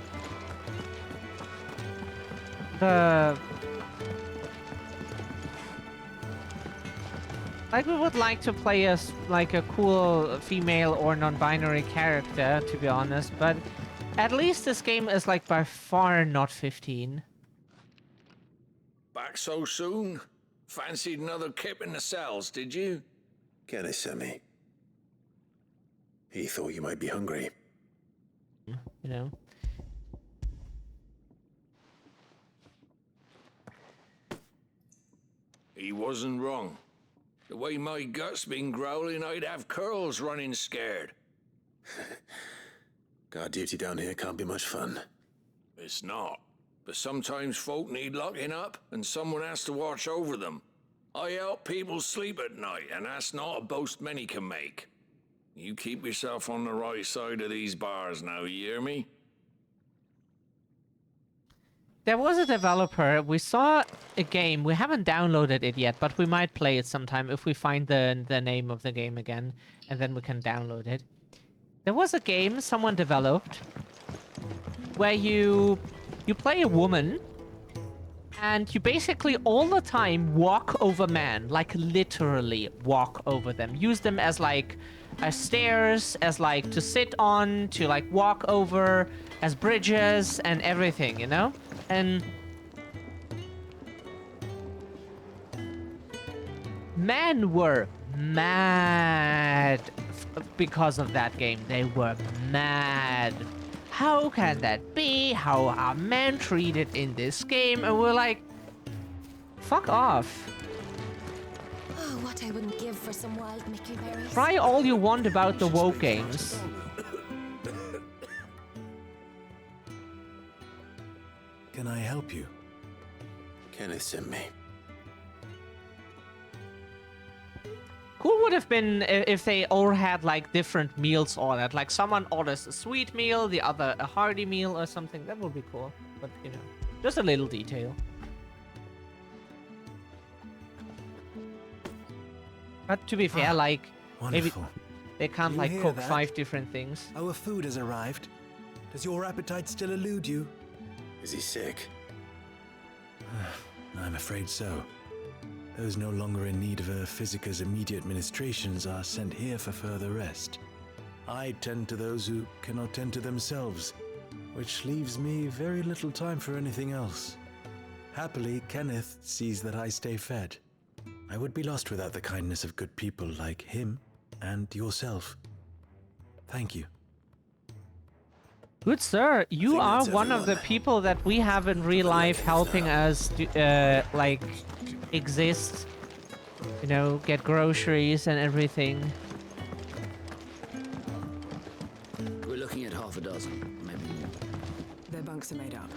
like we would like to play as like a cool female or non-binary character, to be honest, but at least this game is like by far not 15. Back so soon? Fancied another kip in the cells, did you? Kenneth sent me. He thought you might be hungry. You know. He wasn't wrong. The way my gut's been growling, I'd have curls running scared. Guard duty down here can't be much fun. It's not. But sometimes folk need locking up, and someone has to watch over them. I help people sleep at night, and that's not a boast many can make. You keep yourself on the right side of these bars now, you hear me? There was a developer, we saw a game, we haven't downloaded it yet, but we might play it sometime if we find the name of the game again, and then we can download it. There was a game someone developed where you play a woman and you basically all the time walk over men, like literally walk over them. Use them as like as stairs, as like to sit on, to like walk over, as bridges and everything, you know? And men were mad because of that game. They were mad. How can that be? How are men treated in this game? And we're like, fuck off. Oh, what I wouldn't give for some wild Mickey berries. Try all you want about the woke games. Can I help you? Kenneth sent me. Cool would have been if they all had like different meals ordered. Like someone orders a sweet meal, the other a hearty meal or something. That would be cool. But you know, just a little detail. But to be fair, like wonderful. maybe they can't like cook 5 different things. Our food has arrived. Does your appetite still elude you? Is he sick? I'm afraid so. Those no longer in need of a physicus immediate ministrations are sent here for further rest. I tend to those who cannot tend to themselves, which leaves me very little time for anything else. Happily, Kenneth sees that I stay fed. I would be lost without the kindness of good people like him and yourself. Thank you. Good sir, you are one of the people that we have in real life helping us like exist, you know, get groceries and everything. We're looking at half a dozen, maybe more. Their bunks are made up.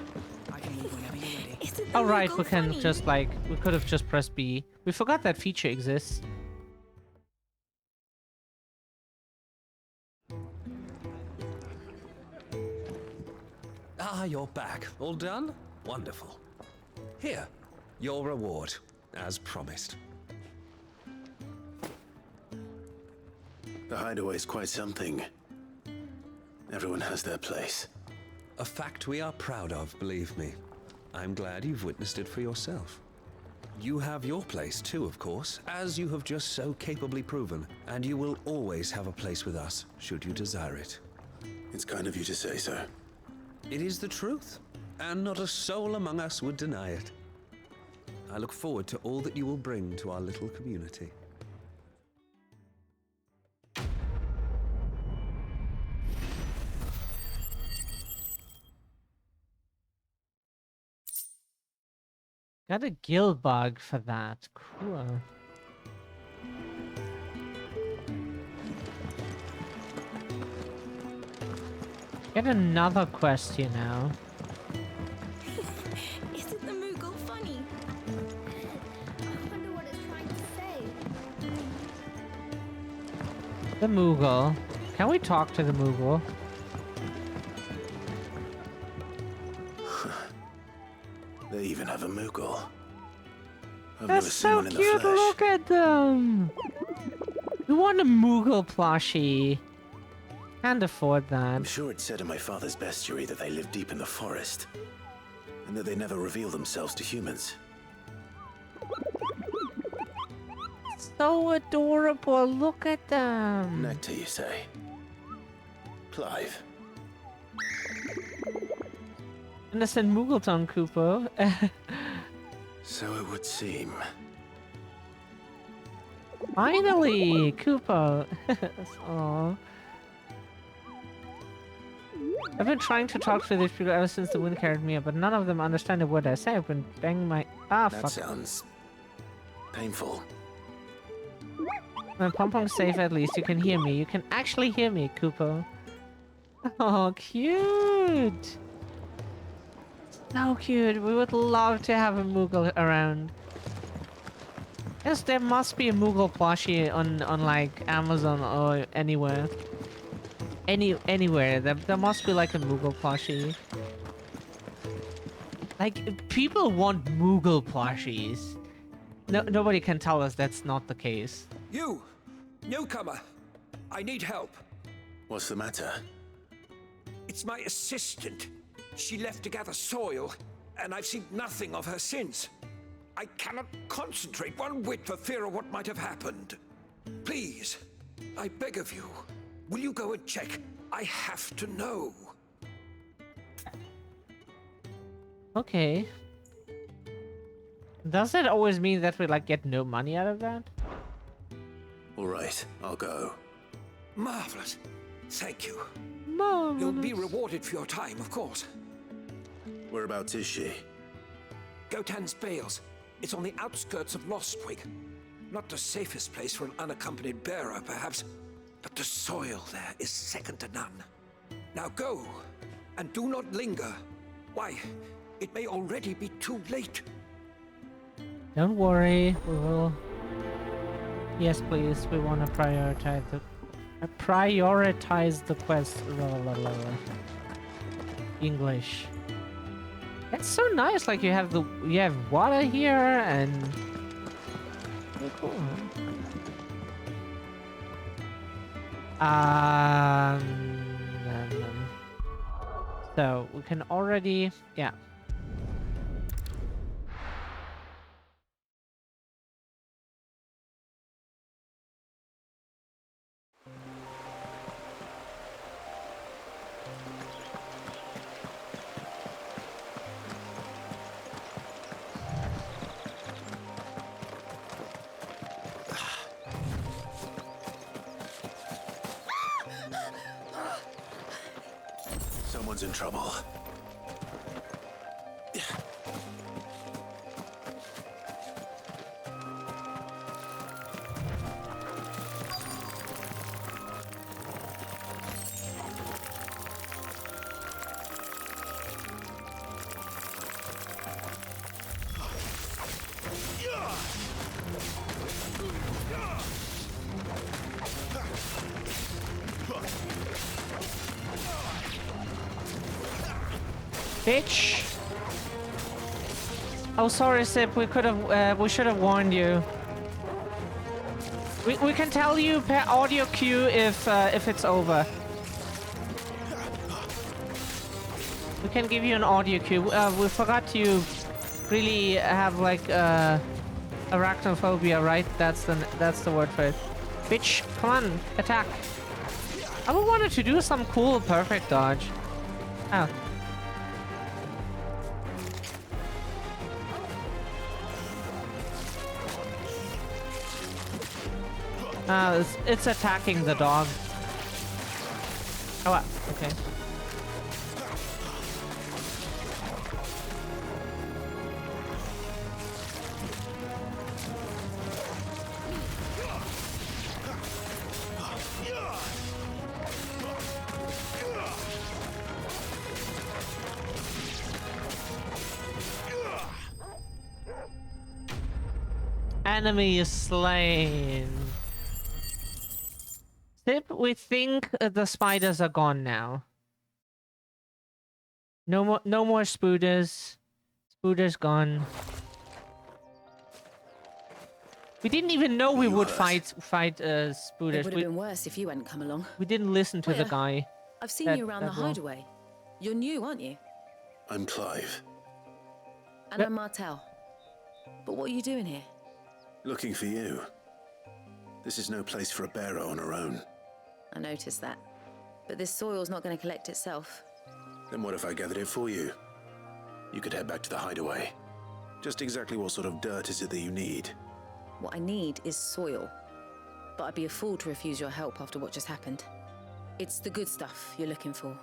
I can leave whenever you're ready. All right, we can just like, we could have just pressed B. We forgot that feature exists. Ah, you're back. All done? Wonderful. Here, your reward, as promised. The hideaway is quite something. Everyone has their place. A fact we are proud of, believe me. I'm glad you've witnessed it for yourself. You have your place too, of course, as you have just so capably proven, and you will always have a place with us, should you desire it. It's kind of you to say so. It is the truth, and not a soul among us would deny it. I look forward to all that you will bring to our little community. Got a gill bug for that. Cool. Get another quest here now. Isn't the Moogle funny? I wonder what it's trying to say. The Moogle. Can we talk to the Moogle? They even have a Moogle. I've That's never seen so one in the cute, flesh. look at them! We want a Moogle plushie. Can't afford that. I'm sure it said in my father's bestiary that they live deep in the forest, and that they never reveal themselves to humans. So adorable, look at them. Nectar, you say? Clive. Innocent Muggleton, Cooper. So it would seem. Finally, Cooper. Aww. I've been trying to talk to these people ever since the wind carried me up, but none of them understand a word I say. I've been banging my... That fuck. sounds... painful. My pom-pom's safe at least. You can hear me. You can actually hear me, Cooper. Oh, cute. So cute. We would love to have a Moogle around. Yes, there must be a Moogle plushie on like Amazon or anywhere. Anywhere. There must be like a Moogle plushie. Like, people want Moogle plushies. Nobody can tell us that's not the case. You! Newcomer! I need help. What's the matter? It's my assistant. She left to gather soil, and I've seen nothing of her since. I cannot concentrate one whit for fear of what might have happened. Please, I beg of you, will you go and check? I have to know. Okay. Does that always mean that we like get no money out of that? All right, I'll go. Marvelous. Thank you. Marvelous. You'll be rewarded for your time, of course. Whereabouts is she? Gotan's Bales. It's on the outskirts of Lostwig. Not the safest place for an unaccompanied bearer, perhaps, but the soil there is second to none. Now go, and do not linger. Why, it may already be too late. Don't worry, we will... Yes, please, we want to prioritize the quest. English. It's so nice, like you have water here and... Very cool. So, we can already... Yeah. Someone's in trouble. Bitch! Oh, sorry, Sip. We should have warned you. We can tell you per audio cue if it's over. We can give you an audio cue. We forgot to really have like arachnophobia, right? That's the word for it. Bitch, come on, attack! I wanted to do some cool perfect dodge. Oh. It's attacking the dog. Oh, okay. Enemy is slain. Sip, we think the spiders are gone now. No more spooders. Spooders gone. We didn't even know we would fight It Spoodish. would have been worse if you hadn't come along. We didn't listen to the guy. I've seen you around the hideaway. You're new, aren't you? I'm Clive. And I'm Martel. But what are you doing here? Looking for you. This is no place for a bearer on her own. I noticed that. But this soil's not going to collect itself. Then what if I gathered it for you? You could head back to the hideaway. Just exactly what sort of dirt is it that you need? What I need is soil. But I'd be a fool to refuse your help after what just happened. It's the good stuff you're looking for.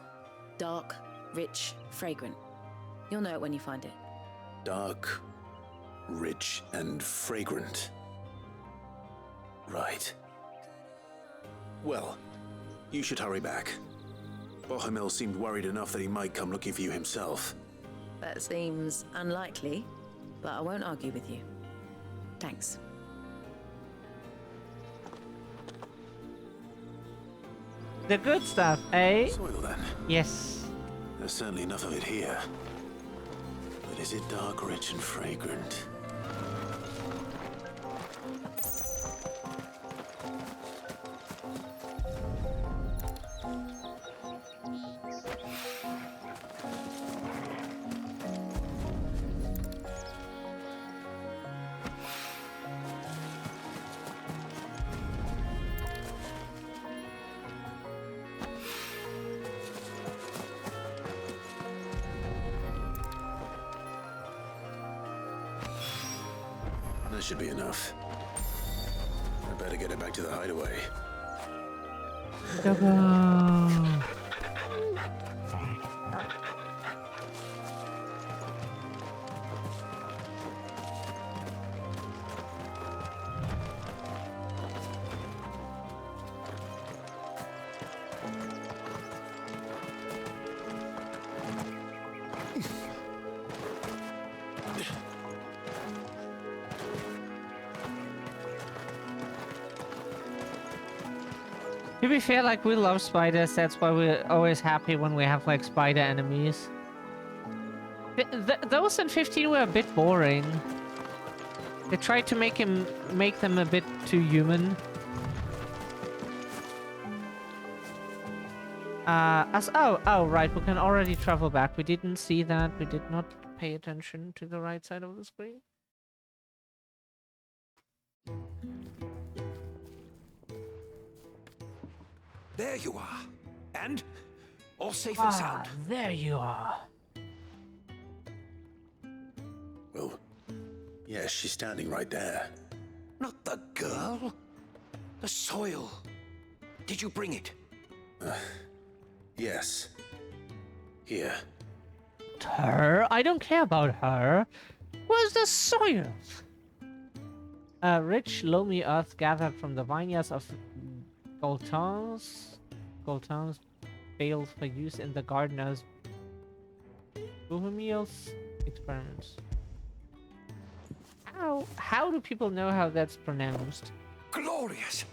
Dark, rich, fragrant. You'll know it when you find it. Dark, rich, and fragrant. Right. Well, you should hurry back. Bohemil seemed worried enough that he might come looking for you himself. That seems unlikely, but I won't argue with you. Thanks. The good stuff, eh? Soil, then. Yes. There's certainly enough of it here. But is it dark, rich, and fragrant? That should be enough. I better get it back to the hideaway. To be fair, like, we love spiders. That's why we're always happy when we have, like, spider enemies. Those in 15 were a bit boring. They tried to make them a bit too human. Oh, right, we can already travel back. We didn't see that. We did not pay attention to the right side of the screen. There you are. And all safe and sound. There you are. Well, yes, she's standing right there. Not the girl. The soil. Did you bring it? Yes. Here. Her? I don't care about her. Where's the soil? Rich, loamy earth gathered from the vineyards of Goltans baled for use in the gardener's Bohemial's experiments. How do people know how that's pronounced? Glorious!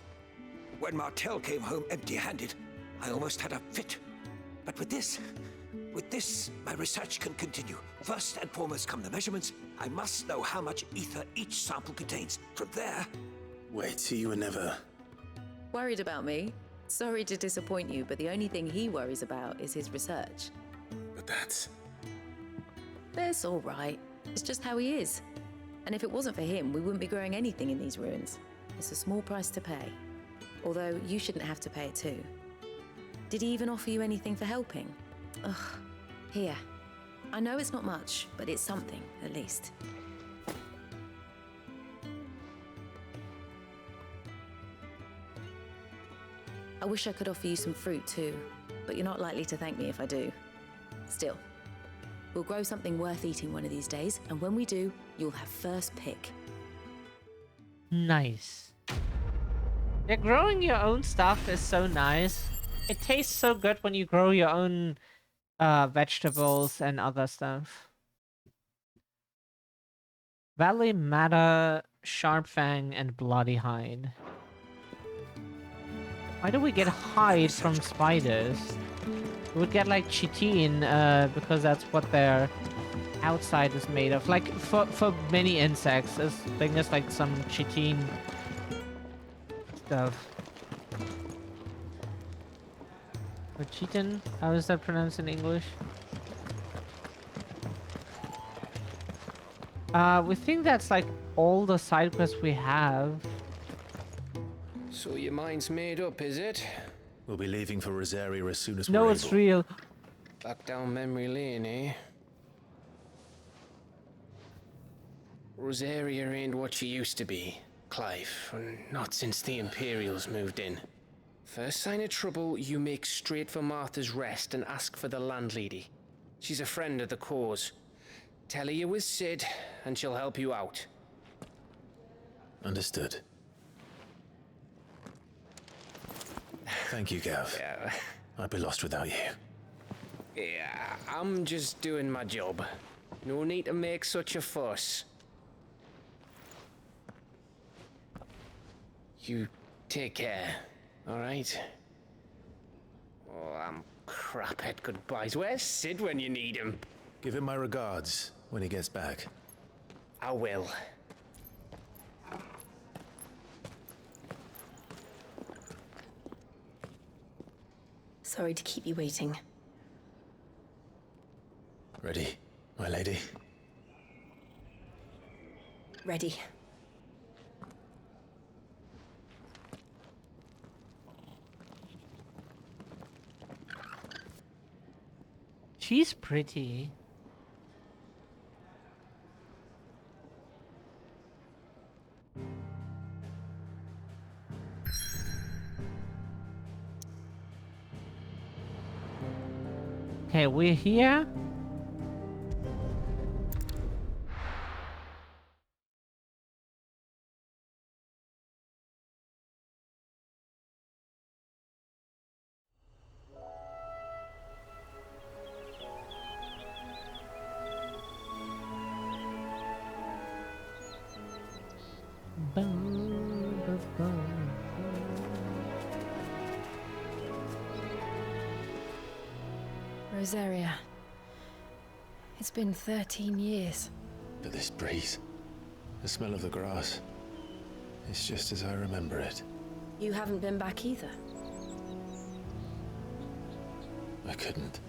When Martel came home empty-handed, I almost had a fit. But with this, my research can continue. First and foremost come the measurements. I must know how much ether each sample contains. From there... Wait, so you were never... Worried about me? Sorry to disappoint you, but the only thing he worries about is his research. But that's all right. It's just how he is. And if it wasn't for him, we wouldn't be growing anything in these ruins. It's a small price to pay. Although, you shouldn't have to pay it too. Did he even offer you anything for helping? Ugh. Here. I know it's not much, but it's something, at least. I wish I could offer you some fruit too, but you're not likely to thank me if I do. Still, we'll grow something worth eating one of these days, and when we do, you'll have first pick. Nice. Yeah, growing your own stuff is so nice. It tastes so good when you grow your own vegetables and other stuff. Valley Matter, Sharp Fang, and Bloody Hide. Why do we get hide from spiders? We would get like chitin, because that's what their outside is made of. Like for many insects, I think there's like some chitin stuff. Or chitin? How is that pronounced in English? We think that's like all the side quests we have. So your mind's made up, is it? We'll be leaving for Rosaria as soon as No, we're it's able. real. Back down memory lane, eh? Rosaria ain't what she used to be, Clive. Not since the Imperials moved in. First sign of trouble, you make straight for Martha's Rest and ask for the landlady. She's a friend of the cause. Tell her you was Sid, and she'll help you out. Understood. Thank you, Gav. Yeah. I'd be lost without you. Yeah, I'm just doing my job. No need to make such a fuss. You take care, alright? Oh, I'm crap at goodbyes. Where's Sid when you need him? Give him my regards when he gets back. I will. Sorry to keep you waiting. Ready, my lady? Ready. She's pretty. Okay, we're here. Rosaria. It's been 13 years. But this breeze, the smell of the grass, it's just as I remember it. You haven't been back either. I couldn't.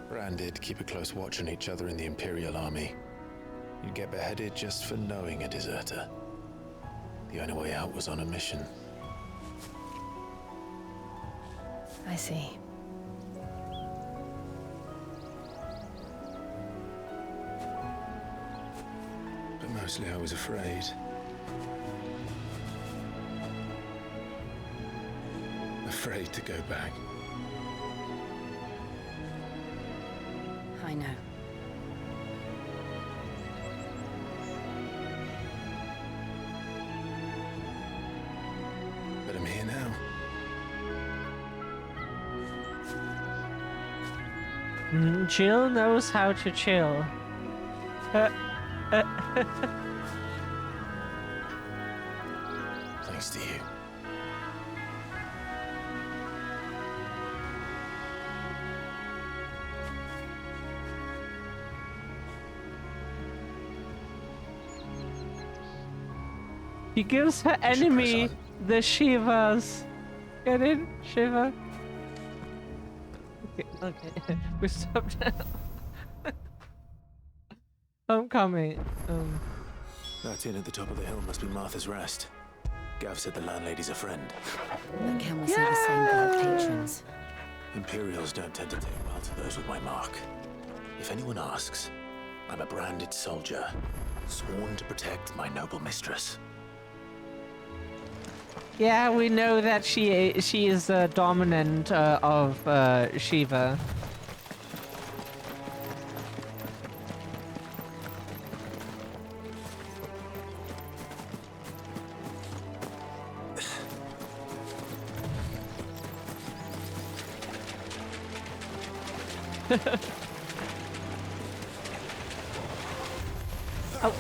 Bran did keep a close watch on each other in the Imperial Army. You'd get beheaded just for knowing a deserter. The only way out was on a mission. I see. But mostly I was afraid. Afraid to go back. I know. But I'm here now. Jill knows how to chill. Thanks to you. He gives her enemy the Shivas. Get in, Shiva? Okay, we stopped now. I'm coming. That inn at the top of the hill must be Martha's Rest. Gav said the landlady's a friend. But can we see the same guard patrons? Imperials don't tend to take well to those with my mark. If anyone asks, I'm a branded soldier, sworn to protect my noble mistress. Yeah, we know that she is dominant of Shiva. Oh.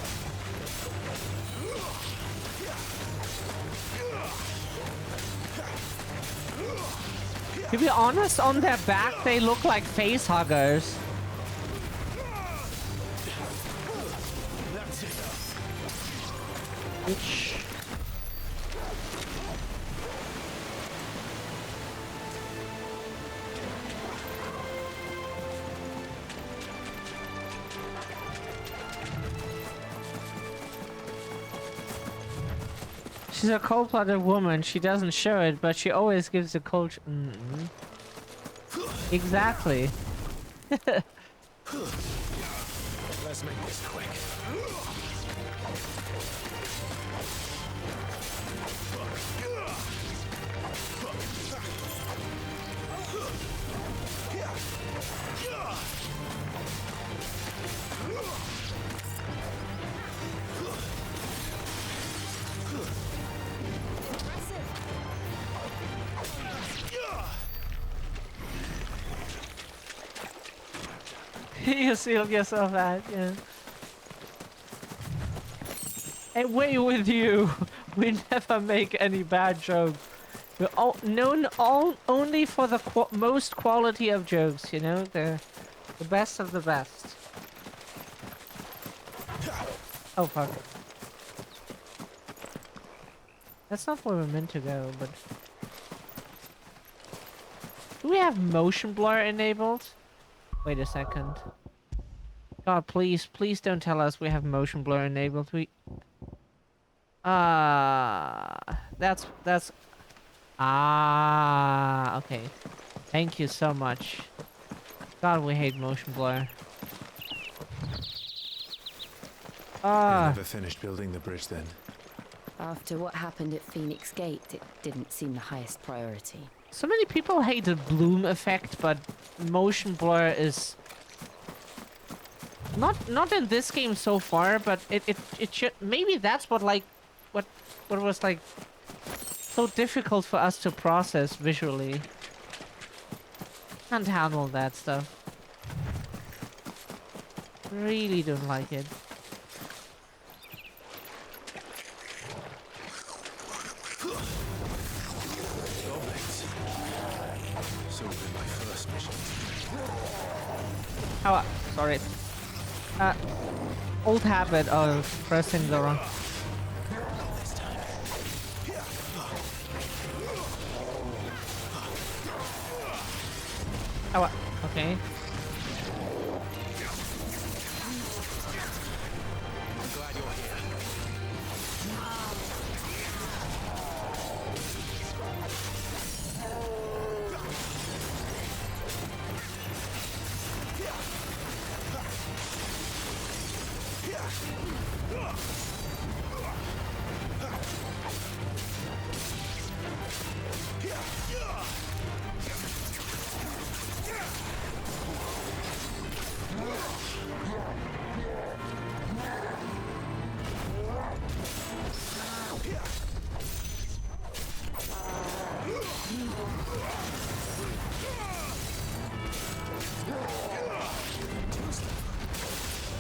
To be honest, on their back they look like face huggers. Bitch. She's a cold-blooded woman. She doesn't show it, but she always gives a cold. Exactly. Let's make this quick. You sealed yourself out, yeah. And way with you, we never make any bad jokes. We're all known only for the most quality of jokes, you know? The best of the best. Oh, fuck. That's not where we're meant to go, but... Do we have motion blur enabled? Wait a second. God, please don't tell us we have motion blur enabled. That's okay. Thank you so much. God, we hate motion blur. They never finished building the bridge then. After what happened at Phoenix Gate, it didn't seem the highest priority. So many people hate the bloom effect, but motion blur is not in this game so far, but it should, maybe that's what was like so difficult for us to process visually. Can't handle that stuff. Really don't like it. Oh, sorry. Old habit of pressing the wrong. Oh, okay. I'm glad you're here.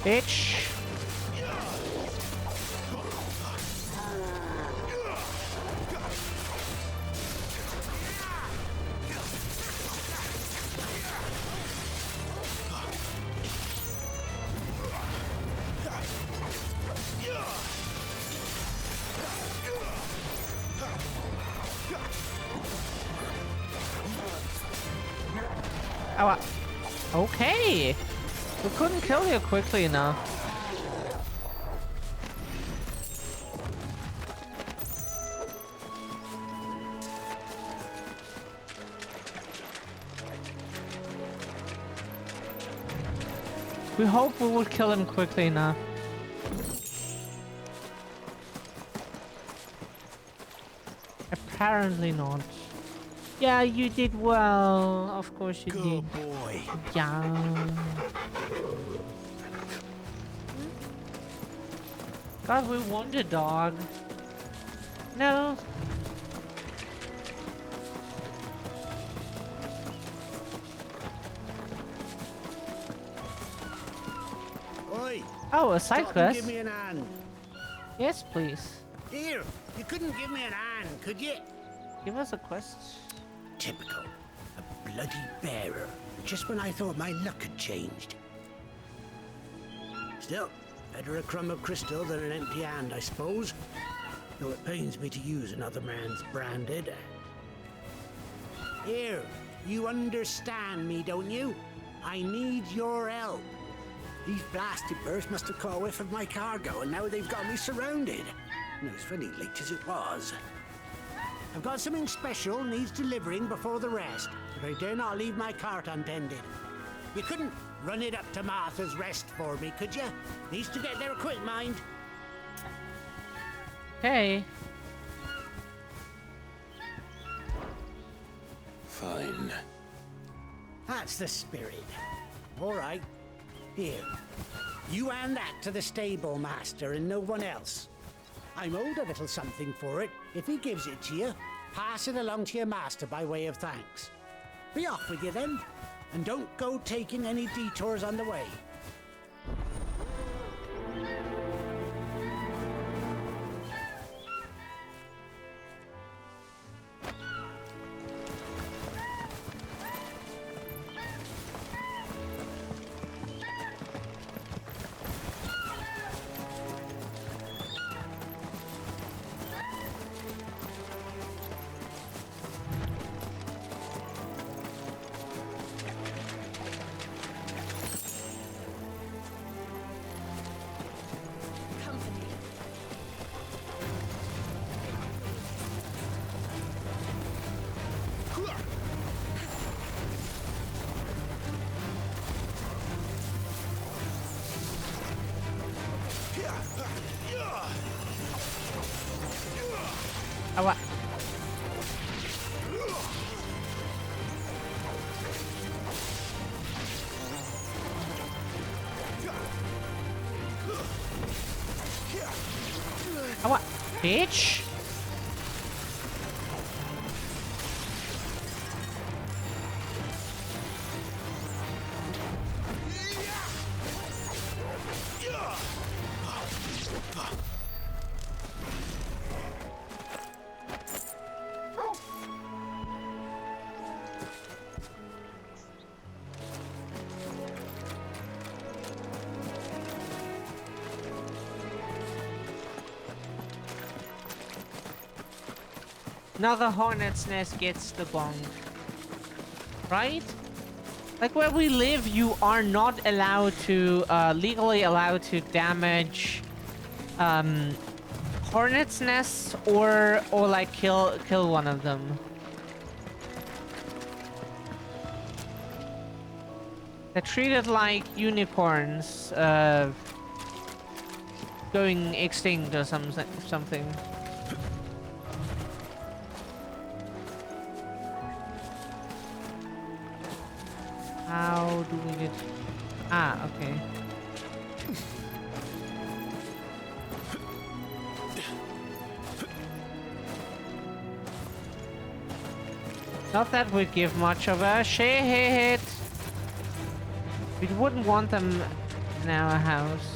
Bitch. Oh, okay. We couldn't kill you quickly enough. We hope we will kill him quickly enough. Apparently not. Yeah, you did well. Of course you did. Good boy. Yeah. God, we want a dog. No. Oi! Oh, a side Stop and quest? give me an hand. Yes, please. Here, you couldn't give me an hand, could you? Give us a quest. Typical. A bloody bearer. Just when I thought my luck had changed. Still, better a crumb of crystal than an empty hand, I suppose. though it pains me to use another man's branded. Here, you understand me, don't you? I need your help. These blasted birds must have caught a whiff of my cargo, and now they've got me surrounded. No, it's funny, late as it was. I've got something special needs delivering before the rest, but I dare not leave my cart untended. You couldn't run it up to Martha's Rest for me, could you? Needs to get there quick, mind. Hey. Fine. That's the spirit. All right. Here. You hand that to the stable master and no one else. I'm owed a little something for it. If he gives it to you, pass it along to your master by way of thanks. Be off with you then, and don't go taking any detours on the way. Oh, what? Oh, what? Bitch? Another hornet's nest gets the bong. Right? Like where we live, you are not allowed to, legally allowed to damage, hornet's nests or like kill one of them. They're treated like unicorns, going extinct or something. How do we get... Ah, okay. Not that we'd give much of a shit. We wouldn't want them in our house.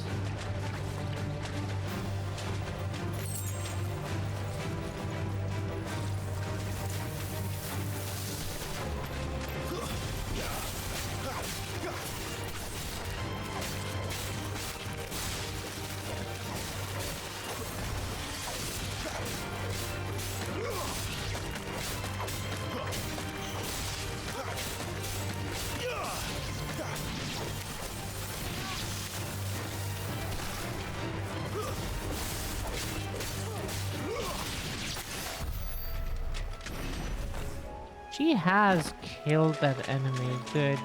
She has killed that enemy. Good.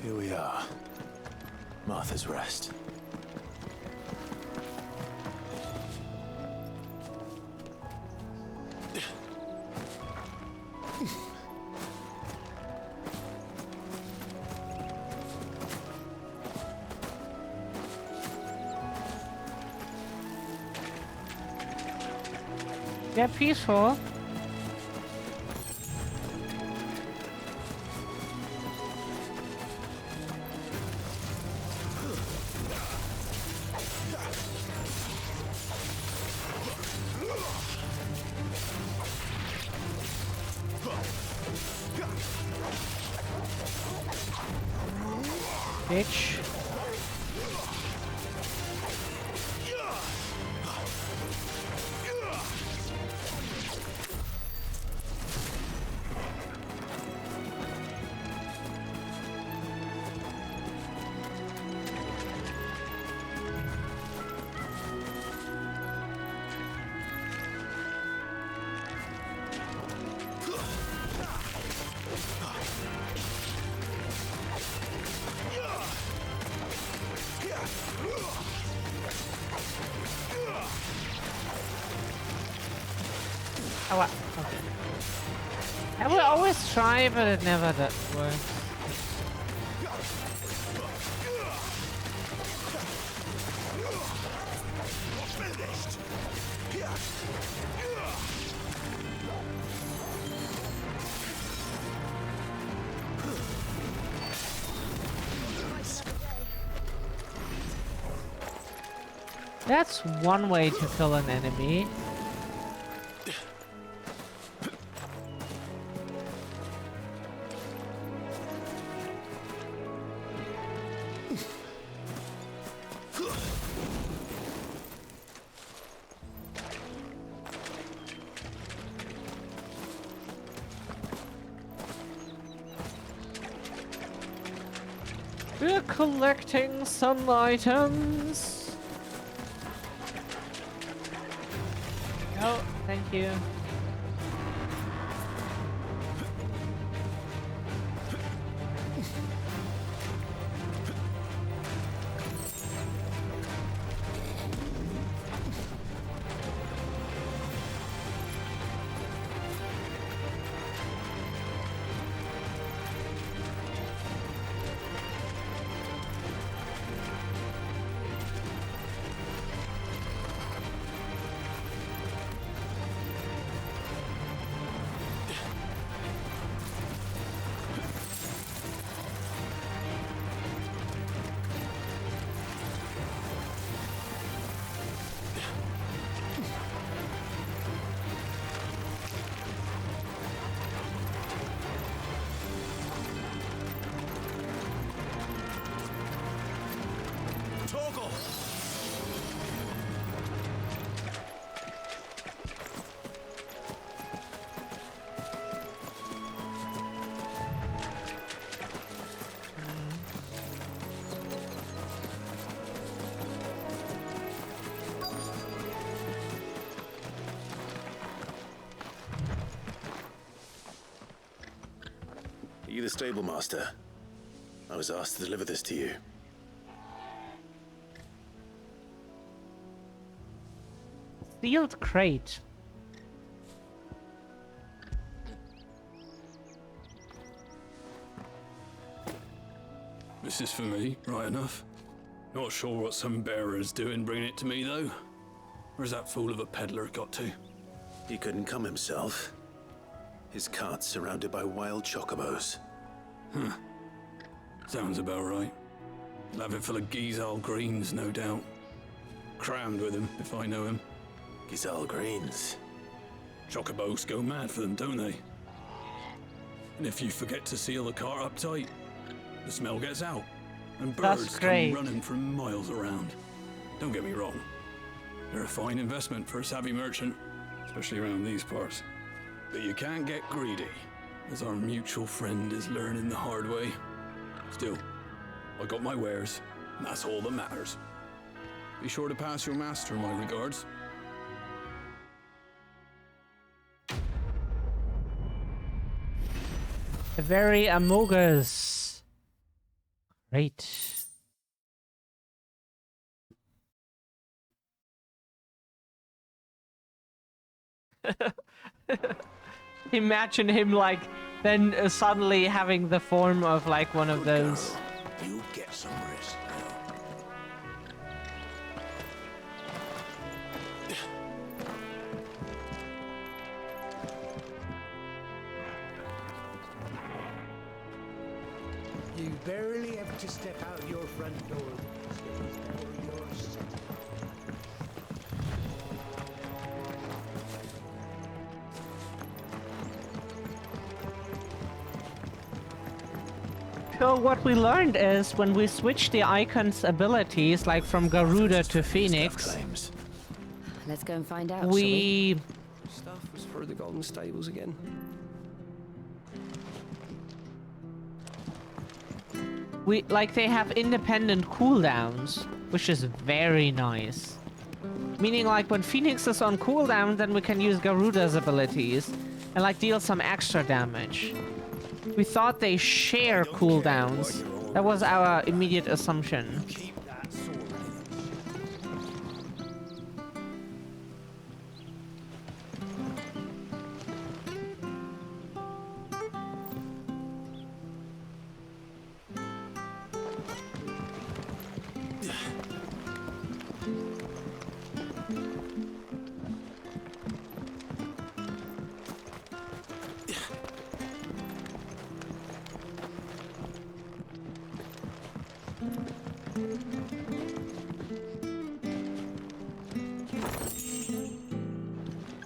Here we are. Martha's Rest. Yeah, peaceful. bitch. Oh, wow. Okay. I will always try, but it never does work. That's one way to kill an enemy. We're collecting some items. Oh, thank you. Are you the stable master? I was asked to deliver this to you. Sealed crate. This is for me, right enough. Not sure what some bearer's doing bringing it to me, though. Where's that fool of a peddler got to? He couldn't come himself. His cart's surrounded by wild chocobos. Huh. Sounds about right. He'll have it full of Gizal greens, no doubt. Crammed with him, if I know him. Gizal greens? Chocobos go mad for them, don't they? And if you forget to seal the cart up tight, the smell gets out, and birds come running from miles around. Don't get me wrong. They're a fine investment for a savvy merchant, especially around these parts. But you can't get greedy, as our mutual friend is learning the hard way. Still, I got my wares, and that's all that matters. Be sure to pass your master my regards. Very amogus. Great. Imagine him like then suddenly having the form of like one of those. You get some rest now. You barely have to step out your front door these days before you're set. So what we learned is when we switch the icon's abilities, like from Garuda to Phoenix, Let's go and find out, shall we? Stuff was for the Golden Stables again. They have independent cooldowns, which is very nice. Meaning like when Phoenix is on cooldown, then we can use Garuda's abilities and like deal some extra damage. We thought they share cooldowns. That was our immediate assumption.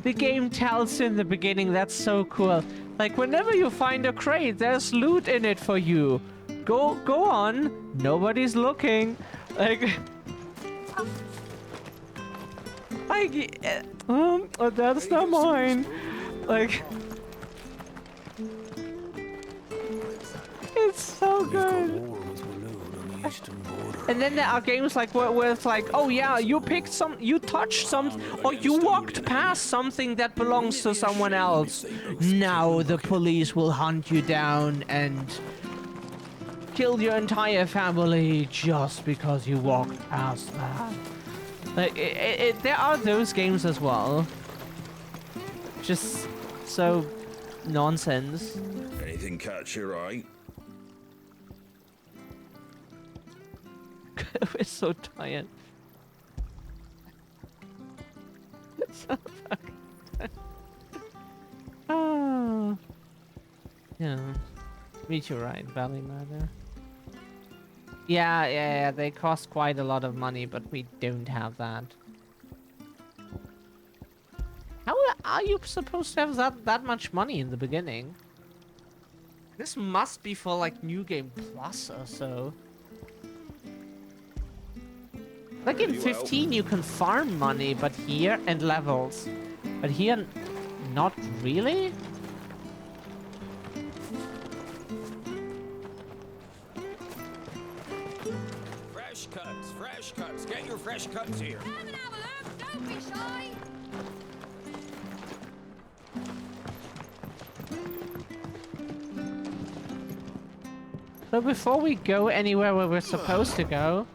The game tells you in the beginning, that's so cool. Like, whenever you find a crate, there's loot in it for you. Go on. Nobody's looking. Like... oh, that's not mine. Like... It's so good. And then there are games like where it's like, oh yeah, you touched something, or you walked past something that belongs to someone else. Now the police will hunt you down and kill your entire family just because you walked past that. Like, there are those games as well. Just so nonsense. Anything catch your eye? We're so tired. So fucking oh. Yeah. Meteorite Valley Murder. Yeah, they cost quite a lot of money, but we don't have that. How are you supposed to have that much money in the beginning? This must be for like New Game Plus or so. Like in 15 you can farm money, but here, and levels. But here, not really? Fresh cuts, fresh cuts. Get your fresh cuts here. Come and have a look. Don't be shy. So before we go anywhere where we're supposed to go,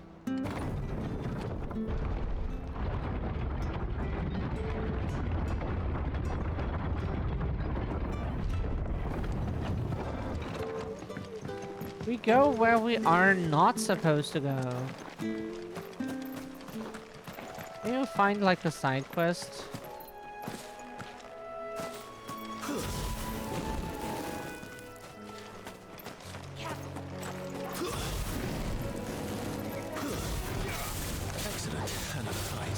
we go where we are not supposed to go. Can you find like a side quest? Excellent. Another fight.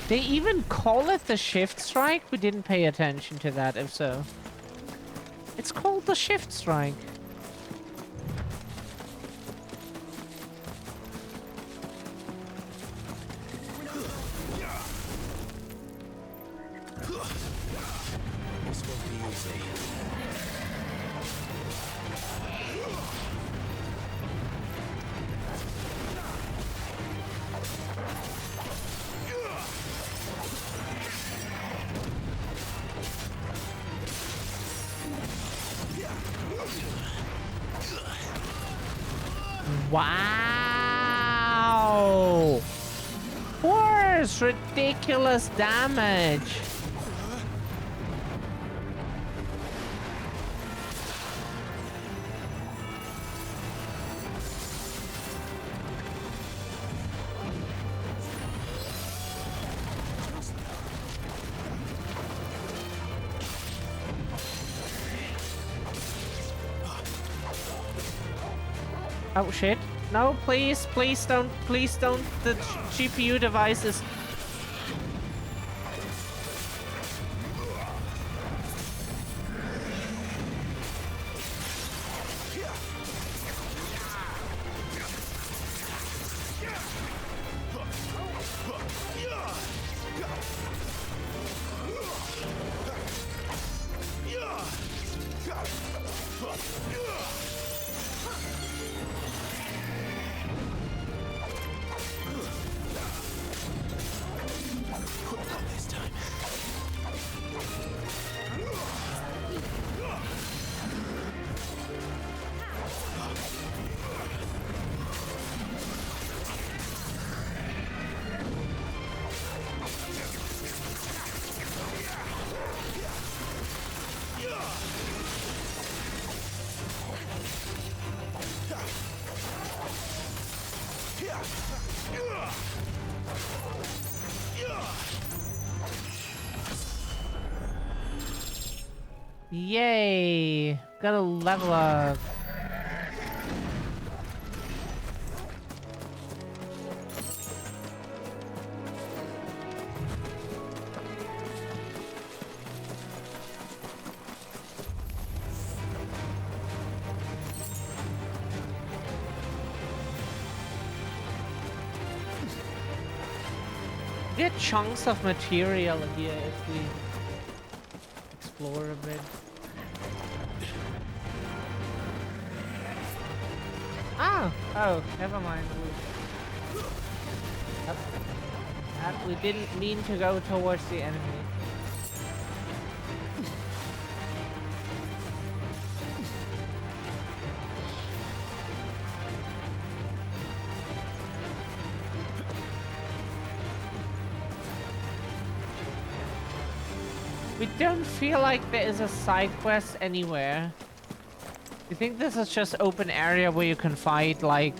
They even call it the shift strike? We didn't pay attention to that, if so. It's called the shift strike. This won't be easy. Wow! Worse, ridiculous damage. Oh shit. No, please, please don't, the GPU devices. Yay! Gotta level up. Get chunks of material here if we explore a bit. Oh, never mind. We didn't mean to go towards the enemy. We don't feel like there is a side quest anywhere. You think this is just open area where you can fight, like...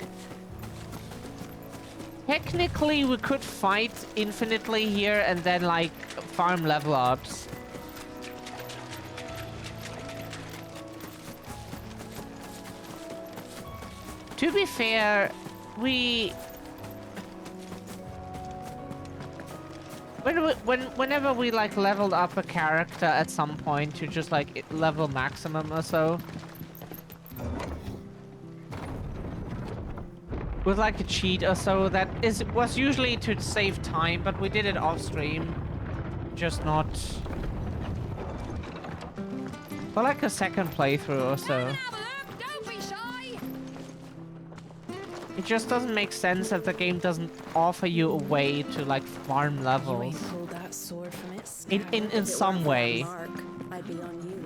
Technically, we could fight infinitely here and then, like, farm level ups. To be fair, whenever we like leveled up a character at some point to just like level maximum or so, with like a cheat or so, was usually to save time, but we did it off stream, just not for like a second playthrough or so. It just doesn't make sense if the game doesn't offer you a way to like farm levels in some way.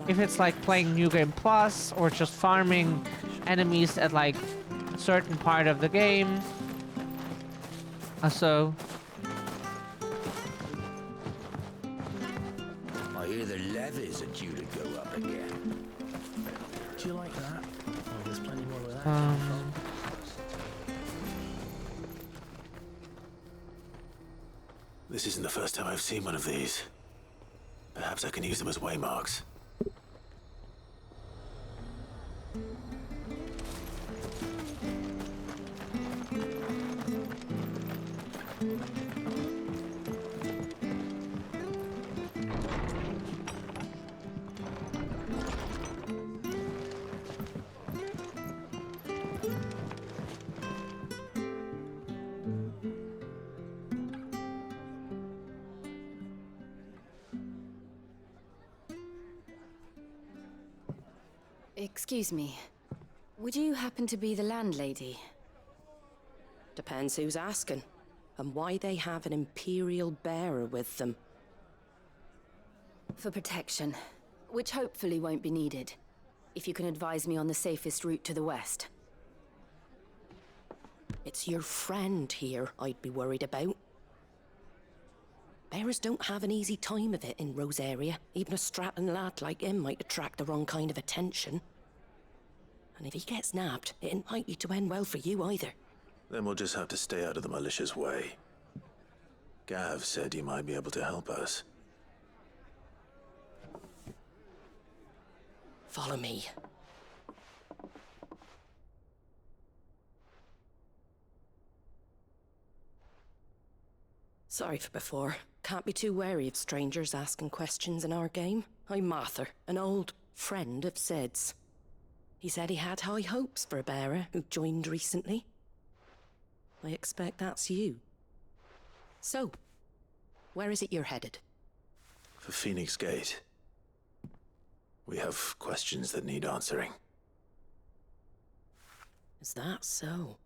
If it's like playing New Game Plus or just farming enemies at like a certain part of the game. So I hear the levies are due to go up again. Do you like that? Oh, there's plenty more of that. This isn't the first time I've seen one of these. Perhaps I can use them as waymarks. Excuse me. Would you happen to be the landlady? Depends who's asking, and why they have an Imperial bearer with them. For protection, which hopefully won't be needed. If you can advise me on the safest route to the west. It's your friend here I'd be worried about. Bearers don't have an easy time of it in Rosaria. Even a Stratton lad like him might attract the wrong kind of attention. And if he gets nabbed, it ain't likely to end well for you either. Then we'll just have to stay out of the malicious way. Gav said you might be able to help us. Follow me. Sorry for before. Can't be too wary of strangers asking questions in our game. I'm Martha, an old friend of Sid's. He said he had high hopes for a bearer who joined recently. I expect that's you. So, where is it you're headed? For Phoenix Gate. We have questions that need answering. Is that so?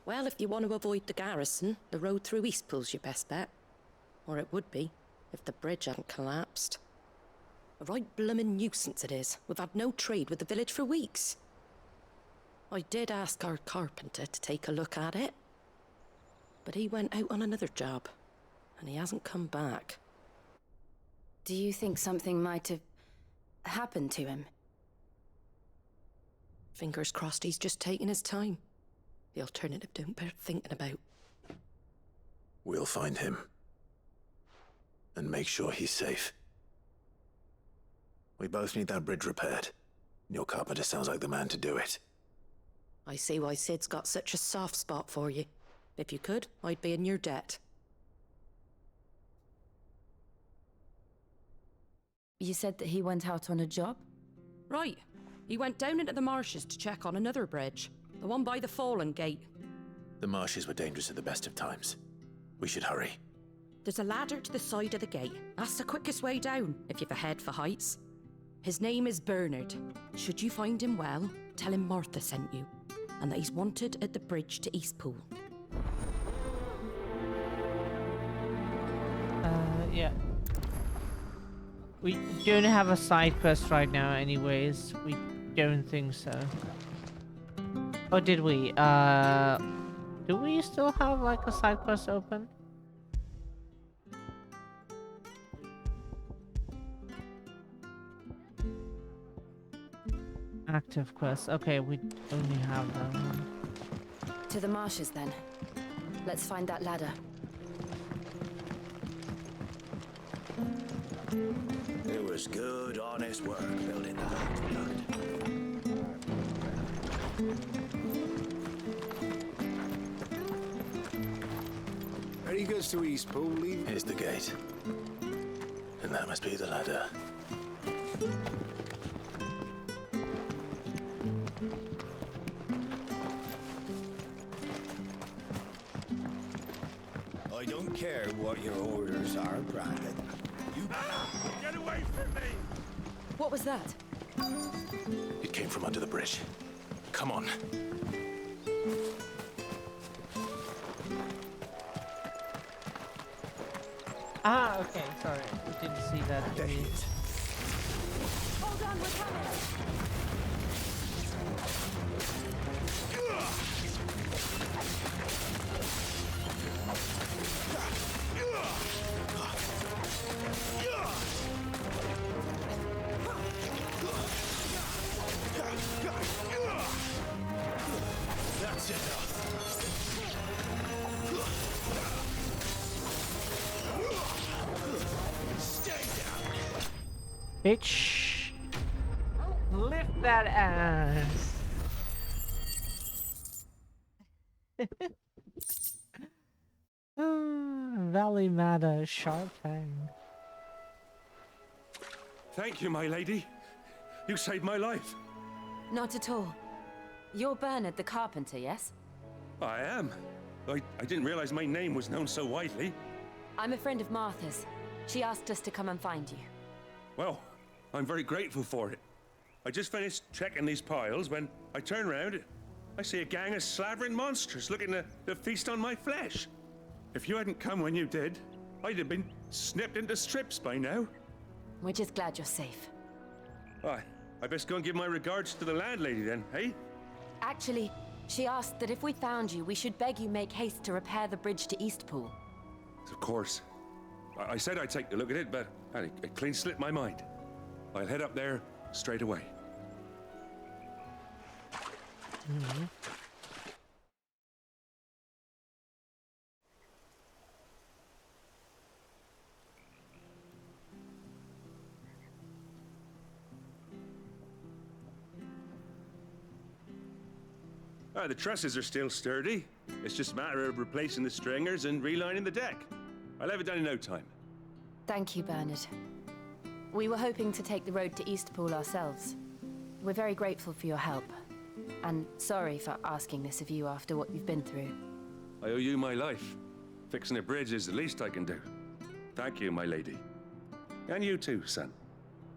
Well, if you want to avoid the garrison, the road through Eastpool's your best bet. Or it would be, if the bridge hadn't collapsed. A right bloomin' nuisance it is. We've had no trade with the village for weeks. I did ask our carpenter to take a look at it. But he went out on another job, and he hasn't come back. Do you think something might have happened to him? Fingers crossed he's just taking his time. The alternative don't bear thinking about. We'll find him. And make sure he's safe. We both need that bridge repaired. Your carpenter sounds like the man to do it. I see why Sid's got such a soft spot for you. If you could, I'd be in your debt. You said that he went out on a job? Right. He went down into the marshes to check on another bridge. The one by the Fallen Gate. The marshes were dangerous at the best of times. We should hurry. There's a ladder to the side of the gate. That's the quickest way down, if you've a head for heights. His name is Bernard. Should you find him well, tell him Martha sent you, and that he's wanted at the bridge to Eastpool. Yeah. We don't have a side quest right now anyways. We don't think so. Or did we? Do we still have like a side quest open? Active quest. Okay, we only have that one. To the marshes then. Let's find that ladder. It was good, honest work building the aqueduct. Ready goes to Eastpool, leave. Here's the gate. And that must be the ladder. I don't care what your orders are, Brandon. You get away from me! What was that? It came from under the bridge. Come on. Ah, okay, sorry. We didn't see that. There he is. Hold on, we're coming! That's enough. Stay down. Bitch. Lift that ass. Valley Matter, Sharp Fang. Thank you, my lady. You saved my life. Not at all. You're Bernard the carpenter, yes? I am. I didn't realize my name was known so widely. I'm a friend of Martha's. She asked us to come and find you. Well, I'm very grateful for it. I just finished checking these piles when I turn around. I see a gang of slavering monsters looking to feast on my flesh. If you hadn't come when you did, I'd have been snipped into strips by now. We're just glad you're safe. I best go and give my regards to the landlady then, hey? Actually, she asked that if we found you, we should beg you make haste to repair the bridge to Eastpool. Of course. I said I'd take a look at it, but it clean slipped my mind. I'll head up there straight away. Mm-hmm. The trusses are still sturdy. It's just a matter of replacing the stringers and relining the deck. I'll have it done in no time. Thank you, Bernard. We were hoping to take the road to Eastpool ourselves. We're very grateful for your help. And sorry for asking this of you after what you've been through. I owe you my life. Fixing a bridge is the least I can do. Thank you, my lady. And you too, son.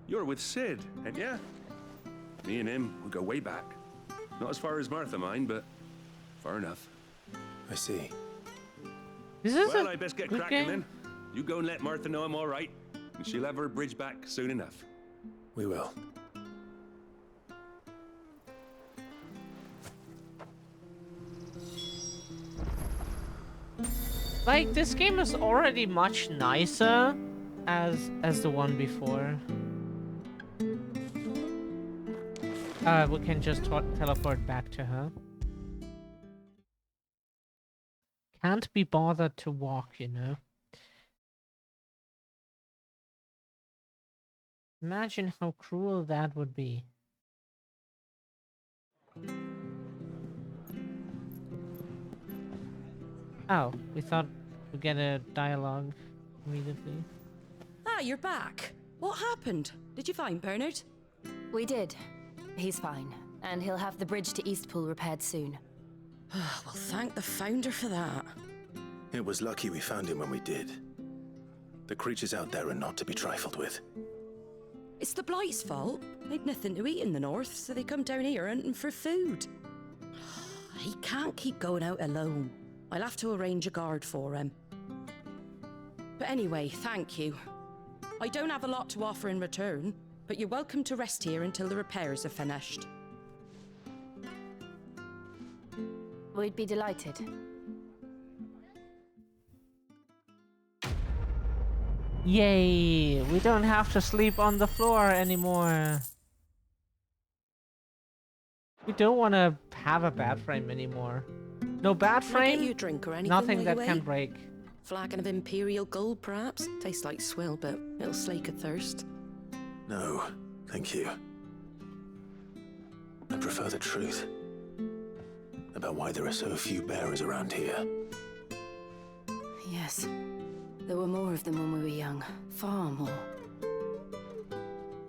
You're with Sid, ain't ya? Me and him, we go way back. Not as far as Martha, mind, but far enough. I see. Well, I best get cracking then. You go and let Martha know I'm all right, and she'll have her bridge back soon enough. We will. Like, this game is already much nicer as the one before. We can just teleport back to her. Can't be bothered to walk, you know. Imagine how cruel that would be. Oh, we thought we'd get a dialogue immediately. Ah, you're back. What happened? Did you find Bernard? We did. He's fine, and he'll have the bridge to Eastpool repaired soon. Well, thank the Founder for that. It was lucky we found him when we did. The creatures out there are not to be trifled with. It's the Blight's fault. They've nothing to eat in the north, so they come down here hunting for food. He can't keep going out alone. I'll have to arrange a guard for him. But anyway, thank you. I don't have a lot to offer in return, but you're welcome to rest here until the repairs are finished. We'd be delighted. Yay! We don't have to sleep on the floor anymore. We don't want to have a bad frame anymore. No bad frame? Can I get you a drink or anything? Nothing while that you can wait? break. Flagon of Imperial Gold, perhaps? Tastes like swill, but it'll slake a thirst. No, thank you. I prefer the truth about why there are so few bearers around here. Yes. There were more of them when we were young. Far more.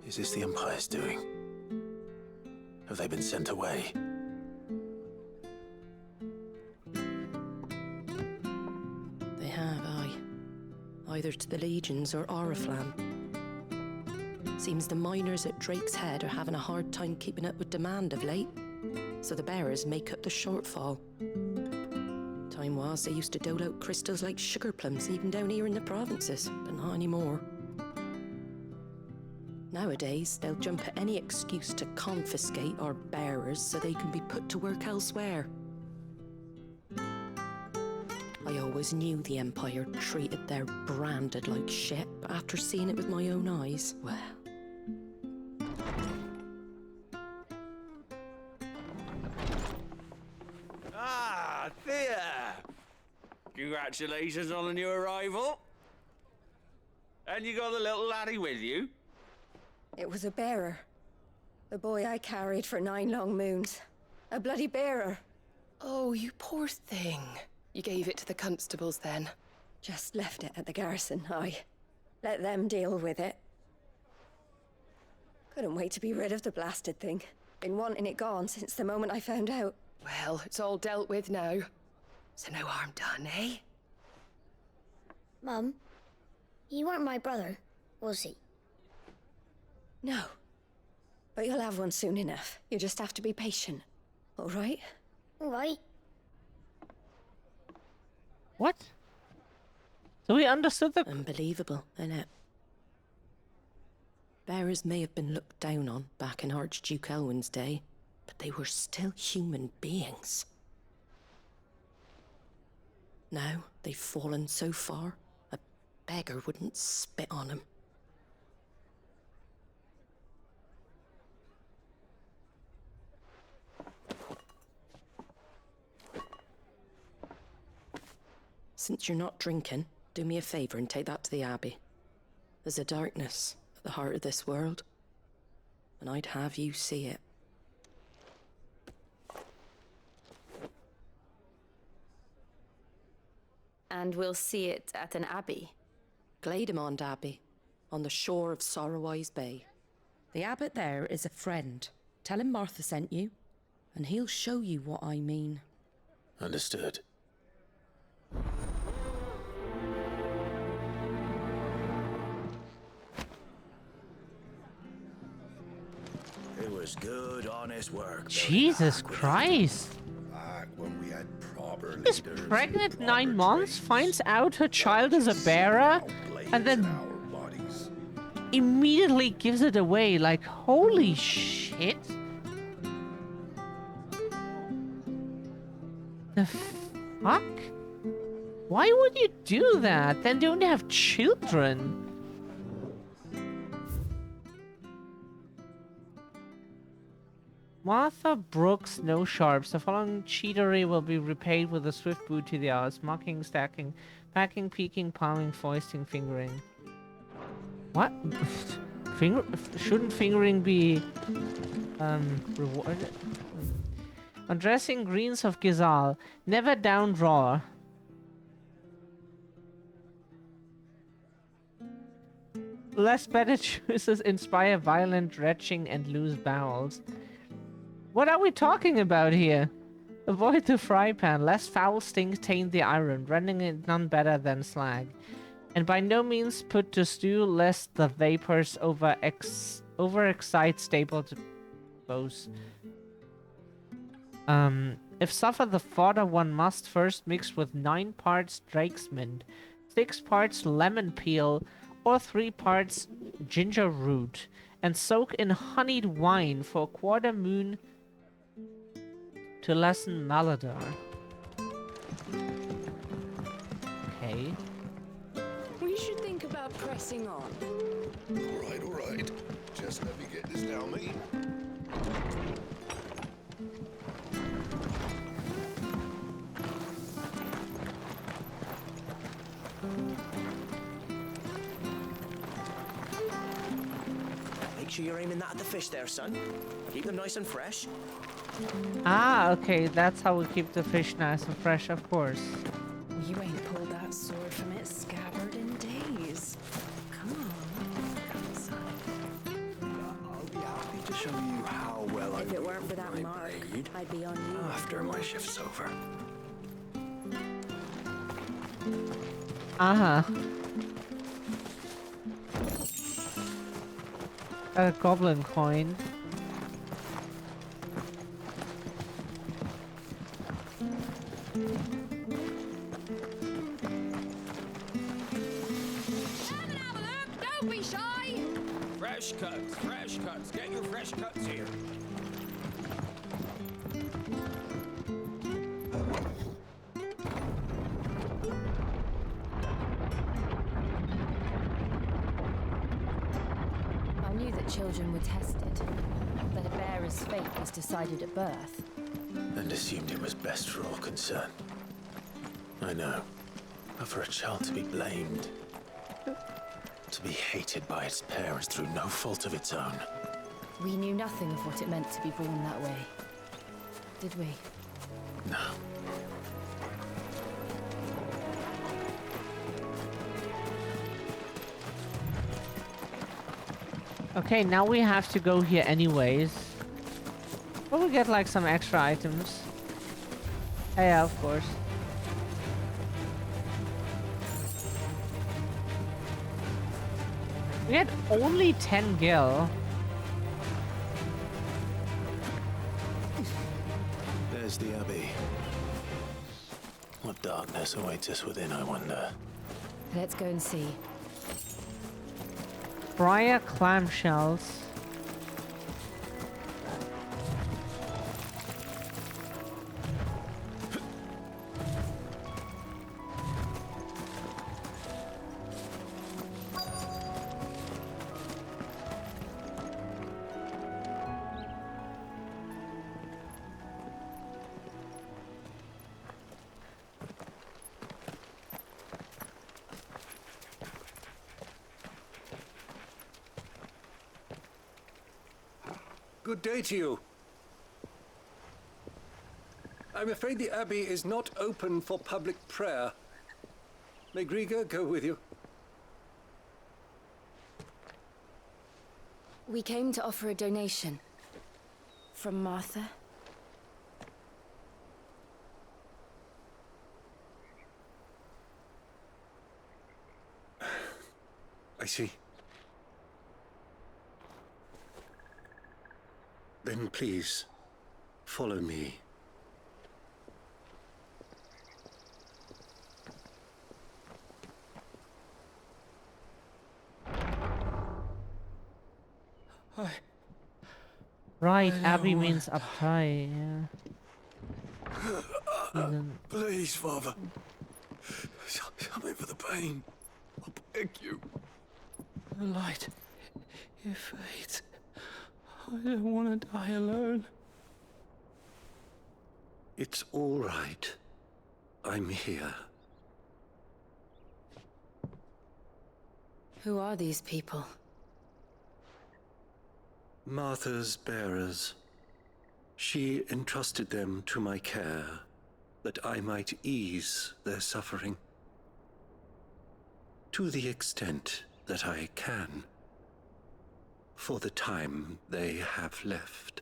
Is this the Empire's doing? Have they been sent away? They have, aye. Either to the Legions or Oriflamme. Seems the miners at Drake's Head are having a hard time keeping up with demand of late, so the bearers make up the shortfall. Time was, they used to dole out crystals like sugar plums even down here in the provinces, but not anymore. Nowadays, they'll jump at any excuse to confiscate our bearers so they can be put to work elsewhere. I always knew the Empire treated their branded like shit, but after seeing it with my own eyes, well... Ah, Thea! Congratulations on the new arrival. And you got the little laddie with you? It was a bearer. The boy I carried for 9 long moons. A bloody bearer. Oh, you poor thing. You gave it to the constables then? Just left it at the garrison, aye. Let them deal with it. Couldn't wait to be rid of the blasted thing. Been wanting it gone since the moment I found out. Well, it's all dealt with now. So no harm done, eh? Mum, you weren't my brother, was he? No. But you'll have one soon enough. You just have to be patient. All right? All right. What? So we understood the... Unbelievable, innit? Bearers may have been looked down on back in Archduke Elwin's day, but they were still human beings. Now they've fallen so far, a beggar wouldn't spit on them. Since you're not drinking, do me a favor and take that to the Abbey. There's a darkness at the heart of this world, and I'd have you see it. And we'll see it at an abbey. Glademond Abbey, on the shore of Sorrowise Bay. The abbot there is a friend. Tell him Martha sent you, and he'll show you what I mean. Understood. It was good, honest work. Jesus Christ! Back when we had proper Is pregnant 9 months, finds out her child is a bearer, and then immediately gives it away. Like, holy shit! The fuck? Why would you do that? Then don't have children. Martha Brooks, no sharps. The following cheatery will be repaid with a swift boot to the eyes. Marking, stacking, packing, peeking, palming, foisting, fingering. What? Shouldn't fingering be rewarded? Undressing greens of Gizal. Never down draw. Less better choices inspire violent retching and loose bowels. What are we talking about here? Avoid the fry pan. Less foul stink taint the iron, rendering it none better than slag. And by no means put to stew, lest the vapors overexcite staple to bows. If suffer the fodder, one must first mix with 9 parts drake's mint, 6 parts lemon peel, or 3 parts ginger root, and soak in honeyed wine for a quarter moon to lessen malodor. Okay. We should think about pressing on. All right. Just let me get this down, mate. Make sure you're aiming that at the fish there, son. Keep them nice and fresh. Ah, okay, that's how we keep the fish nice and fresh, of course. You ain't pulled that sword from its scabbard in days. Come on, son. I'll be happy to show you how well I If it weren't for that mark, I'd be on you. after my shift's over. Uh-huh. A goblin coin. Don't be shy! Fresh cuts. Get your fresh cuts here. I knew that children were tested, that a bearer's fate was decided at birth. And assumed it was best for all concerned. I know. But for a child to be blamed, to be hated by its parents through no fault of its own. We knew nothing of what it meant to be born that way, did we? No. Okay, now we have to go here anyways. But we get like some extra items. Yeah, of course. We had only 10 gil. There's the Abbey. What darkness awaits us within, I wonder. Let's go and see. Briar clamshells. Good day to you. I'm afraid the Abbey is not open for public prayer. May Griga go with you. We came to offer a donation. From Martha. I see. Then please, follow me. Right, Abby means uptight, yeah. Please, Father. Something for the pain. I beg you. The light, it fades. I don't want to die alone. It's all right. I'm here. Who are these people? Martha's bearers. She entrusted them to my care, that I might ease their suffering. To the extent that I can, for the time they have left.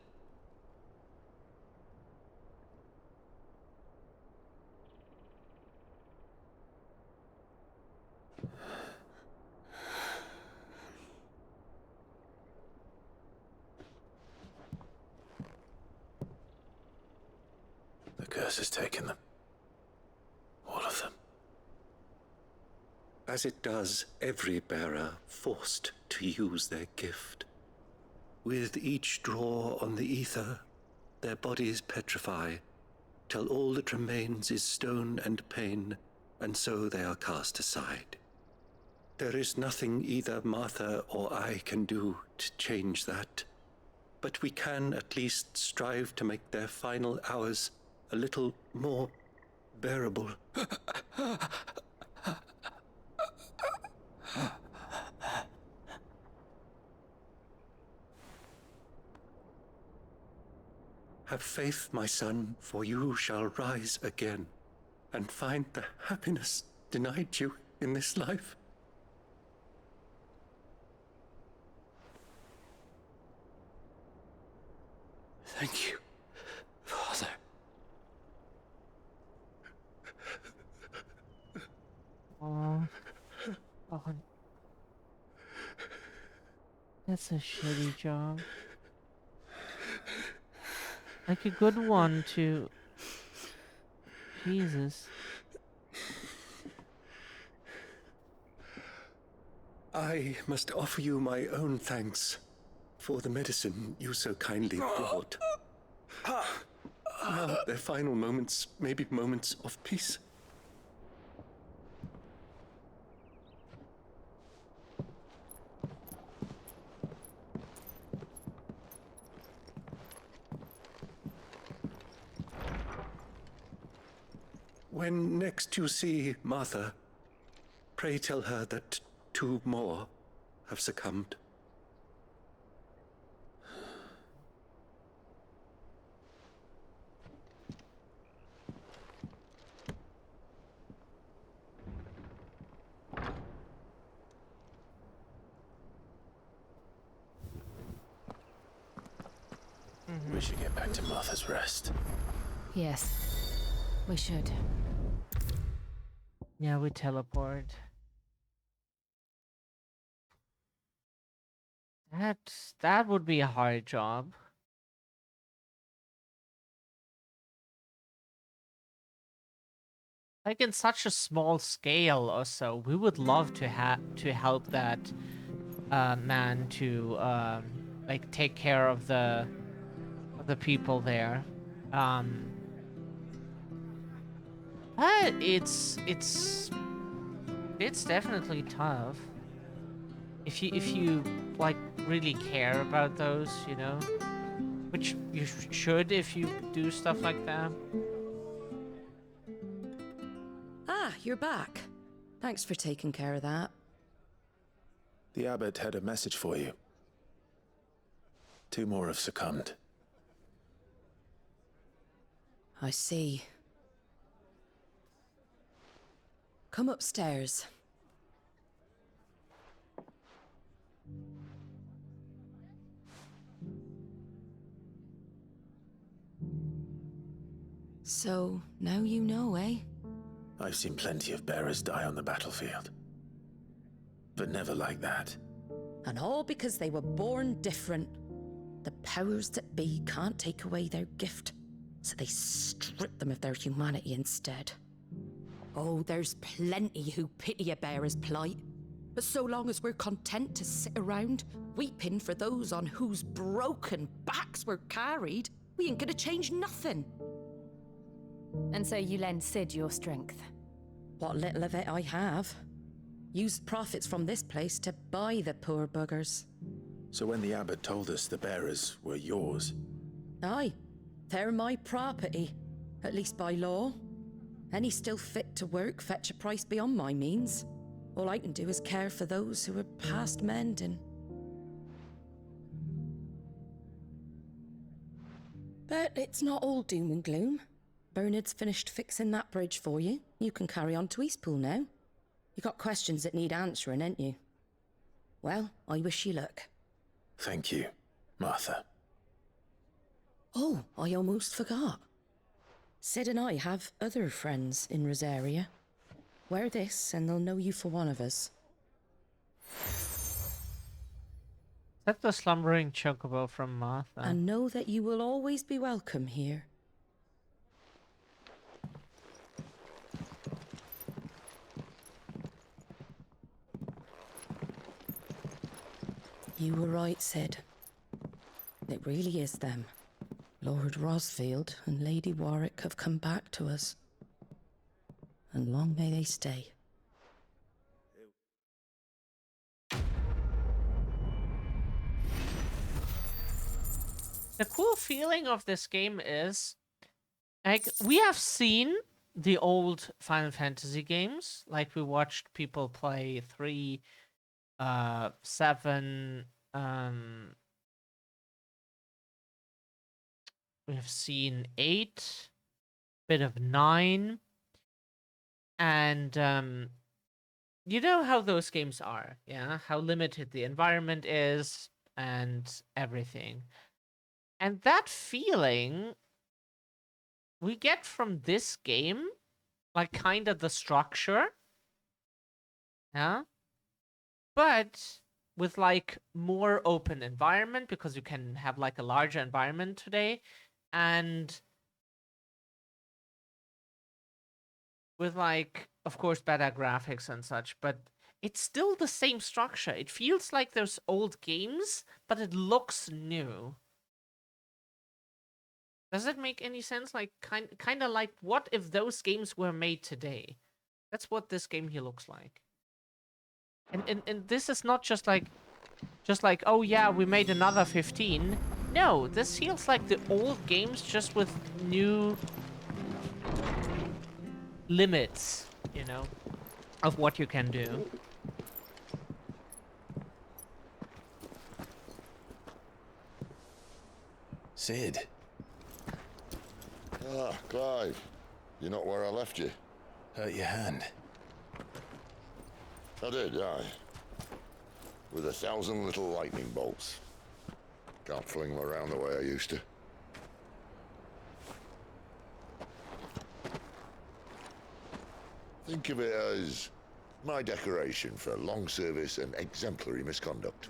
The curse has taken them. All of them. As it does every bearer forced to use their gift. With each draw on the ether, their bodies petrify, till all that remains is stone and pain, and so they are cast aside. There is nothing either Martha or I can do to change that, but we can at least strive to make their final hours a little more bearable. Have faith, my son, for you shall rise again and find the happiness denied you in this life. Thank you, Father. Oh. That's a shitty job. Like a good one too. Jesus. I must offer you my own thanks for the medicine you so kindly brought. Now their final moments may be moments of peace. When next you see Martha, pray tell her that 2 more have succumbed. We should get back to Martha's Rest. Yes, we should. Yeah, we teleport. That would be a hard job. Like in such a small scale or so, we would love to help that man to like take care of the people there. But it's definitely tough. If you like really care about those, you know, which you should if you do stuff like that. Ah, you're back. Thanks for taking care of that. The abbot had a message for you. 2 more have succumbed. I see. Come upstairs. So, now you know, eh? I've seen plenty of bearers die on the battlefield. But never like that. And all because they were born different. The powers that be can't take away their gift, so they strip them of their humanity instead. Oh, there's plenty who pity a bearer's plight. But so long as we're content to sit around, weeping for those on whose broken backs we're carried, we ain't gonna change nothing. And so you lend Sid your strength? What little of it I have. Used profits from this place to buy the poor buggers. So when the abbot told us the bearers were yours... Aye, they're my property, at least by law. Any still fit to work fetch a price beyond my means. All I can do is care for those who are past mending. But it's not all doom and gloom. Bernard's finished fixing that bridge for you. You can carry on to Eastpool now. You got questions that need answering, ain't you? Well, I wish you luck. Thank you, Martha. Oh, I almost forgot. Sid and I have other friends in Rosaria. Wear this and they'll know you for one of us. Is that the slumbering chocobo from Martha? And know that you will always be welcome here. You were right, Sid. It really is them. Lord Rosfield and Lady Warwick have come back to us. And long may they stay. The cool feeling of this game is, like, we have seen the old Final Fantasy games. Like, we watched people play 3, 7, we have seen 8, bit of 9, and you know how those games are, yeah? How limited the environment is and everything. And that feeling we get from this game, like kind of the structure, yeah? But with like more open environment, because you can have like a larger environment today, and with like, of course, better graphics and such, but it's still the same structure. It feels like those old games, but it looks new. Does that make any sense? Like, kind of like, what if those games were made today? That's what this game here looks like. And this is not just like, oh yeah, we made another 15. No, this feels like the old games, just with new limits, you know, of what you can do. Sid. Ah, Clive. You're not where I left you. Hurt your hand. I did, aye. With 1,000 little lightning bolts. Can't fling them around the way I used to. Think of it as my decoration for long service and exemplary misconduct.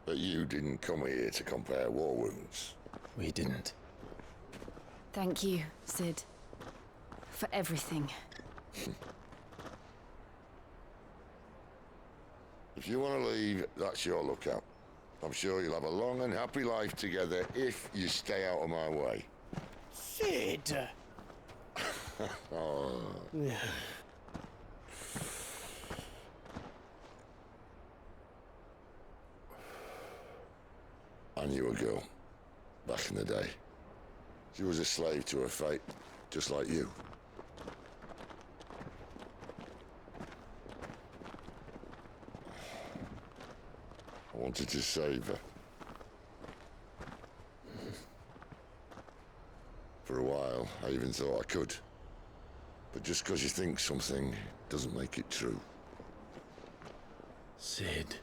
But you didn't come here to compare war wounds. We didn't. Thank you, Sid. For everything. If you want to leave, that's your lookout. I'm sure you'll have a long and happy life together if you stay out of my way. Sid! Oh. I knew a girl, back in the day. She was a slave to her fate, just like you. wanted to save her. For a while, I even thought I could. But just because you think something doesn't make it true. Sid.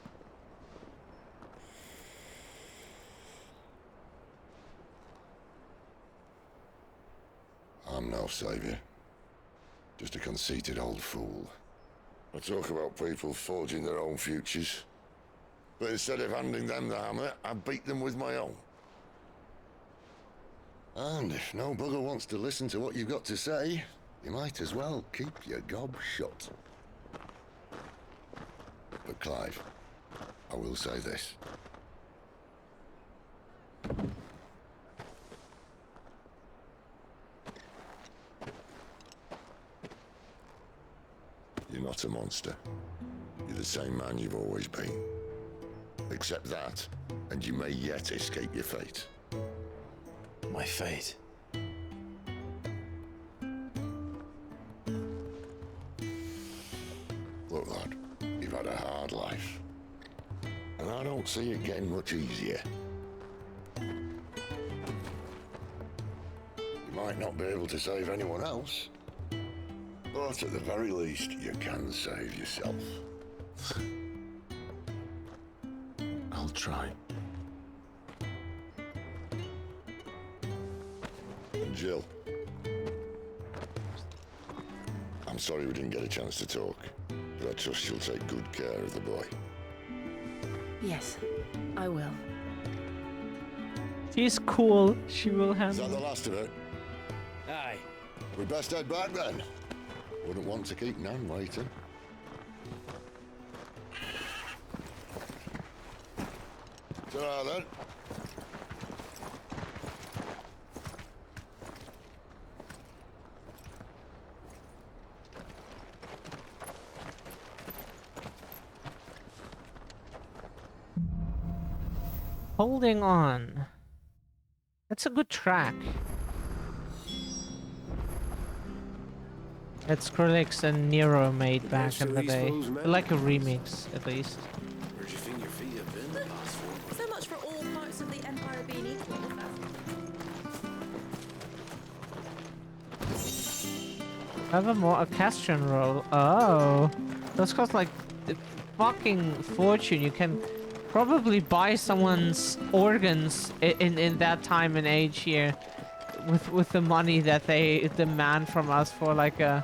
I'm no savior. Just a conceited old fool. I talk about people forging their own futures. But instead of handing them the hammer, I beat them with my own. And if no bugger wants to listen to what you've got to say, you might as well keep your gob shut. But Clive, I will say this. You're not a monster. You're the same man you've always been. Accept that, and you may yet escape your fate. My fate? Look, lad, you've had a hard life. And I don't see it getting much easier. You might not be able to save anyone else, but at the very least, you can save yourself. I'll try. And Jill, I'm sorry we didn't get a chance to talk, but I trust you'll take good care of the boy. Yes, I will. She's cool. She will Is handle that the last of it? Aye. We best head back then. Wouldn't want to keep Nan waiting. Ta-ra then. Holding on. That's a good track. That Skrillex and Nero made back in the day. Like a remix, at least. Where'd you think your feet have been the last 4 months? So much for all parts of the Empire being equal. Have a more orchestrion roll. Oh. That's cost like a fucking fortune. You can probably buy someone's organs in that time and age here. With the money that they demand from us for like a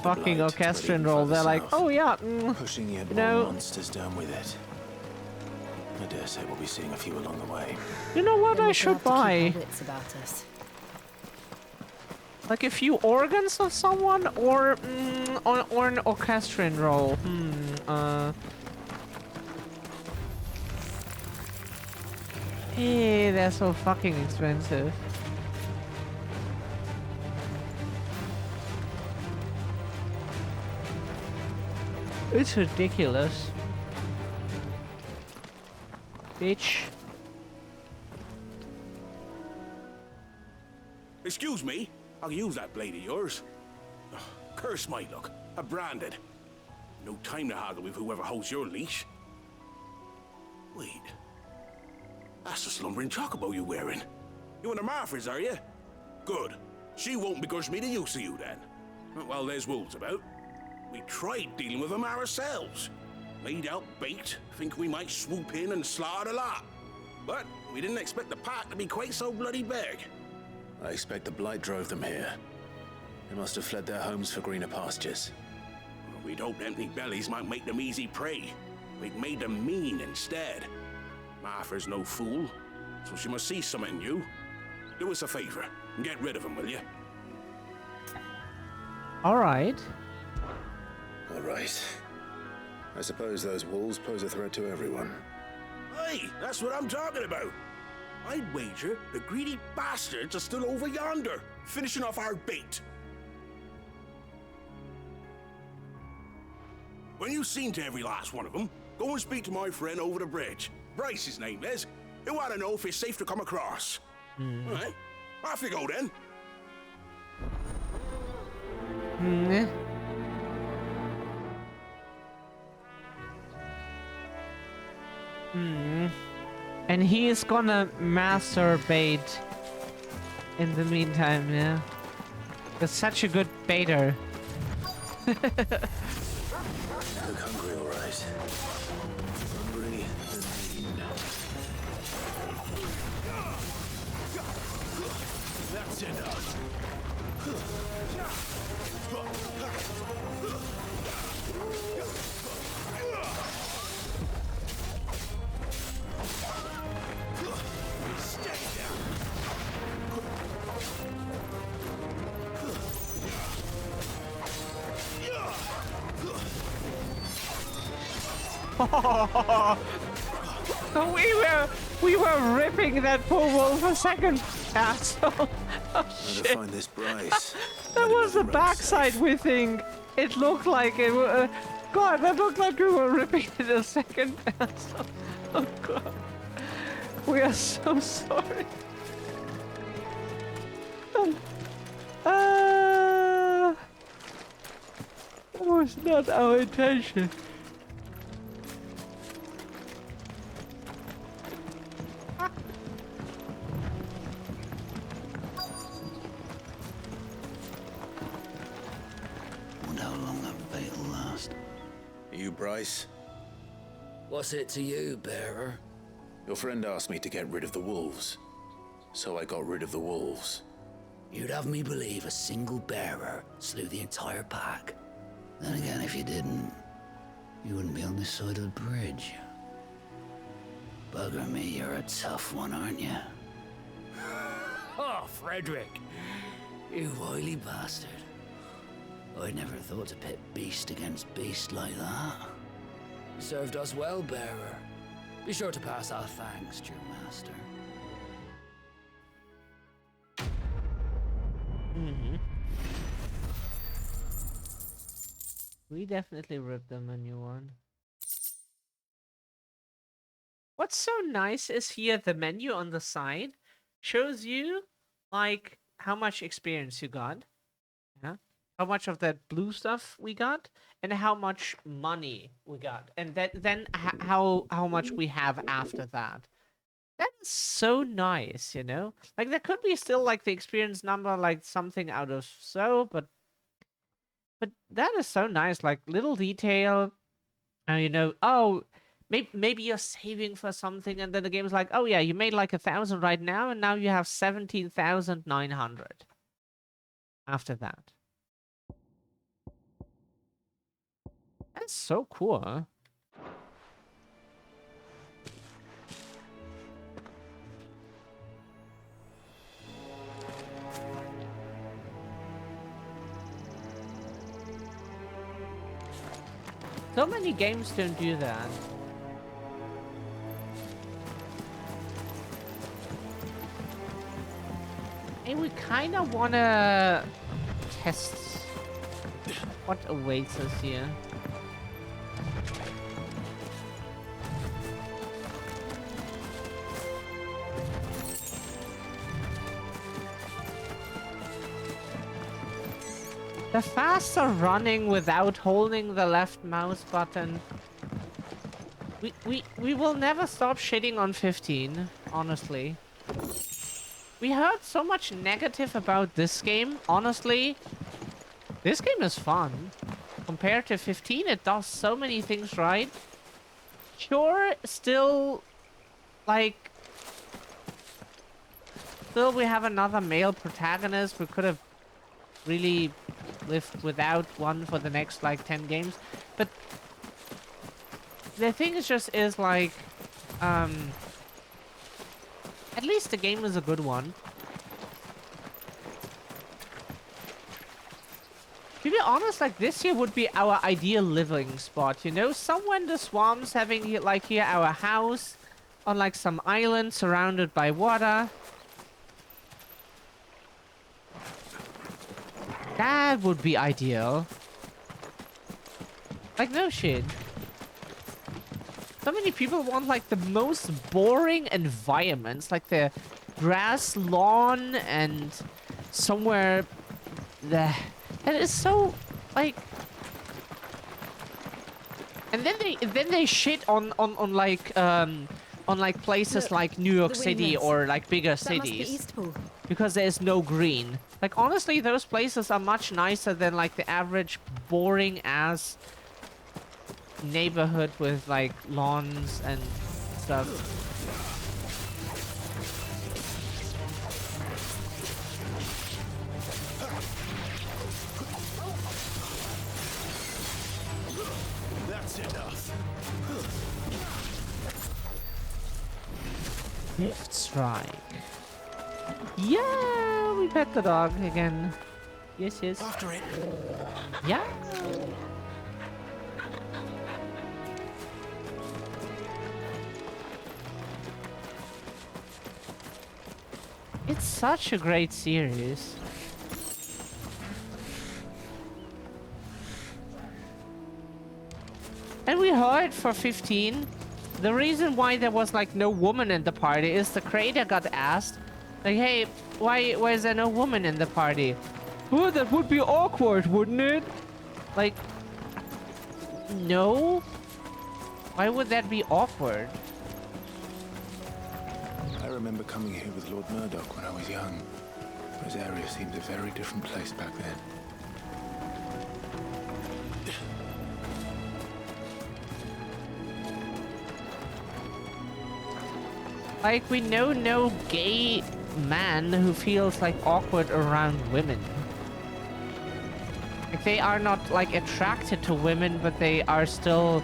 fucking orchestrion roll. They're like, oh yeah, Pushing yet you more know, monsters down with it. I dare say we'll be seeing a few along the way. you know what I should buy? About us. Like a few organs of someone, or an orchestrion roll. Hey, they're so fucking expensive. It's ridiculous. Bitch. Excuse me, I'll use that blade of yours. Ugh, curse my luck, I'm branded. No time to haggle with whoever holds your leash. Wait, that's the slumbering chocobo you're wearing. You and the Marfors, are you? Good. She won't begrudge me the use of you then. Well, there's wolves about. We tried dealing with them ourselves. Laid out bait, think we might swoop in and slaughter the lot. But we didn't expect the pack to be quite so bloody big. I expect the blight drove them here. They must have fled their homes for greener pastures. We'd hoped empty bellies might make them easy prey. We'd made them mean instead. Martha's no fool, so she must see something in you. Do us a favor and get rid of them, will you? Alright. Alright. I suppose those wolves pose a threat to everyone. Hey, that's what I'm talking about. I'd wager the greedy bastards are still over yonder, finishing off our bait. When you've seen to every last one of them, go and speak to my friend over the bridge. Bryce, his name is. He'll want to know if it's safe to come across. All right, off you go then. And he is gonna masturbate in the meantime, yeah. He's such a good baiter. Look hungry, all right. Hungry and mean. That's enough. we were ripping that poor wolf a second, asshole. Oh shit! Find this Bryce. That was the backside we think. It looked like it. God, that looked like we were ripping it a second, asshole. Oh god, we are so sorry. That was not our intention. Wonder how long that bait'll last. You, Bryce? What's it to you, bearer? Your friend asked me to get rid of the wolves. So I got rid of the wolves. You'd have me believe a single bearer slew the entire pack. Then again, if you didn't, you wouldn't be on this side of the bridge. Bugger me, you're a tough one, aren't you? Oh, Frederick! You wily bastard. I'd never thought to pit beast against beast like that. You served us well, bearer. Be sure to pass our thanks to your master. We definitely ripped them a new one. What's so nice is here the menu on the side shows you like how much experience you got, yeah, how much of that blue stuff we got, and how much money we got, and then how much we have after that. That is so nice, you know. Like there could be still like the experience number, like something out of so, but that is so nice. Like little detail, you know. Oh, maybe you're saving for something, and then the game's like, oh yeah, you made like 1,000 right now, and now you have 17,900 after that. That's so cool, huh? So many games don't do that. And we kind of want to test what awaits us here. The faster running without holding the left mouse button. We will never stop shitting on 15, honestly. We heard so much negative about this game. Honestly, this game is fun. Compared to 15, it does so many things right. Sure, still, like... Still, we have another male protagonist. We could have really lived without one for the next, like, 10 games. But the thing is like... At least the game is a good one. To be honest, like this here would be our ideal living spot, you know? Somewhere in the swamps, having like here our house on like some island surrounded by water. That would be ideal. Like no shit. So many people want like the most boring environments, like the grass lawn and somewhere that is so like. And then they shit on like on like places like New York the City windmills. or like bigger That must be cities. Eastpool. Because there's no green. Like honestly, those places are much nicer than like the average boring ass neighborhood with like lawns and stuff. That's enough. Gift strike. Yeah, we pet the dog again. Yes, yes. After it. Yeah. It's such a great series. And we heard for 15. The reason why there was like no woman in the party is the creator got asked, like, hey, why is there no woman in the party? Oh, that would be awkward, wouldn't it? Like, no? Why would that be awkward? I remember coming here with Lord Murdoch when I was young. This area seemed a very different place back then. Like, we know no gay man who feels like awkward around women. Like, they are not like attracted to women, but they are still,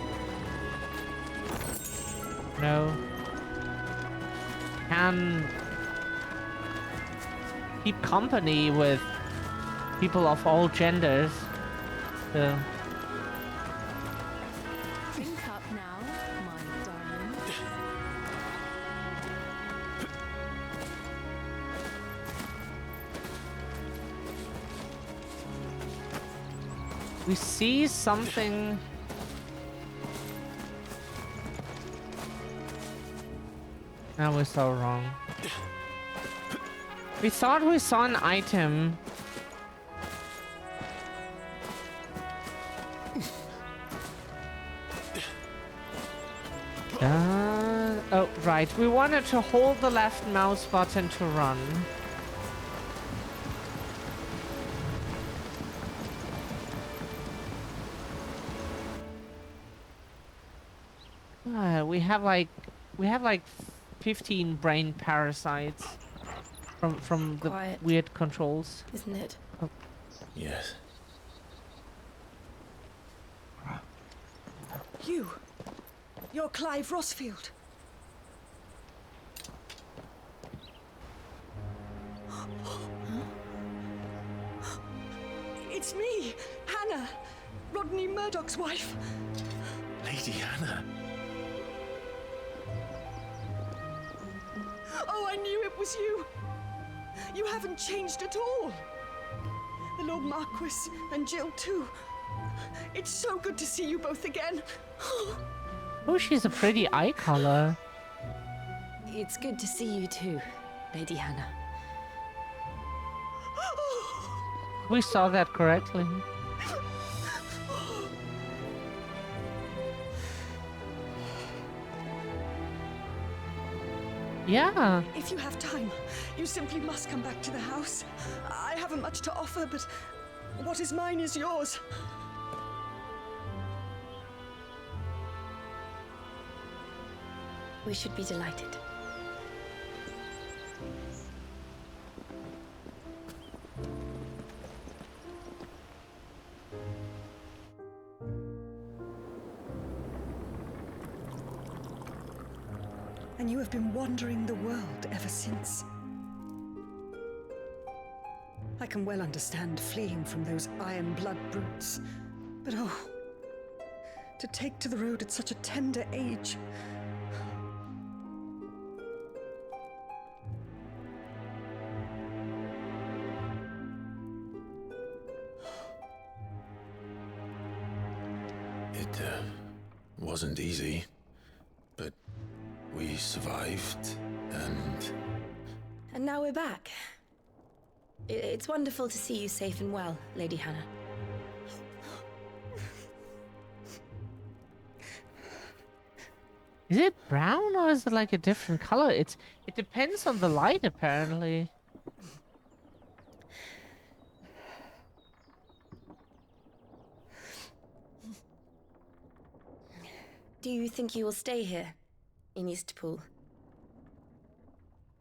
you know, can keep company with people of all genders. So. Drink up now, my darling. We see something. No, we're so wrong. We thought we saw an item. Oh, right. We wanted to hold the left mouse button to run. We have like 15 brain parasites from the Quiet. weird controls. Isn't it? Oh. Yes. You're Clive Rossfield. It's me, Hannah, Rodney Murdoch's wife. Lady Hannah. Oh, I knew it was you. You haven't changed at all. The Lord Marquis and Jill too. It's so good to see you both again. Oh, she's a pretty eye color. It's good to see you too, Lady Hannah. We saw that correctly. Yeah. If you have time, you simply must come back to the house. I haven't much to offer, but what is mine is yours. We should be delighted. And you have been wandering the world ever since. I can well understand fleeing from those iron blood brutes, but oh, to take to the road at such a tender age. It wasn't easy, but we survived, and... And now we're back. It's wonderful to see you safe and well, Lady Hannah. Is it brown or is it like a different color? It depends on the light apparently. Do you think you will stay here, in Eastpool?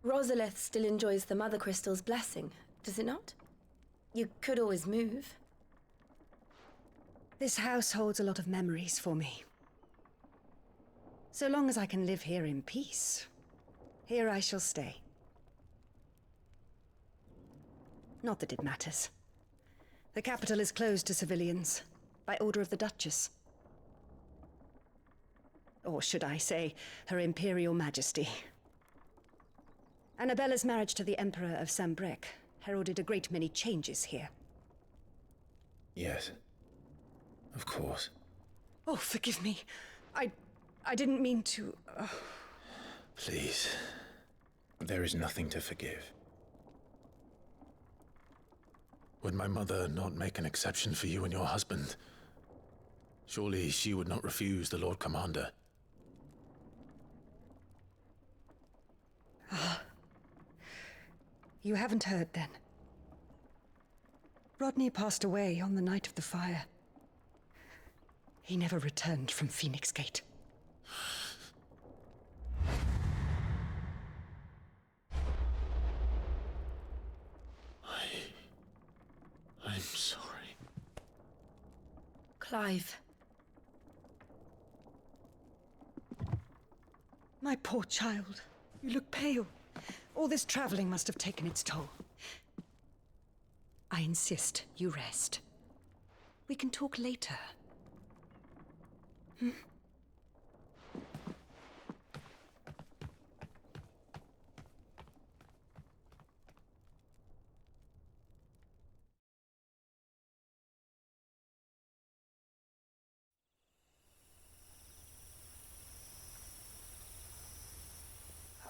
Rosalith still enjoys the Mother Crystal's blessing, does it not? You could always move. This house holds a lot of memories for me. So long as I can live here in peace, here I shall stay. Not that it matters. The capital is closed to civilians, by order of the Duchess. Or should I say, Her Imperial Majesty. Annabella's marriage to the Emperor of Sambrec heralded a great many changes here. Yes. Of course. Oh, forgive me. I didn't mean to... Please. There is nothing to forgive. Would my mother not make an exception for you and your husband? Surely she would not refuse the Lord Commander. You haven't heard, then. Rodney passed away on the night of the fire. He never returned from Phoenix Gate. I'm sorry. Clive. My poor child. You look pale. All this traveling must have taken its toll. I insist you rest. We can talk later. Hmm?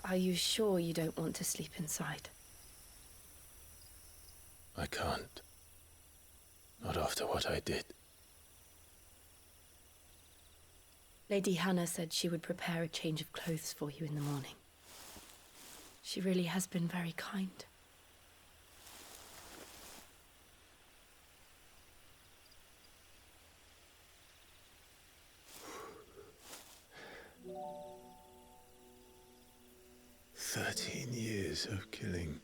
Are you sure you don't want to sleep inside? I can't. Not after what I did. Lady Hannah said she would prepare a change of clothes for you in the morning. She really has been very kind. "13 years of killing.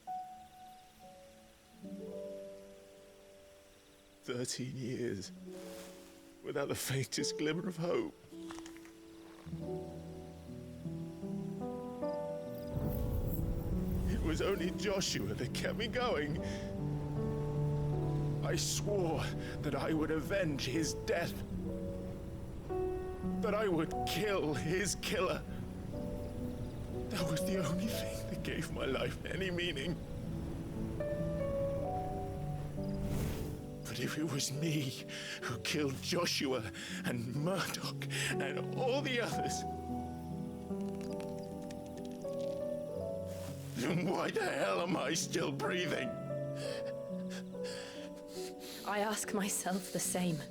13 years without the faintest glimmer of hope. It was only Joshua that kept me going. I swore that I would avenge his death. That I would kill his killer. That was the only thing that gave my life any meaning. But if it was me who killed Joshua and Murdoch and all the others, then why the hell am I still breathing? I ask myself the same.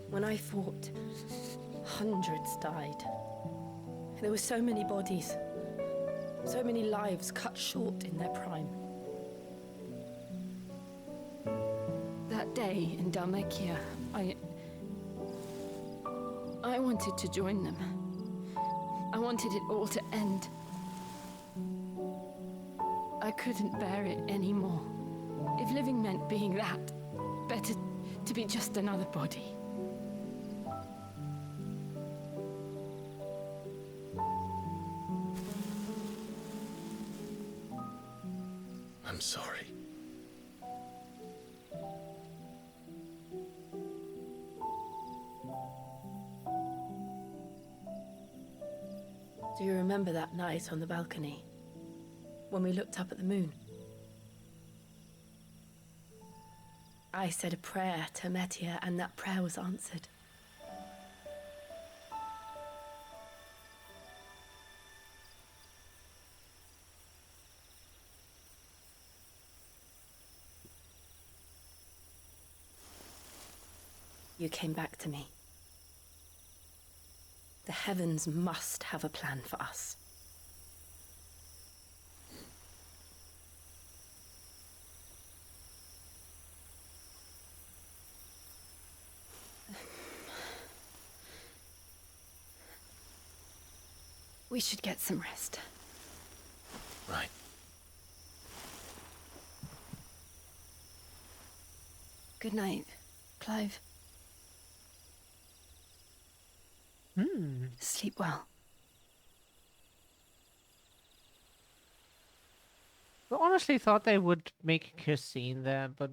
When I fought, hundreds died. There were so many bodies, so many lives cut short in their prime. That day in Dalmekia, I wanted to join them. I wanted it all to end. I couldn't bear it anymore. If living meant being that, better to be just another body. I'm sorry. Do you remember that night on the balcony? When we looked up at the moon? I said a prayer to Metia, and that prayer was answered. You came back to me. The heavens must have a plan for us. We should get some rest. Right. Good night, Clive. Sleep well. I honestly thought they would make a kiss scene there, but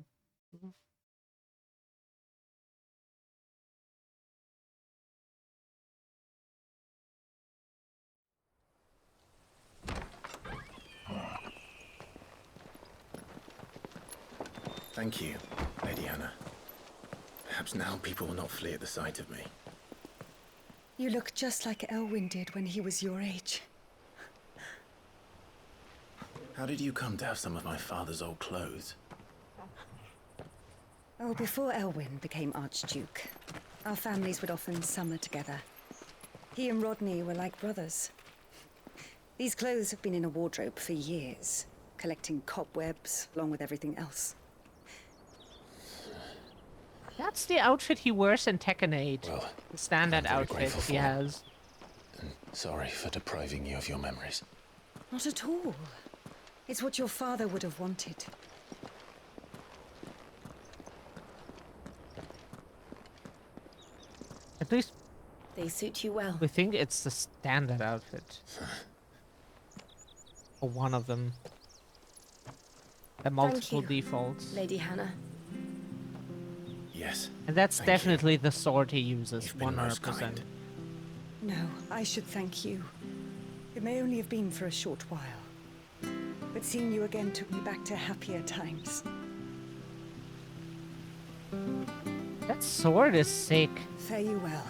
Thank you, Lady Hannah. Perhaps now people will not flee at the sight of me. You look just like Elwyn did when he was your age. How did you come to have some of my father's old clothes? Oh, before Elwyn became Archduke, our families would often summer together. He and Rodney were like brothers. These clothes have been in a wardrobe for years, collecting cobwebs along with everything else. that's the outfit he wears in Tekken 8. Well, the standard I'm very outfit grateful he for it. has. And sorry for depriving you of your memories. Not at all. It's what your father would have wanted. At least They suit you well. we think it's the standard outfit. Or one of them. There are multiple you, defaults. Lady Hannah. Yes. And that's Thank definitely the sword he uses, You've been most 100%. kind. No, I should thank you. It may only have been for a short while, but seeing you again took me back to happier times. That sword is sick. Fare you well,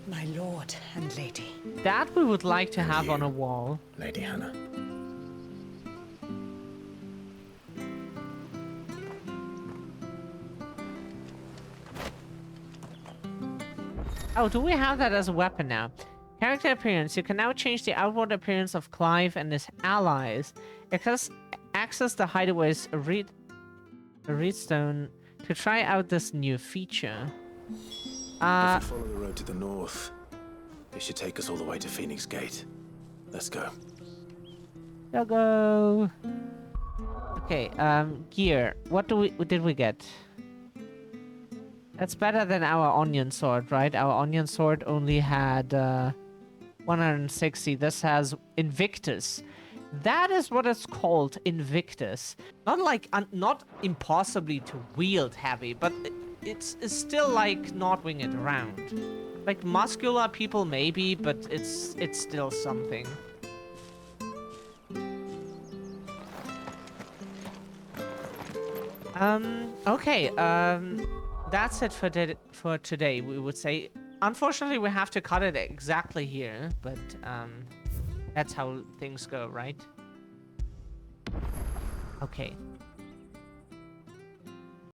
my lord and lady. That we would like to have on a wall. Lady Hannah. Oh, do we have that as a weapon now? Character appearance. You can now change the outward appearance of Clive and his allies. Access the hideaway's Reedstone to try out this new feature. If we follow the road to the north, it should take us all the way to Phoenix Gate. Let's go. Go. Okay, gear. What did we get? That's better than our onion sword, right? Our onion sword only had 160. This has Invictus. That is what it's called, Invictus. Not like not impossibly to wield heavy, but it's still like not winged around. Like muscular people maybe, but it's still something. Okay, that's it for today, we would say. Unfortunately, we have to cut it exactly here, but that's how things go, right? Okay.